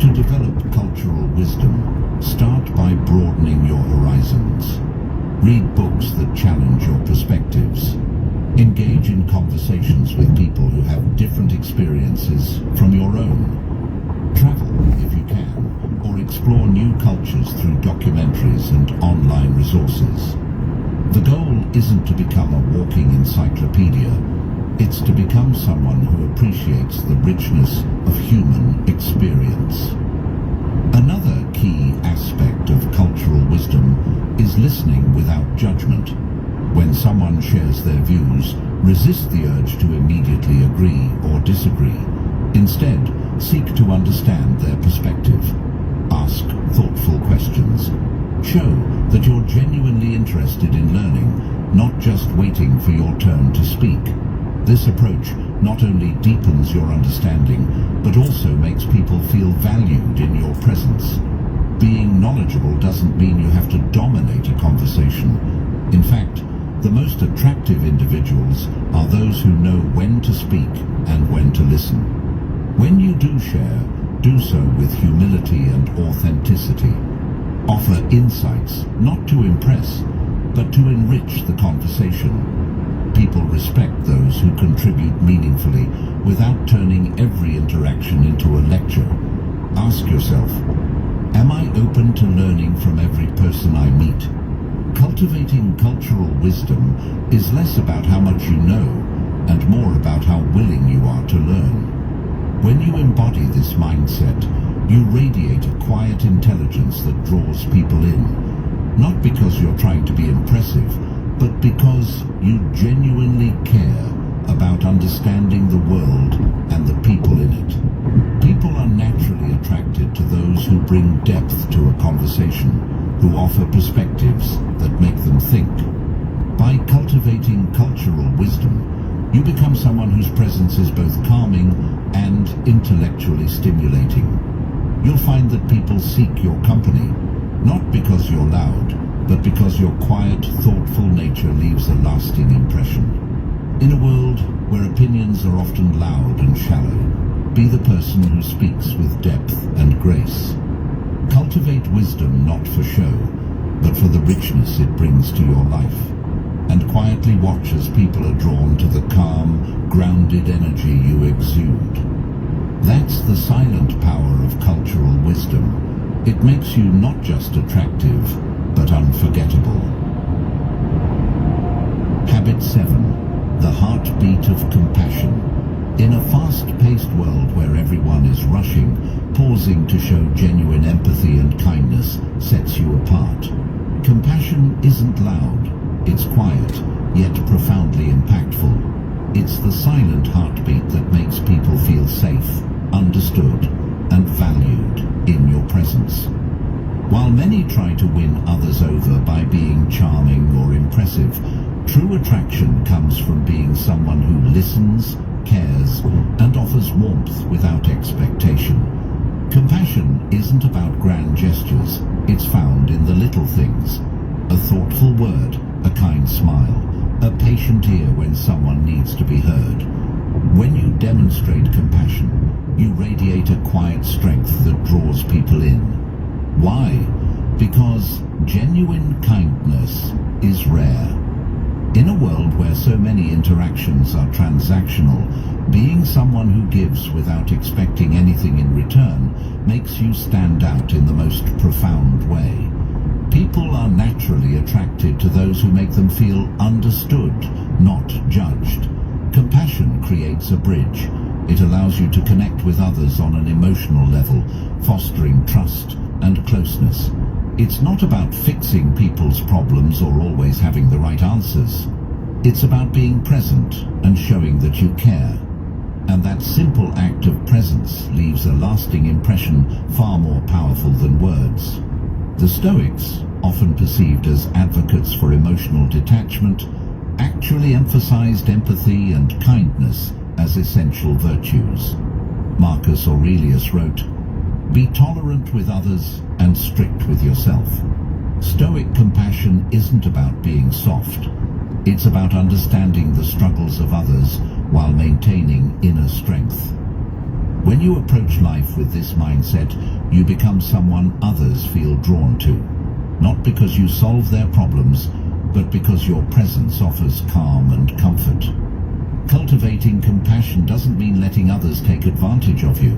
To develop cultural wisdom, start by broadening your horizons. Read books that challenge your perspectives. Engage in conversations with people who have different experiences from your own. Travel, if you can, or explore new cultures through documentaries and online resources. The goal isn't to become a walking encyclopedia. It's to become someone who appreciates the richness of human experience. Another key aspect of cultural wisdom is listening without judgment. When someone shares their views, resist the urge to immediately agree or disagree. Instead, seek to understand their perspective. Ask thoughtful questions. Show that you're genuinely interested in learning, not just waiting for your turn to speak. This approach not only deepens your understanding, but also makes people feel valued in your presence. Being knowledgeable doesn't mean you have to dominate a conversation. In fact, the most attractive individuals are those who know when to speak and when to listen. When you do share, do so with humility and authenticity. Offer insights, not to impress, but to enrich the conversation. People respect those who contribute meaningfully without turning every interaction into a lecture. Ask yourself, am I open to learning from every person I meet? Cultivating cultural wisdom is less about how much you know and more about how willing you are to learn. When you embody this mindset, you radiate a quiet intelligence that draws people in, not because you're trying to be impressive, but because you genuinely care about understanding the world and the people in it. People are naturally attracted to those who bring depth to a conversation, who offer perspectives that make them think. By cultivating cultural wisdom, you become someone whose presence is both calming and intellectually stimulating. You'll find that people seek your company, not because you're loud, but because your quiet, thoughtful nature leaves a lasting impression. In a world where opinions are often loud and shallow, be the person who speaks with depth and grace. Cultivate wisdom not for show, but for the richness it brings to your life. And quietly watch as people are drawn to the calm, grounded energy you exude. That's the silent power of cultural wisdom. It makes you not just attractive, but unforgettable. Habit 7. The heartbeat of compassion. In a fast-paced world where everyone is rushing, pausing to show genuine empathy and kindness sets you apart. Compassion isn't loud, it's quiet, yet profoundly impactful. It's the silent heartbeat that makes people feel safe, understood, and valued in your presence. While many try to win others over by being charming or impressive, true attraction comes from being someone who listens, cares, and offers warmth without expectation. Compassion isn't about grand gestures, it's found in the little things. A thoughtful word, a kind smile, a patient ear when someone needs to be heard. When you demonstrate compassion, you radiate a quiet strength that draws people in. Why? Because genuine kindness is rare. In a world where so many interactions are transactional, being someone who gives without expecting anything in return makes you stand out in the most profound way. People are naturally attracted to those who make them feel understood, not judged. Compassion creates a bridge. It allows you to connect with others on an emotional level, fostering trust and closeness. It's not about fixing people's problems or always having the right answers. It's about being present and showing that you care. And that simple act of presence leaves a lasting impression far more powerful than words. The Stoics, often perceived as advocates for emotional detachment, actually emphasized empathy and kindness as essential virtues. Marcus Aurelius wrote, "Be tolerant with others and strict with yourself." Stoic compassion isn't about being soft. It's about understanding the struggles of others while maintaining inner strength. When you approach life with this mindset, you become someone others feel drawn to, not because you solve their problems, but because your presence offers calm and comfort. Cultivating compassion doesn't mean letting others take advantage of you.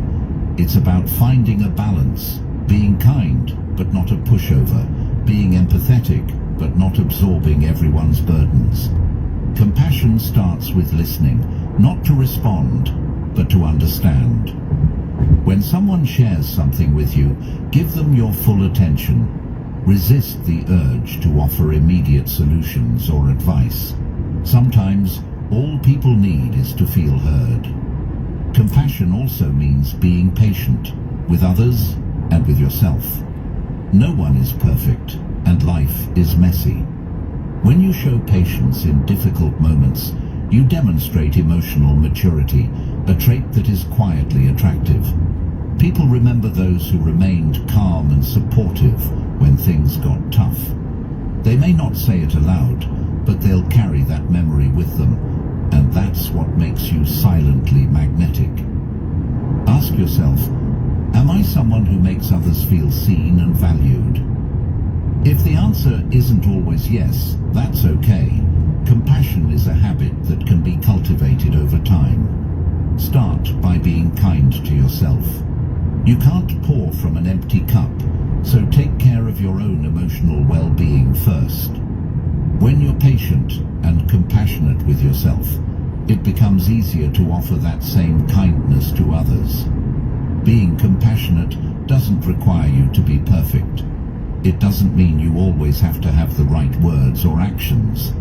It's about finding a balance, being kind but not a pushover, being empathetic but not absorbing everyone's burdens. Compassion starts with listening, not to respond, but to understand. When someone shares something with you, give them your full attention. Resist the urge to offer immediate solutions or advice. Sometimes, all people need is to feel heard. Compassion also means being patient with others and with yourself. No one is perfect, and life is messy. When you show patience in difficult moments, you demonstrate emotional maturity, a trait that is quietly attractive. People remember those who remained calm and supportive when things got tough. They may not say it aloud, but they'll carry that memory with them, and that's what makes you silently magnetic. Ask yourself, am I someone who makes others feel seen and valued? If the answer isn't always yes, that's okay. Compassion is a habit that can be cultivated over time. Start by being kind to yourself. You can't pour from an empty cup, so take care of your own emotional well-being first. When you're patient and compassionate with yourself, it becomes easier to offer that same kindness to others. Being compassionate doesn't require you to be perfect. It doesn't mean you always have to have the right words or actions.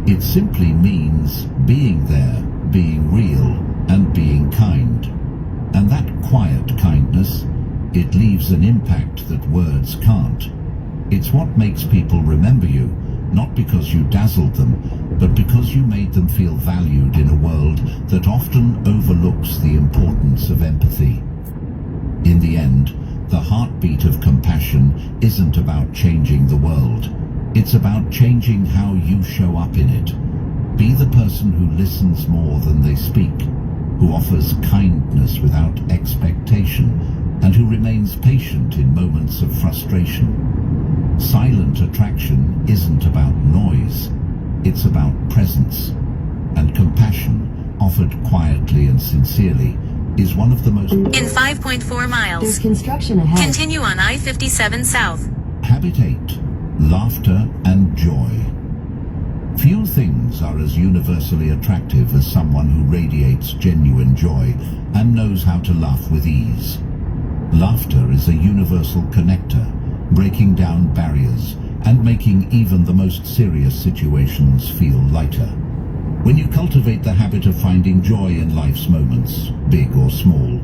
It simply means being there, being real, and being kind. And that quiet kindness, it leaves an impact that words can't. It's what makes people remember you, not because you dazzled them, but because you made them feel valued in a world that often overlooks the importance of empathy. In the end, the heartbeat of compassion isn't about changing the world. It's about changing how you show up in it. Be the person who listens more than they speak, who offers kindness without expectation, and who remains patient in moments of frustration. Silent attraction isn't about noise. It's about presence. And compassion, offered quietly and sincerely, is one of the most... In 5.4 There's miles, construction ahead. continue on I-57 South. Habit 8. Laughter and joy. Few things are as universally attractive as someone who radiates genuine joy and knows how to laugh with ease. Laughter is a universal connector, breaking down barriers and making even the most serious situations feel lighter. When you cultivate the habit of finding joy in life's moments, big or small,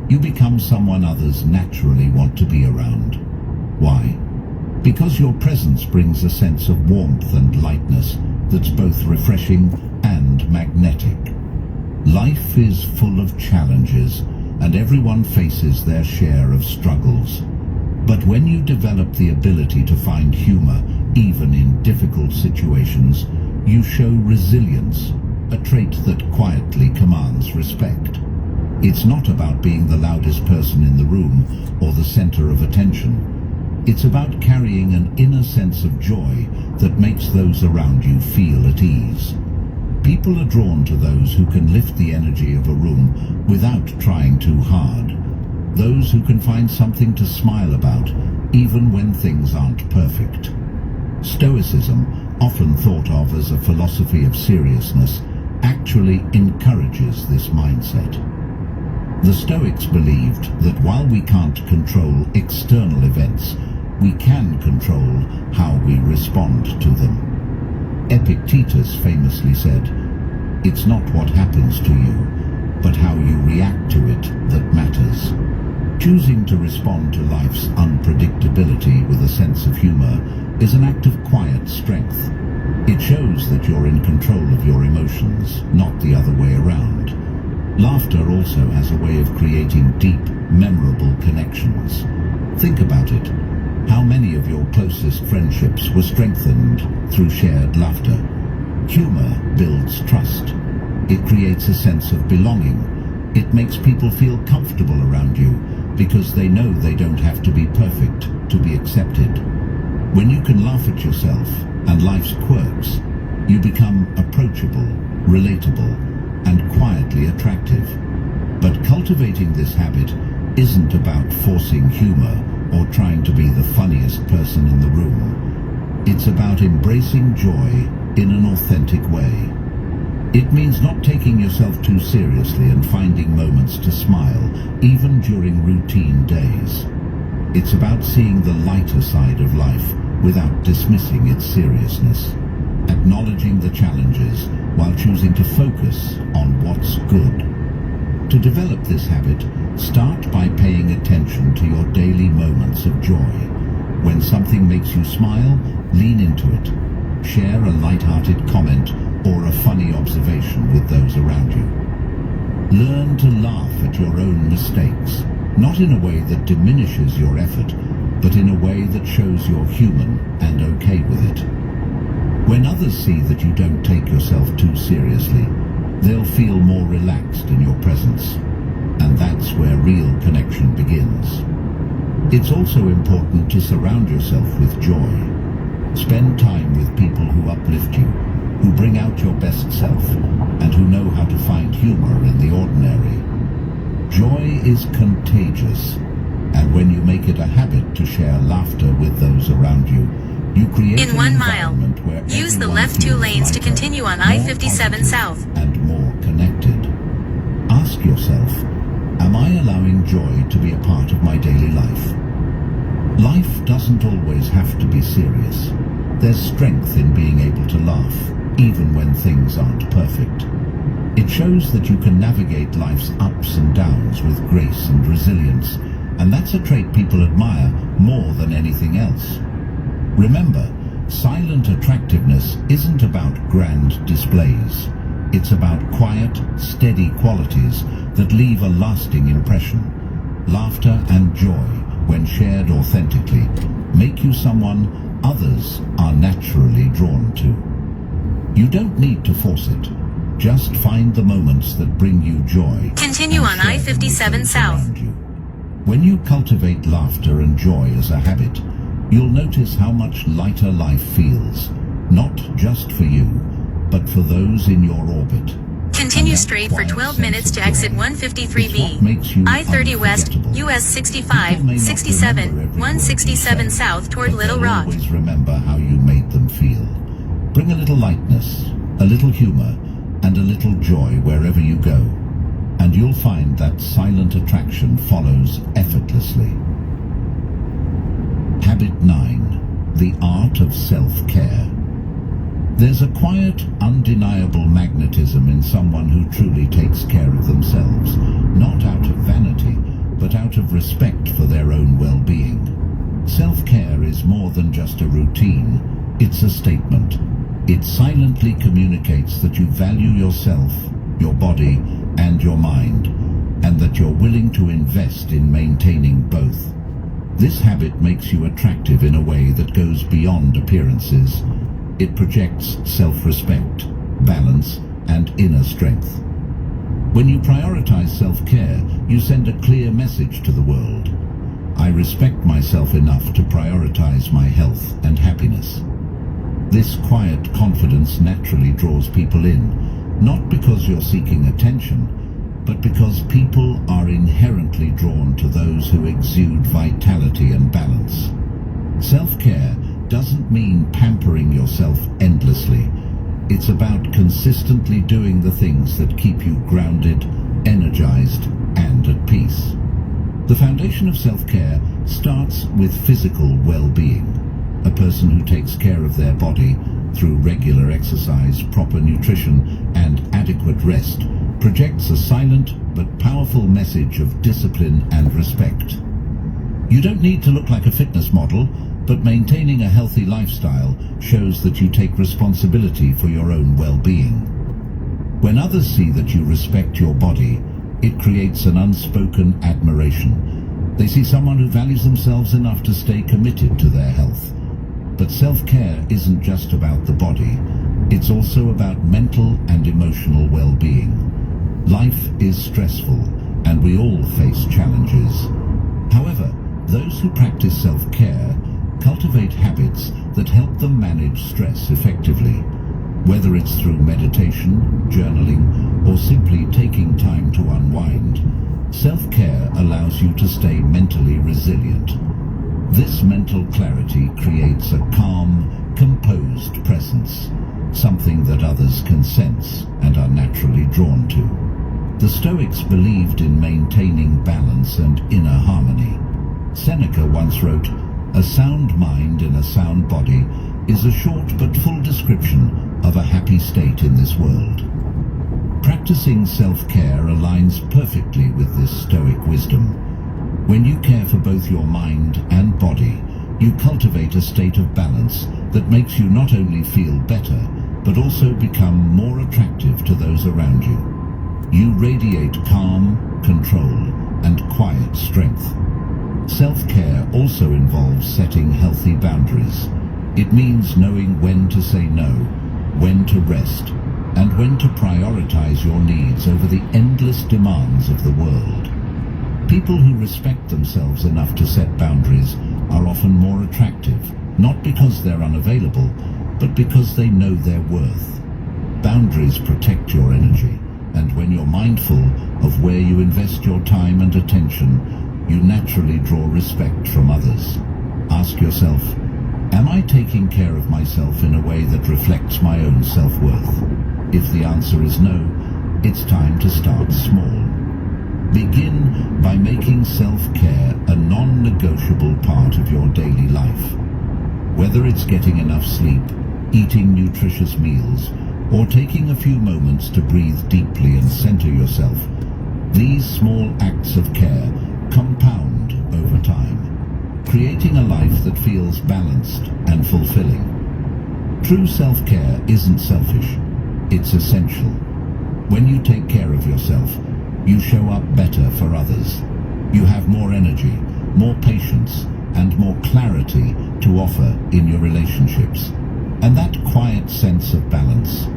you become someone others naturally want to be around. Why? Because your presence brings a sense of warmth and lightness that's both refreshing and magnetic. Life is full of challenges, and everyone faces their share of struggles. But when you develop the ability to find humor, even in difficult situations, you show resilience, a trait that quietly commands respect. It's not about being the loudest person in the room or the center of attention. It's about carrying an inner sense of joy that makes those around you feel at ease. People are drawn to those who can lift the energy of a room without trying too hard. Those who can find something to smile about, even when things aren't perfect. Stoicism, often thought of as a philosophy of seriousness, actually encourages this mindset. The Stoics believed that while we can't control external events, we can control how we respond to them. Epictetus famously said, "It's not what happens to you, but how you react to it that matters." Choosing to respond to life's unpredictability with a sense of humor is an act of quiet strength. It shows that you're in control of your emotions, not the other way around. Laughter also has a way of creating deep, memorable connections. Think about it. How many of your closest friendships were strengthened through shared laughter? Humor builds trust. It creates a sense of belonging. It makes people feel comfortable around you because they know they don't have to be perfect to be accepted. When you can laugh at yourself and life's quirks, you become approachable, relatable, and quietly attractive. But cultivating this habit isn't about forcing humor or trying to be the funniest person in the room. It's about embracing joy in an authentic way. It means not taking yourself too seriously and finding moments to smile, even during routine days. It's about seeing the lighter side of life without dismissing its seriousness, acknowledging the challenges while choosing to focus on what's good. To develop this habit, start by paying attention to your daily moments of joy. When something makes you smile, lean into it. Share a light-hearted comment or a funny observation with those around you. Learn to laugh at your own mistakes, not in a way that diminishes your effort, but in a way that shows you're human and okay with it. When others see that you don't take yourself too seriously, they'll feel more relaxed in your presence, and that's where real connection begins. It's also important to surround yourself with joy. Spend time with people who uplift you, who bring out your best self, and who know how to find humor in the ordinary. Joy is contagious, and when you make it a habit to share laughter with those around you, you create In an 1 mile, environment where use the everyone left 2 feels lanes to lighter, continue on more I-57 positive, South. and more connected. Ask yourself, am I allowing joy to be a part of my daily life? Life doesn't always have to be serious. There's strength in being able to laugh, even when things aren't perfect. It shows that you can navigate life's ups and downs with grace and resilience, and that's a trait people admire more than anything else. Remember, silent attractiveness isn't about grand displays. It's about quiet, steady qualities that leave a lasting impression. Laughter and joy, when shared authentically, make you someone others are naturally drawn to. You don't need to force it. Just find the moments that bring you joy. Continue and on share them with I-57 those South. around you. When you cultivate laughter and joy as a habit, you'll notice how much lighter life feels, not just for you, but for those in your orbit. Continue And that straight for quiet 12 sense minutes of to exit joy, it's what 153B. makes you I-30 West, unforgettable. US People 65, may not 67, remember every word you 167 say, South toward but Little they'll Rock. always remember how you made them feel. Bring a little lightness, a little humor, and a little joy wherever you go, and you'll find that silent attraction follows effortlessly. Habit 9. The art of self-care. There's a quiet, undeniable magnetism in someone who truly takes care of themselves, not out of vanity, but out of respect for their own well-being. Self-care is more than just a routine, it's a statement. It silently communicates that you value yourself, your body, and your mind, and that you're willing to invest in maintaining both. This habit makes you attractive in a way that goes beyond appearances. It projects self-respect, balance, and inner strength. When you prioritize self-care, you send a clear message to the world. I respect myself enough to prioritize my health and happiness. This quiet confidence naturally draws people in, not because you're seeking attention, but because people are inherently drawn to those who exude vitality and balance. Self-care doesn't mean pampering yourself endlessly. It's about consistently doing the things that keep you grounded, energized, and at peace. The foundation of self-care starts with physical well-being. A person who takes care of their body through regular exercise, proper nutrition, and adequate rest projects a silent but powerful message of discipline and respect. You don't need to look like a fitness model, but maintaining a healthy lifestyle shows that you take responsibility for your own well-being. When others see that you respect your body, it creates an unspoken admiration. They see someone who values themselves enough to stay committed to their health. But self-care isn't just about the body, it's also about mental and emotional well-being. Life is stressful, and we all face challenges. However, those who practice self-care cultivate habits that help them manage stress effectively. Whether it's through meditation, journaling, or simply taking time to unwind, self-care allows you to stay mentally resilient. This mental clarity creates a calm, composed presence, something that others can sense and understand. Stoics believed in maintaining balance and inner harmony. Seneca once wrote, "A sound mind in a sound body is a short but full description of a happy state in this world." Practicing self-care aligns perfectly with this Stoic wisdom. When you care for both your mind and body, you cultivate a state of balance that makes you not only feel better, but also become more attractive to those around you. You radiate calm, control, and quiet strength. Self-care also involves setting healthy boundaries. It means knowing when to say no, when to rest, and when to prioritize your needs over the endless demands of the world. People who respect themselves enough to set boundaries are often more attractive, not because they're unavailable, but because they know their worth. Boundaries protect your energy, and when you're mindful of where you invest your time and attention, you naturally draw respect from others. Ask yourself, am I taking care of myself in a way that reflects my own self-worth? If the answer is no, it's time to start small. Begin by making self-care a non-negotiable part of your daily life. Whether it's getting enough sleep, eating nutritious meals, or taking a few moments to breathe deeply and center yourself, these small acts of care compound over time, creating a life that feels balanced and fulfilling. True self-care isn't selfish, it's essential. When you take care of yourself, you show up better for others. You have more energy, more patience, and more clarity to offer in your relationships. And that quiet sense of balance,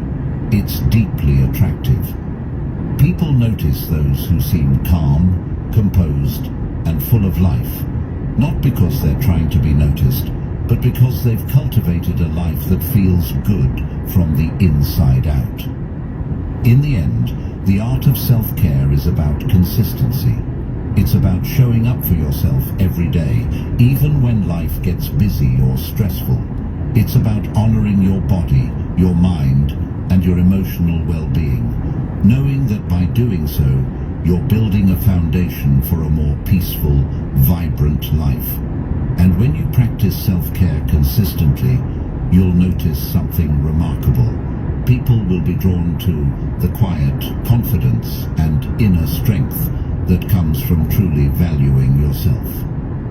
it's deeply attractive. People notice those who seem calm, composed, and full of life, not because they're trying to be noticed, but because they've cultivated a life that feels good from the inside out. In the end, the art of self-care is about consistency. It's about showing up for yourself every day, even when life gets busy or stressful. It's about honoring your body, your mind, and your emotional well-being, knowing that by doing so, you're building a foundation for a more peaceful, vibrant life. And when you practice self-care consistently, you'll notice something remarkable. People will be drawn to the quiet confidence and inner strength that comes from truly valuing yourself.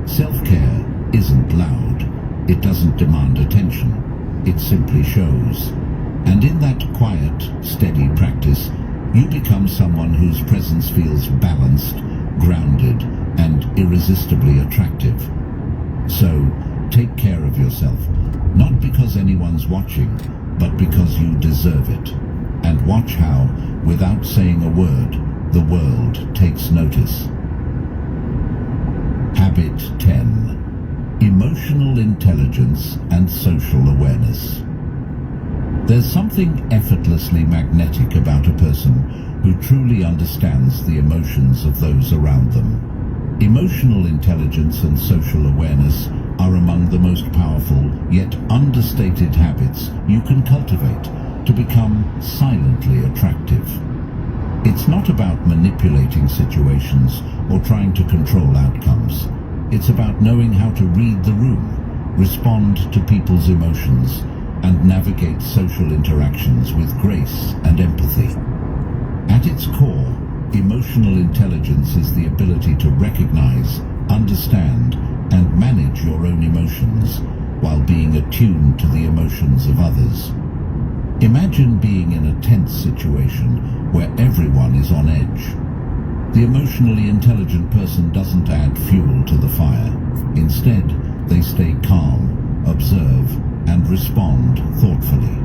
Self-care isn't loud. It doesn't demand attention. It simply shows. And in that quiet, steady practice, you become someone whose presence feels balanced, grounded, and irresistibly attractive. So, take care of yourself, not because anyone's watching, but because you deserve it. And watch how, without saying a word, the world takes notice. Habit 10. Emotional intelligence and social awareness. There's something effortlessly magnetic about a person who truly understands the emotions of those around them. Emotional intelligence and social awareness are among the most powerful yet understated habits you can cultivate to become silently attractive. It's not about manipulating situations or trying to control outcomes. It's about knowing how to read the room, respond to people's emotions, and navigate social interactions with grace and empathy. At its core, emotional intelligence is the ability to recognize, understand, and manage your own emotions while being attuned to the emotions of others. Imagine being in a tense situation where everyone is on edge. The emotionally intelligent person doesn't add fuel to the fire. Instead, they stay calm, observe, and respond thoughtfully.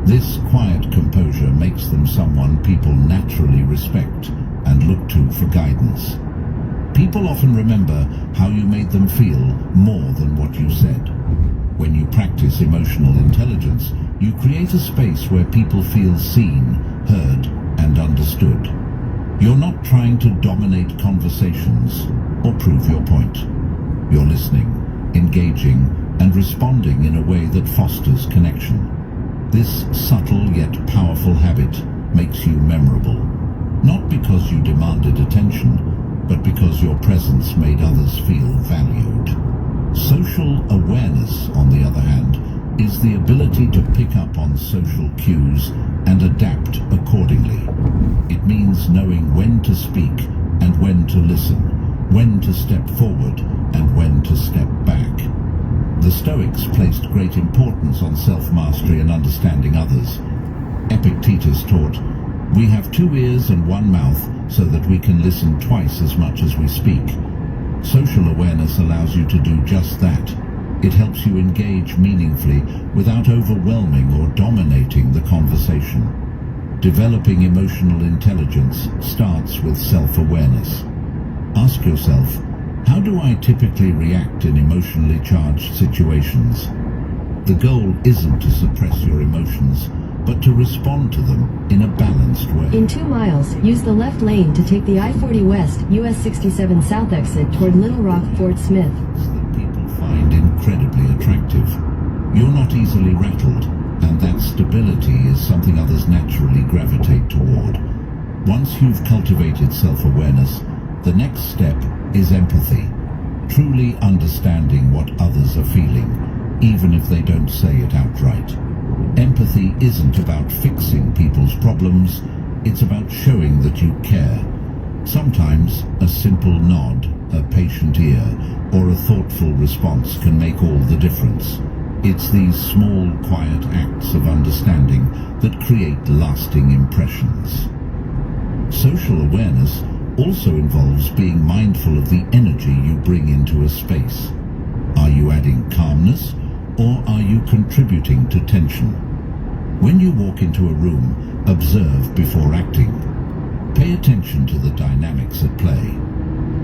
This quiet composure makes them someone people naturally respect and look to for guidance. People often remember how you made them feel more than what you said. When you practice emotional intelligence, you create a space where people feel seen, heard, and understood. You're not trying to dominate conversations or prove your point. You're listening, engaging, and responding in a way that fosters connection. This subtle yet powerful habit makes you memorable. not because you demanded attention, but because your presence made others feel valued. Social awareness, on the other hand, is the ability to pick up on social cues and adapt accordingly. It means knowing when to speak and when to listen, when to step forward and when to step back. The Stoics placed great importance on self-mastery and understanding others. Epictetus taught, "We have 2 ears and 1 mouth so that we can listen twice as much as we speak." Social awareness allows you to do just that. It helps you engage meaningfully without overwhelming or dominating the conversation. Developing emotional intelligence starts with self-awareness. Ask yourself, how do I typically react in emotionally charged situations? The goal isn't to suppress your emotions, but to respond to them in a balanced way. In 2 miles, use the left lane to take the I-40 West, US 67 South exit toward Little Rock, Fort Smith. That people find incredibly attractive. You're not easily rattled, and that stability is something others naturally gravitate toward. Once you've cultivated self-awareness, the next step is empathy, truly understanding what others are feeling, even if they don't say it outright. Empathy isn't about fixing people's problems, it's about showing that you care. Sometimes a simple nod, a patient ear, or a thoughtful response can make all the difference. It's these small, quiet acts of understanding that create lasting impressions. Social awareness also involves being mindful of the energy you bring into a space. Are you adding calmness, or are you contributing to tension? When you walk into a room, observe before acting. Pay attention to the dynamics at play.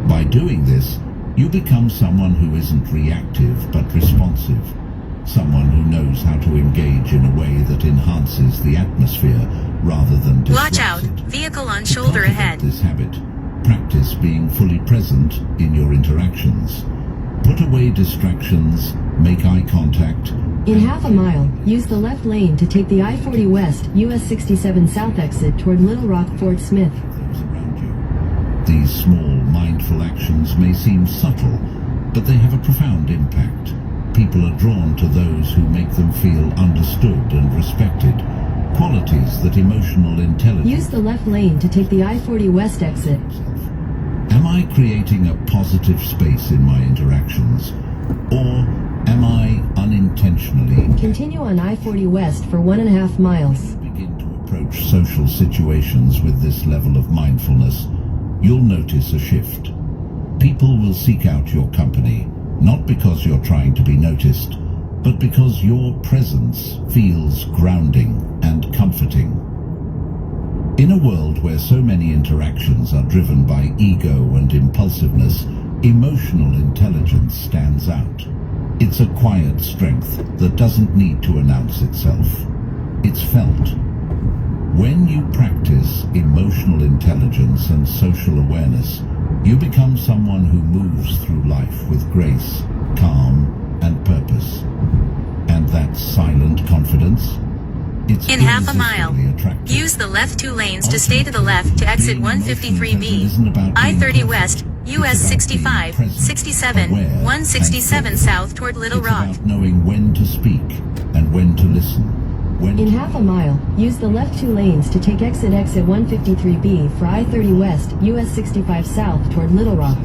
By doing this, you become someone who isn't reactive but responsive, someone who knows how to engage in a way that enhances the atmosphere rather than disrupts Watch out, it. vehicle on To shoulder cultivate ahead. this habit, practice being fully present in your interactions. Put away distractions, make eye contact. In half a mile, use the left lane to take the I-40 West, US 67 South exit toward Little Rock, Fort Smith. Those around you. These small, mindful actions may seem subtle, but they have a profound impact. People are drawn to those who make them feel understood and respected, qualities that emotional intelligence... Use the left lane to take the I-40 West exit. Am I creating a positive space in my interactions, or am I unintentionally... Continue on I-40 West for 1.5 miles. Begin to approach social situations with this level of mindfulness, you'll notice a shift. People will seek out your company, not because you're trying to be noticed, but because your presence feels grounding and comforting. In a world where so many interactions are driven by ego and impulsiveness, emotional intelligence stands out. It's a quiet strength that doesn't need to announce itself. It's felt. When you practice emotional intelligence and social awareness, you become someone who moves through life with grace, calm, and purpose. And that silent confidence, it's In half a mile, irresistibly attractive. use the left 2 lanes to stay to the left to exit Being emotionally intelligent 153B. isn't about being I-30 perfect. West, It's US about 65, being present, 67, aware, 167 and South toward Little It's Rock. about knowing when to speak and when to listen. When In to half a mile, use the left 2 lanes to take exit 153B for I-30 West, US 65 South toward Little Rock.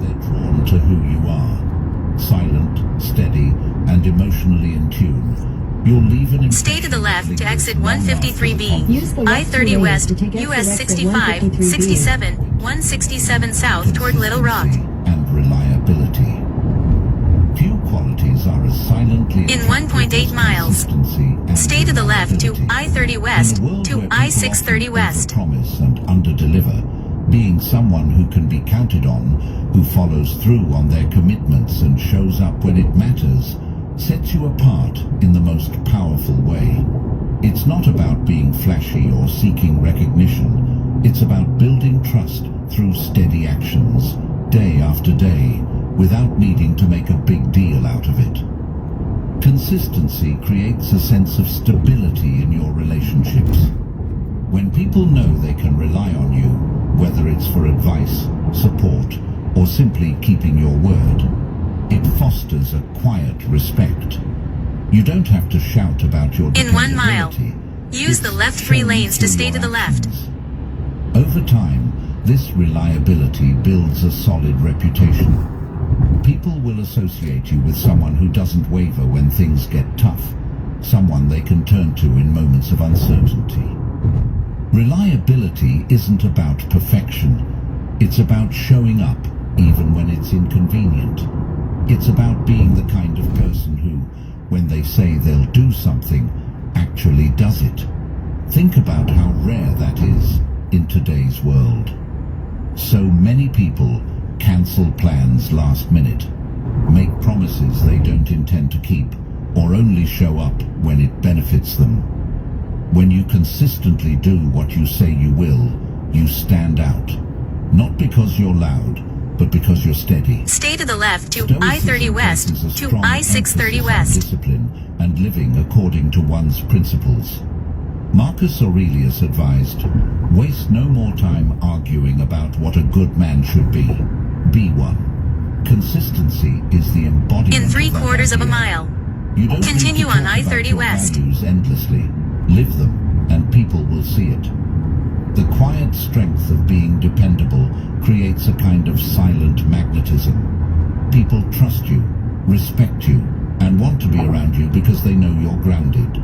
They're drawn to who you are. Silent, steady, and emotionally in tune. You'll leave an Stay to the impression left that to lingers exit long after the 153B. Use the left 2 I-30 lanes West, to take exit US exit 65, 153B. 67, 167 South toward Little Rock. Consistency and reliability. Few qualities are as silently In attractive 1.8 as miles. consistency and Stay to the left to reliability. I-30 West In a world to where people I-630 often West. overpromise and underdeliver, being someone who can be counted on, who follows through on their commitments and shows up when it matters, sets you apart in the most powerful way. It's not about being flashy or seeking recognition. It's about building trust through steady actions, day after day, without needing to make a big deal out of it. Consistency creates a sense of stability in your relationships. When people know they can rely on you, whether it's for advice, support, or simply keeping your word, it fosters a quiet respect. You don't have to shout about your In 1 mile, dependability. use the It's left 3 shown lanes to through stay your to the left. actions. Over time, this reliability builds a solid reputation. People will associate you with someone who doesn't waver when things get tough, someone they can turn to in moments of uncertainty. Reliability isn't about perfection. It's about showing up even when it's inconvenient. It's about being the kind of person who, when they say they'll do something, actually does it. Think about how rare that is in today's world. So many people cancel plans last minute, make promises they don't intend to keep, or only show up when it benefits them. When you consistently do what you say you will, you stand out. Not because you're loud, but because you're steady. Stay to the left to Stoicism I-30 West places a to strong I-630 emphasis on West. discipline and living according to one's principles. Marcus Aurelius advised, waste no more time arguing about what a good man should be. Be one. Consistency is the embodiment In of that 3/4 of a idea. mile, You don't continue need to on talk about I-30 your West. values endlessly. Live them, and people will see it. The quiet strength of being dependable creates a kind of silent magnetism. People trust you, respect you, and want to be around you because they know you're grounded.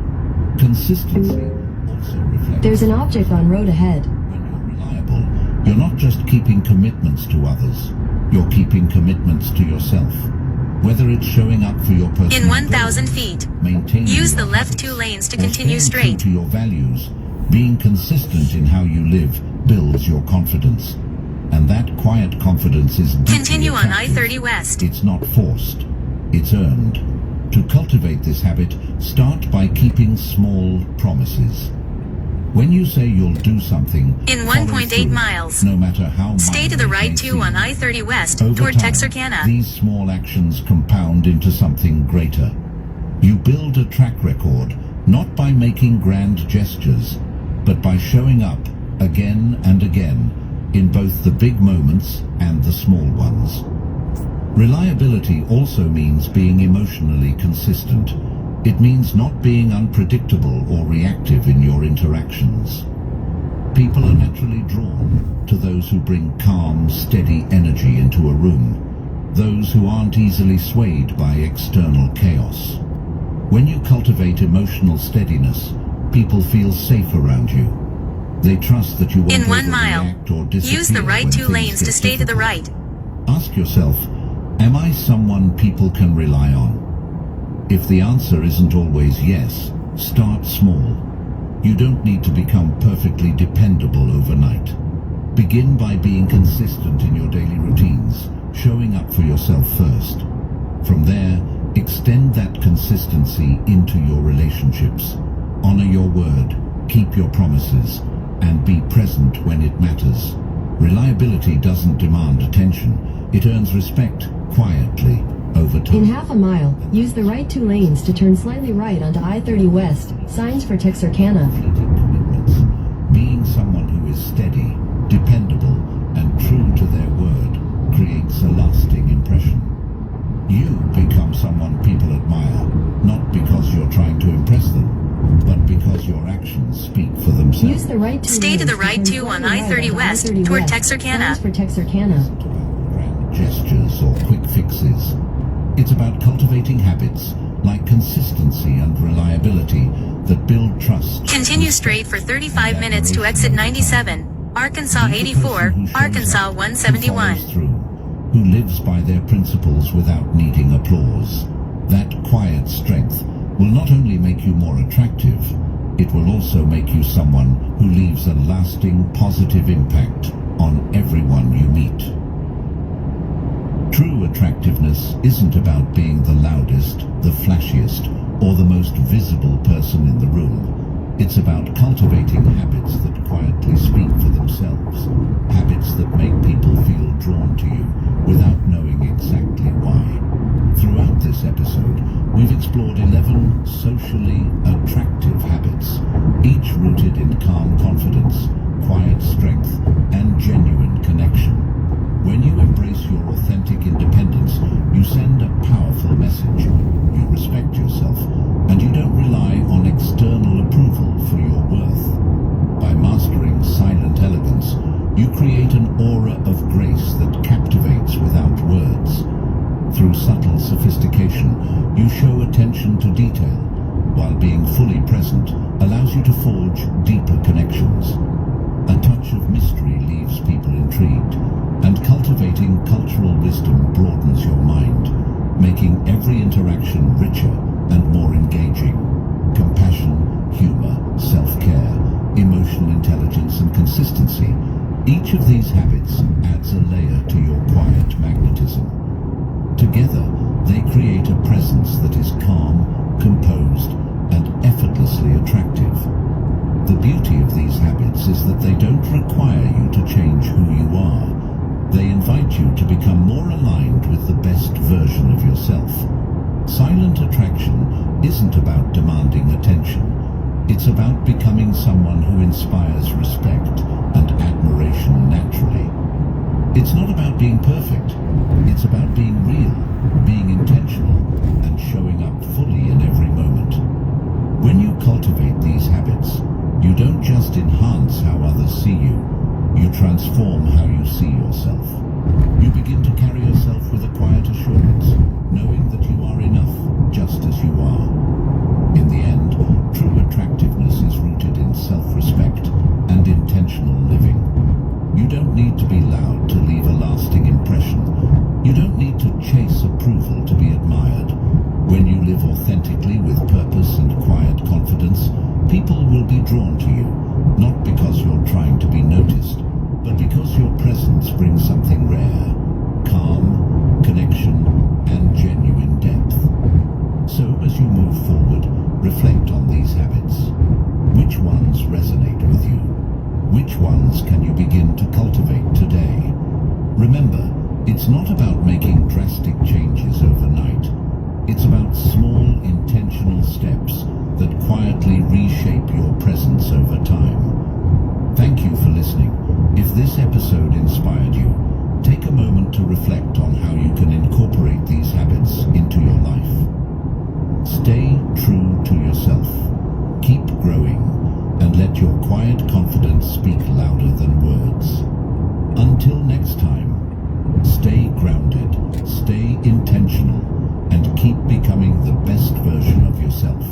Consistency also reflects... There's an object on road ahead. When you're reliable, you're not just keeping commitments to others, you're keeping commitments to yourself. Whether it's showing up for your personal in 1,000 goals, feet, maintaining use your the left habits, 2 lanes to or continue staying straight. true to your values, being consistent in how you live builds your confidence. And that quiet confidence is deeply Continue on attractive. I-30 West. It's not forced, it's earned. To cultivate this habit, start by keeping small promises. When you say you'll do something, In follow 1.8 through, miles. no matter how Stay to minor the it right may 2 on seem. I-30 West Over toward time, Texarkana. these small actions compound into something greater. You build a track record, not by making grand gestures, but by showing up again and again in both the big moments and the small ones. Reliability also means being emotionally consistent. It means not being unpredictable or reactive in your interactions. People are naturally drawn to those who bring calm, steady energy into a room, those who aren't easily swayed by external chaos. When you cultivate emotional steadiness, people feel safe around you. They trust that you won't In 1 mile, overreact or disappear use the right when 2 things lanes to get stay to the difficult. right. Ask yourself, am I someone people can rely on? If the answer isn't always yes, start small. You don't need to become perfectly dependable overnight. Begin by being consistent in your daily routines, showing up for yourself first. From there, extend that consistency into your relationships. Honor your word, keep your promises, and be present when it matters. Reliability doesn't demand attention. It earns respect quietly over time. In half a mile, use the right 2 lanes to turn slightly right onto I-30 West, signs for Texarkana. Fleeting commitments. Being someone who is steady, dependable, and true to their word creates a lasting impression. You become someone people admire, not because you're trying to impress them, but because your actions speak for themselves. Use the right 2 Stay to lanes the right turn 2 on slightly I-30 onto West I-30 toward West, Texarkana. signs for Texarkana. Isn't about grand gestures or quick fixes. It's about cultivating habits like consistency and reliability that build trust. Continue straight for 35 minutes to exit 97, Arkansas Be the 84, person who shows Arkansas up, 171. Who follows through, who lives by their principles without needing applause. That quiet strength will not only make you more attractive, it will also make you someone who leaves a lasting positive impact on everyone you meet. True attractiveness isn't about being the loudest, the flashiest, or the most visible person in the room. It's about cultivating habits that quietly speak for themselves. Habits that make people feel drawn to you without knowing exactly why. Throughout this episode, we've explored 11 socially attractive habits, each each rooted in calm confidence, quiet strength, and genuine connection. When you embrace your authentic independence, you send a powerful message. You respect yourself, and you don't rely on external approval for your worth. By mastering silent elegance, you create an aura of grace that captivates without words. Through subtle sophistication, you show attention to detail, while being fully present allows you to forge deeper connections. A touch of mystery leaves people intrigued, and cultivating cultural wisdom broadens your mind, making every interaction richer and more engaging. Compassion, humor, self-care, emotional intelligence, and consistency. Each of these habits adds a layer to your quiet magnetism. Together, they create a presence that is calm, composed, and effortlessly attractive. The beauty of these habits is that they don't require you to change who you are. They invite you to become more aligned with the best version of yourself. Silent attraction isn't about demanding attention. It's about becoming someone who inspires respect and admiration naturally. It's not about being perfect. It's about being real, being intentional, and showing up fully in every moment. When you cultivate these habits, you don't just enhance how others see you, you transform how you see yourself. You begin to carry yourself with a quiet assurance, knowing that you are enough just as you are. In the end, true attractiveness is rooted in self-respect and intentional living. You don't need to be loud to leave a lasting impression. You don't need to chase approval to be admired. When you live authentically with purpose and quiet confidence, people will be drawn to you, not because you're trying to be noticed, but because your presence brings something rare: calm, connection, and genuine depth. So as you move forward, reflect on these habits. Which ones resonate with you? Which ones can you begin to cultivate today? Remember, it's not about making drastic changes overnight. It's about small, intentional steps that quietly reshape your presence over time. Thank you for listening. If this episode inspired you, take a moment to reflect on how you can incorporate these habits into your life. Stay true to yourself. Keep growing, and let your quiet confidence speak louder than words. Until next time, stay grounded, stay intentional, and keep becoming the best version of yourself.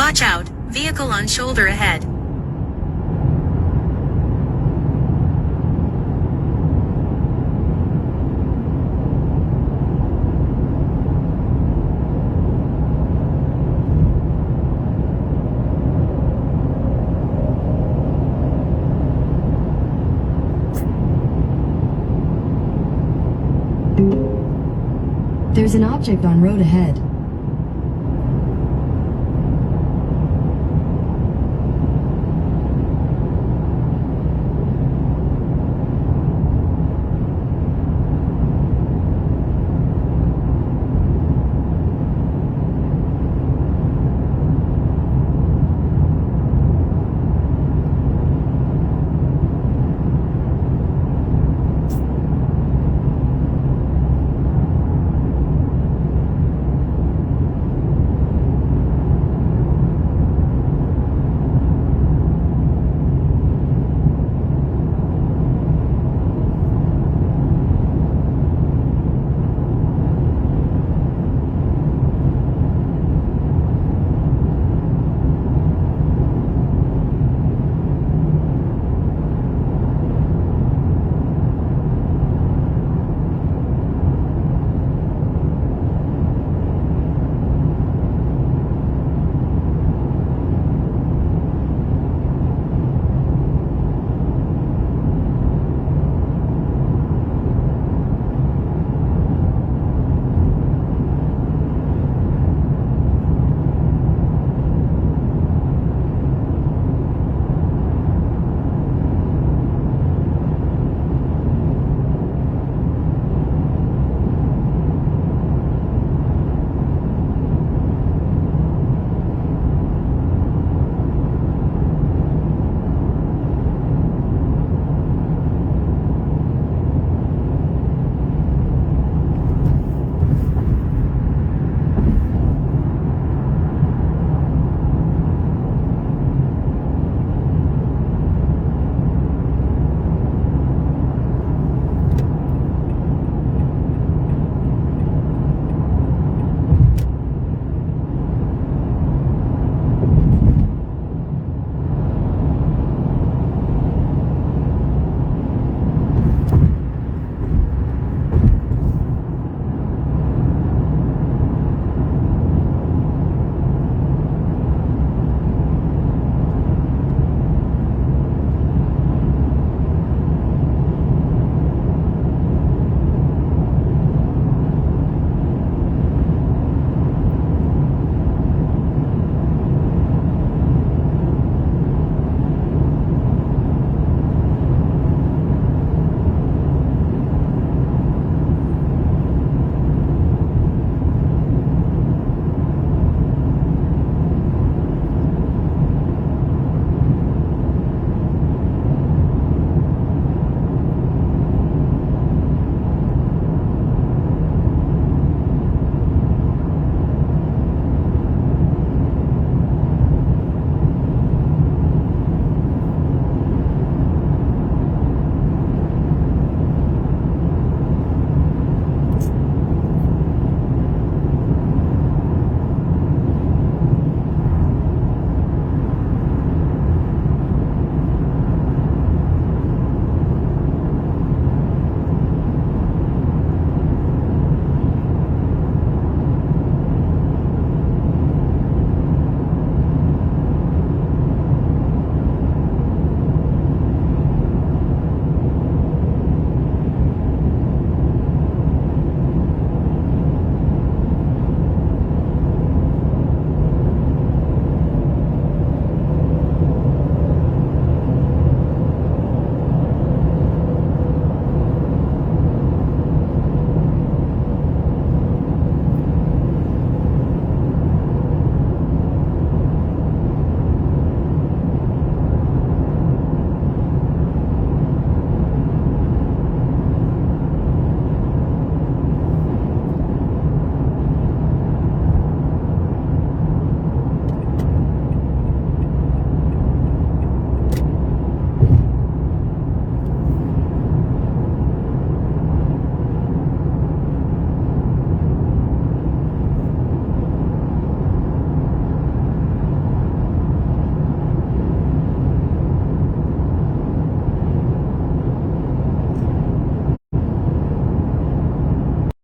Watch out, vehicle on shoulder ahead. There's an object on road ahead.